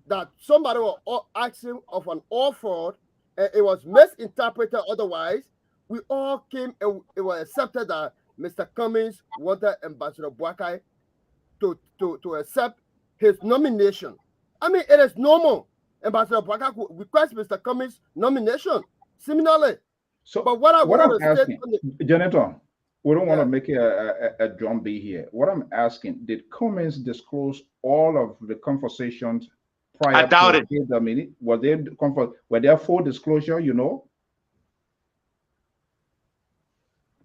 that somebody was asking of an offer and it was misinterpreted otherwise, we all came and it was accepted that Mr. Cummings wanted Ambassador Bwaka to accept his nomination. I mean, it is normal. Ambassador Bwaka could request Mr. Cummings' nomination. Similarly. So, but what I'm asking, Jonathan, we don't want to make a drumbeat here. What I'm asking, did Cummings disclose all of the conversations prior to the meeting? Were there full disclosure, you know?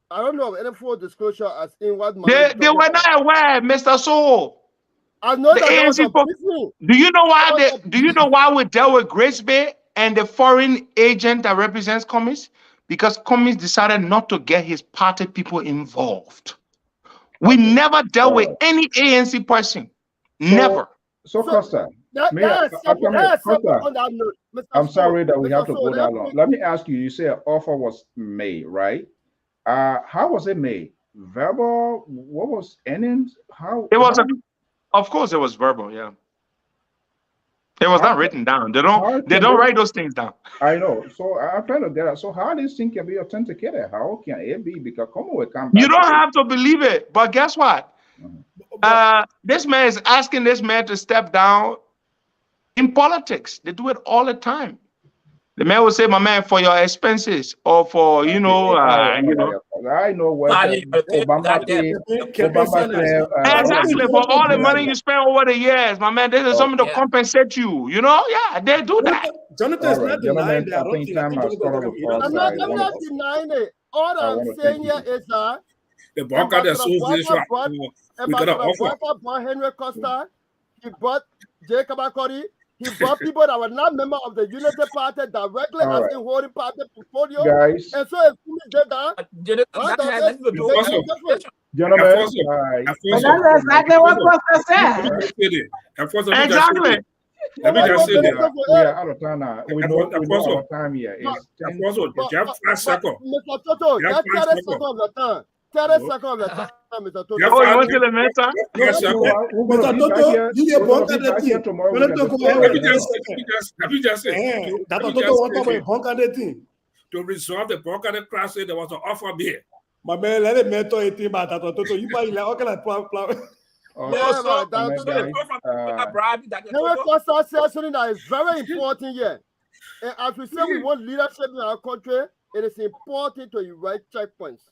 I don't know of any full disclosure as in what they were not aware, Mr. Soul. I know the ANC do you know why why we dealt with Grace Bay and the foreign agent that represents Cummings? Because Cummings decided not to get his party people involved. We never dealt with any ANC person. Never. So Costa, I'm sorry that we have to go that long. Let me ask you, you said offer was made, right? How was it made? Verbal? What was innings? Of course, it was verbal. Yeah, it was not written down. They don't write those things down. I know. So I'm trying to get out. So how this thing can be authenticated? How can it be? Because come back. You don't have to believe it. But guess what? This man is asking this man to step down. In politics, they do it all the time. The man will say, "My man, for your expenses, or for I know what Party, Obama said. Obama said, Exactly, for all the money you spend over the years, my man, this is something to compensate you. You know, yeah, they do that. Jonathan all is right, not denying gentlemen, that. I think time has caught up with us. I'm not denying it. All I'm saying here is that The Broadcast Association, we got to offer. brought Henry Costa, he brought Jacob Akori, he brought people that were not members of the Unity Party directly as in holding party portfolio. Guys, and so if you did that, gentlemen, But that's exactly what Costa said. Exactly. Let me just say that we are out of time now. We know our time here. It's 10 you have 5 seconds. Mr. Toto, You have that's 5 30 seconds. seconds of the time. 30 seconds of the time, Mr. Toto. You have Oh, you 5 want to the mentor? Yes, sir. We're going to be back here. We're going to be back here tomorrow. Let me just say, to resolve the Broadcast crisis, there was an offer there. My man, let it mentor a team, but Toto, you buy like okay, like plan. Henry Costa said something that is very important here. And as we say, we want leadership in our country, it is important to erect checkpoints.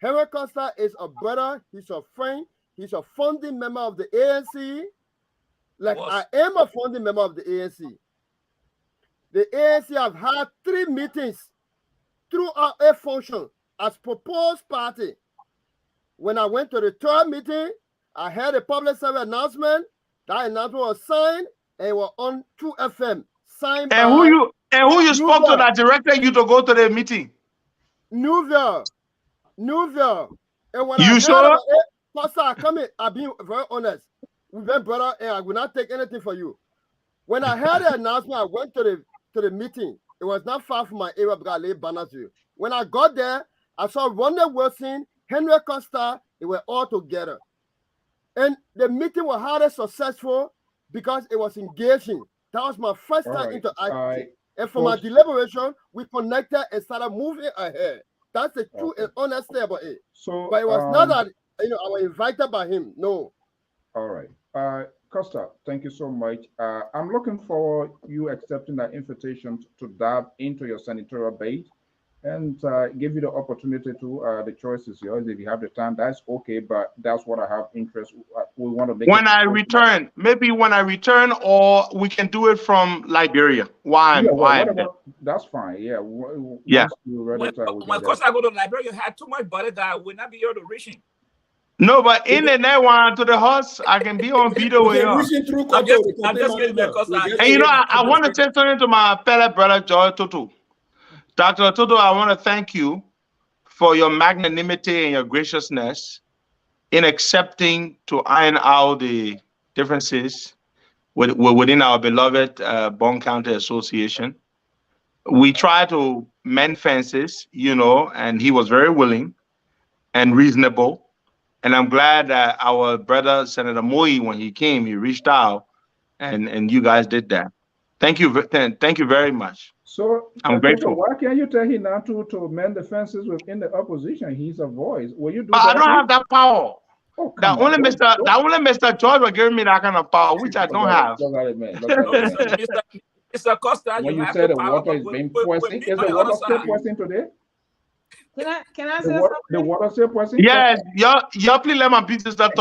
Henry Costa is a brother, he's a friend, he's a founding member of the ANC. Like I am a founding member of the ANC. The ANC have had 3 meetings throughout a function as proposed party. When I went to the 3rd meeting, I heard a public service announcement. That announcement was signed and it was on 2FM. Signed and who you spoke to that directed you to go to the meeting? Newville. And when you I sure? heard about it, Pastor, I come in, I've been very honest. We've been brother, and I will not take anything for you. When I heard the announcement, I went to the meeting. It was not far from my area because I live in Bannersville. When I got there, I saw Ronald Wilson, Henry Costa, they were all together. And the meeting was highly successful because it was engaging. That was my first time interacting. And from my deliberation, we connected and started moving ahead. That's the true and honest thing about it. So, but it was not that I was invited by him. No. All right. Costa, thank you so much. I'm looking for you accepting that invitation to dive into your senatorial bid and give you the opportunity to the choice is yours. If you have the time, that's okay, but that's what I have interest. We want to make when I return, maybe when I return, or we can do it from Liberia. Why? That's fine. Yeah. When Costa go to Liberia, you had too much bodyguard, would not be able to reach him. No, but in the next one to the horse, I can be on video with you. I'm just kidding, because and you know, I want to say something to my fellow brother, George Toto. Dr. Toto, I want to thank you for your magnanimity and your graciousness in accepting to iron out the differences within our beloved Bond County Association. We try to mend fences, and he was very willing and reasonable. And I'm glad that our brother, Senator Moyi, when he came, he reached out and you guys did that. Thank you very much. So I'm grateful. Why can't you tell him not to mend the fences within the opposition? He's a voice. Will you do that? I don't have that power. Oh, that only Mr. George will give me that kind of power, which I don't have. Look at it, man. Mr. Costa, when you say the water is being poisoned, is the water still poisoned today? Can I say something? The water still poisoned? Yes, y'all please let my business talk.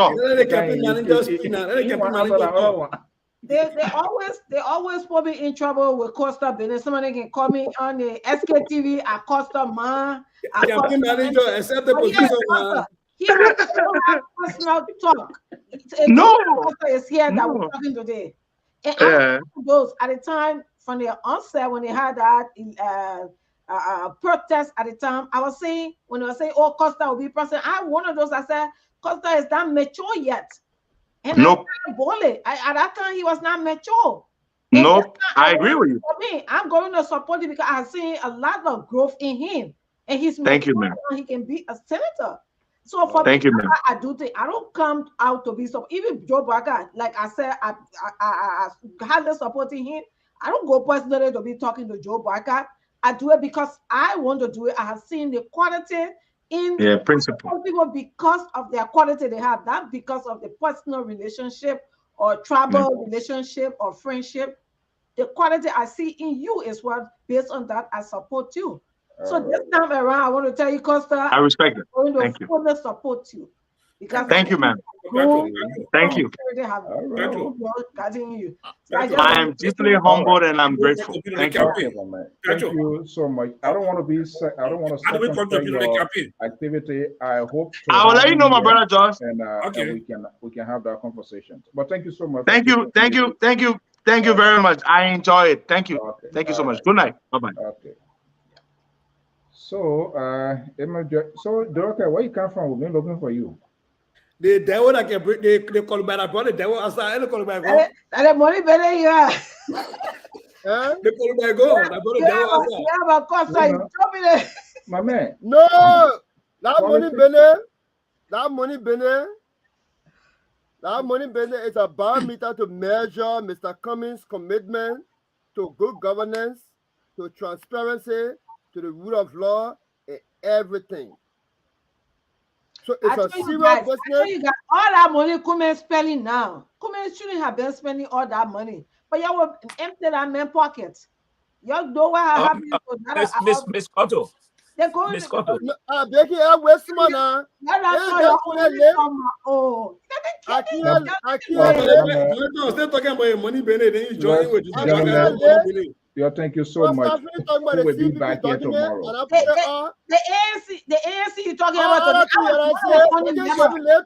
They always put me in trouble with Costa business. Somebody can call me on the SKTV at Costa Man. Accept the position. He don't have personal talk. No, Costa is here that we're talking today. And those at the time from the onset when they had that protest at the time, I was saying when they were saying, "Oh, Costa will be president," I one of those. I said, "Costa is not mature yet." And nope. At that time, he was not mature. Nope, I agree with you. For me, I'm going to support him because I've seen a lot of growth in him, and he's thank you, man. He can be a senator. So for thank me, you, man. I do think I don't come out to be so. Even Joe Biden, like I said, I hardly supporting him. I don't go personally to be talking to Joe Biden. I do it because I want to do it. I have seen the quality in principle people because of their quality they have, not because of the personal relationship or tribal relationship or friendship. The quality I see in you is what, based on that, I support you. So this time around, I want to tell you, Costa, I respect it. I'm going to Thank you. fully support you. Because Thank you, man. Thank you. Continue. I am deeply humbled and I'm grateful. Thank you. Okay, man. Thank you so much. I don't want to be. I don't want to How do we circumvent contribute to the your campaign? activity. I hope. To I will have let you know, my here, brother Josh. and Okay. we can have that conversation. But thank you so much. Thank you very much. I enjoy it. Thank you. Okay. Thank you so All much. right. Good night. Bye bye. Okay. So, Dorothy, where you come from? We've been looking for you. The devil that can bring, they call by that brother, the devil outside, they call by go. The money better you are. They call by go. That brother, devil outside. Yeah, but Costa, you drop it. My man. No, that money Politics. bene, that money bene is a barometer to measure Mr. Cummings' commitment to good governance, to transparency, to the rule of law, and everything. So it's a serious business. You got all that money Cummings spending now. Cummings shouldn't have been spending all that money, but you will empty that man's pockets. You know what happened to that? Miss Cotto. They're going Miss Cotto. I'm breaking out with someone now. Still talking about your money, Benny. Then you join with this. Yeah, thank you so much. We will be back here tomorrow. The ANC you're talking about.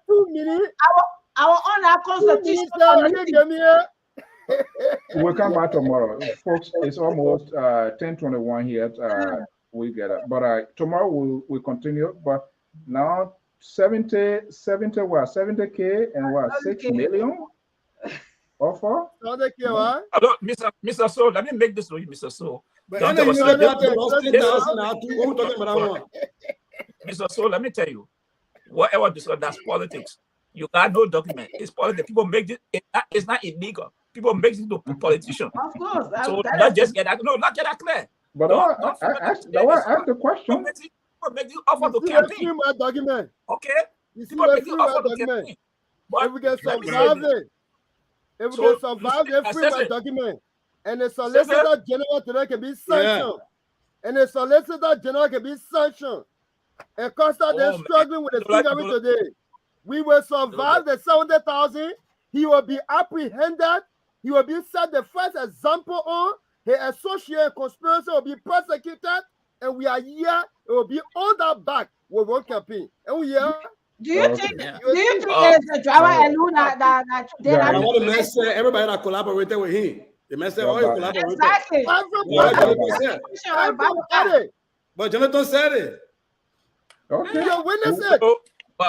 2 minutes. Our own constitution. We'll come back tomorrow, folks. It's almost 10:21 here. We get it, but tomorrow we'll continue. But now 70K and what 6 million offer. Mr. So, let me make this for you, Mr. So. Mr. So, let me tell you, whatever this that's politics. You got no document. It's politics. People make it. It's not illegal. People make it to politician. Of course. So not just get that. No, not get that clear. But I asked the question. People make it offer to campaign. Document. Okay. People make it offer to campaign. If we can survive it, if we can survive the free document, and the Solicitor General today can be sanctioned, and the Solicitor General can be sanctioned, and Costa they're struggling with the figure today. We will survive the 70,000. He will be apprehended. He will be set the first example on. His associate conspiracy will be prosecuted, and we are here. It will be on that back with one campaign. And we are. Do you think there's a driver alone that I want to mess everybody that collaborated with him. The message all you collaborated. Exactly. But Jonathan said it. Okay. You witness it.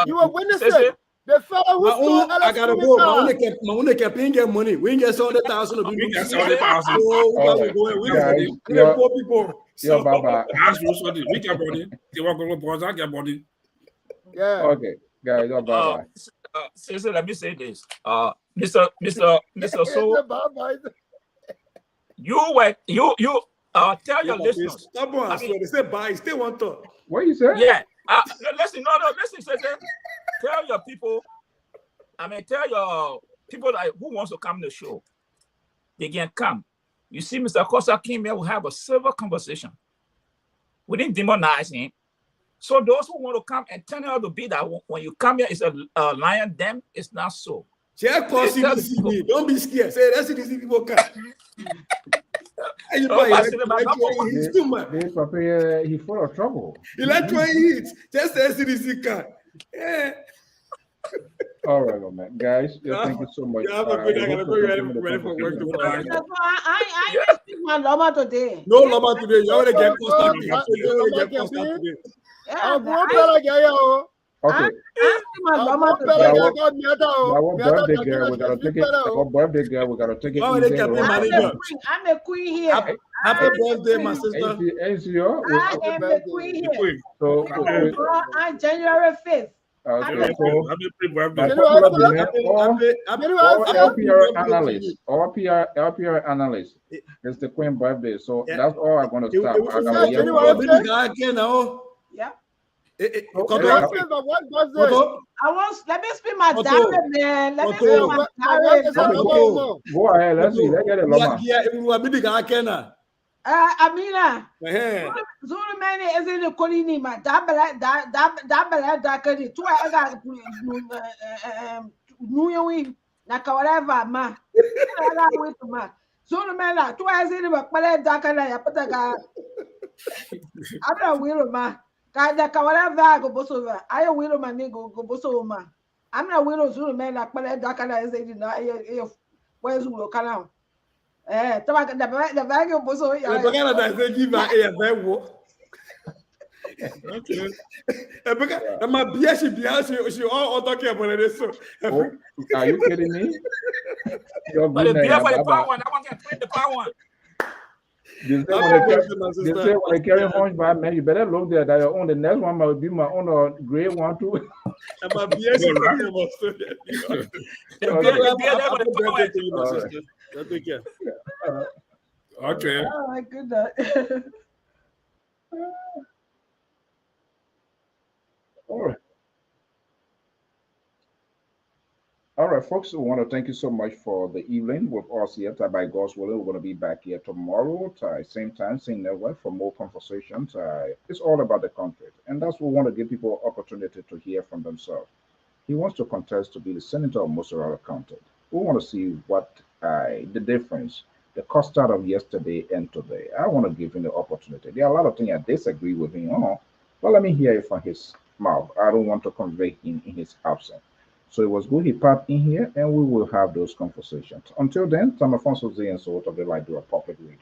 You will witness it. The fellow who stole I gotta go. My only campaign get money. We ain't get 700,000. We get 700,000. We get poor people. Yeah, Baba. We get money. They want to go I get money. Yeah. Okay, guys. Bye. Seriously, let me say this. Mr. So, you tell your listeners. Stubborn. They say buy. Still want to. What you say? Yeah. Listen. Tell your people. Tell your people who wants to come to the show. They can come. You see, Mr. Costa came here. We have a civil conversation. We didn't demonize him. So those who want to come and turn out to be that when you come here, it's a lion. Them, it's not so. Check for CDC. Don't be scared. Say that's CDC people come. He's too much. He's full of trouble. He like 20 hits. Just say CDC can. Yeah. All right, man. Guys, thank you so much. Yeah, ready for work tomorrow. I speak my Loma today. No Loma today. You already get post today. Okay. Our birthday girl, we gotta take it. Our birthday girl, we gotta take it. I'm a queen here. Happy birthday, my sister. I am a queen here. So on January 5th. LPR analyst. It's the Queen birthday, so that's all I'm gonna stop. Yeah. Let me speak my diary, man. Let me speak my diary. Go ahead, let's see. Let's get it, Loma. Amina. Eh, Zulu many is in the colony, ma double two I got New Naka whatever ma. Wait ma. Zulu man, two eyes in the Pale Dakana, Yapataga. I'm will ma. Kada whatever go bosova. I will my nigga go bosoma. I'm not will Zulu man like Pale Dakana is in where's Zulu Canal. Tabaka the bag of boso. le bagala da se give her a very wo. Okay. E baga e ma bia she all talking about it so. Oh, are you kidding me? You're But the good beer now, for the Baba. power one, I want to print the power one. They say Happy when they birthday, carry, my they sister. say when they carry hunchback, man, you better look there that your own. The next one might be my own gray one too. E ma bia she All right. talking about so. The beer there for Happy the power birthday one. to you, my All right. sister. You take care. Okay. Oh my goodness. All right. All right, folks, we want to thank you so much for the evening with us here. By God's willing, we're going to be back here tomorrow, same time, same network for more conversations. It's all about the content, and that's what we want to give people opportunity to hear from themselves. He wants to contest to be the senator of Mozzarella County. We want to see what the difference, the cost out of yesterday and today. I want to give him the opportunity. There are a lot of things I disagree with him on, but let me hear it from his mouth. I don't want to convey him in his absence. So it was good he popped in here, and we will have those conversations. Until then, Tom Alfonso Z and so of the Light do a public radio.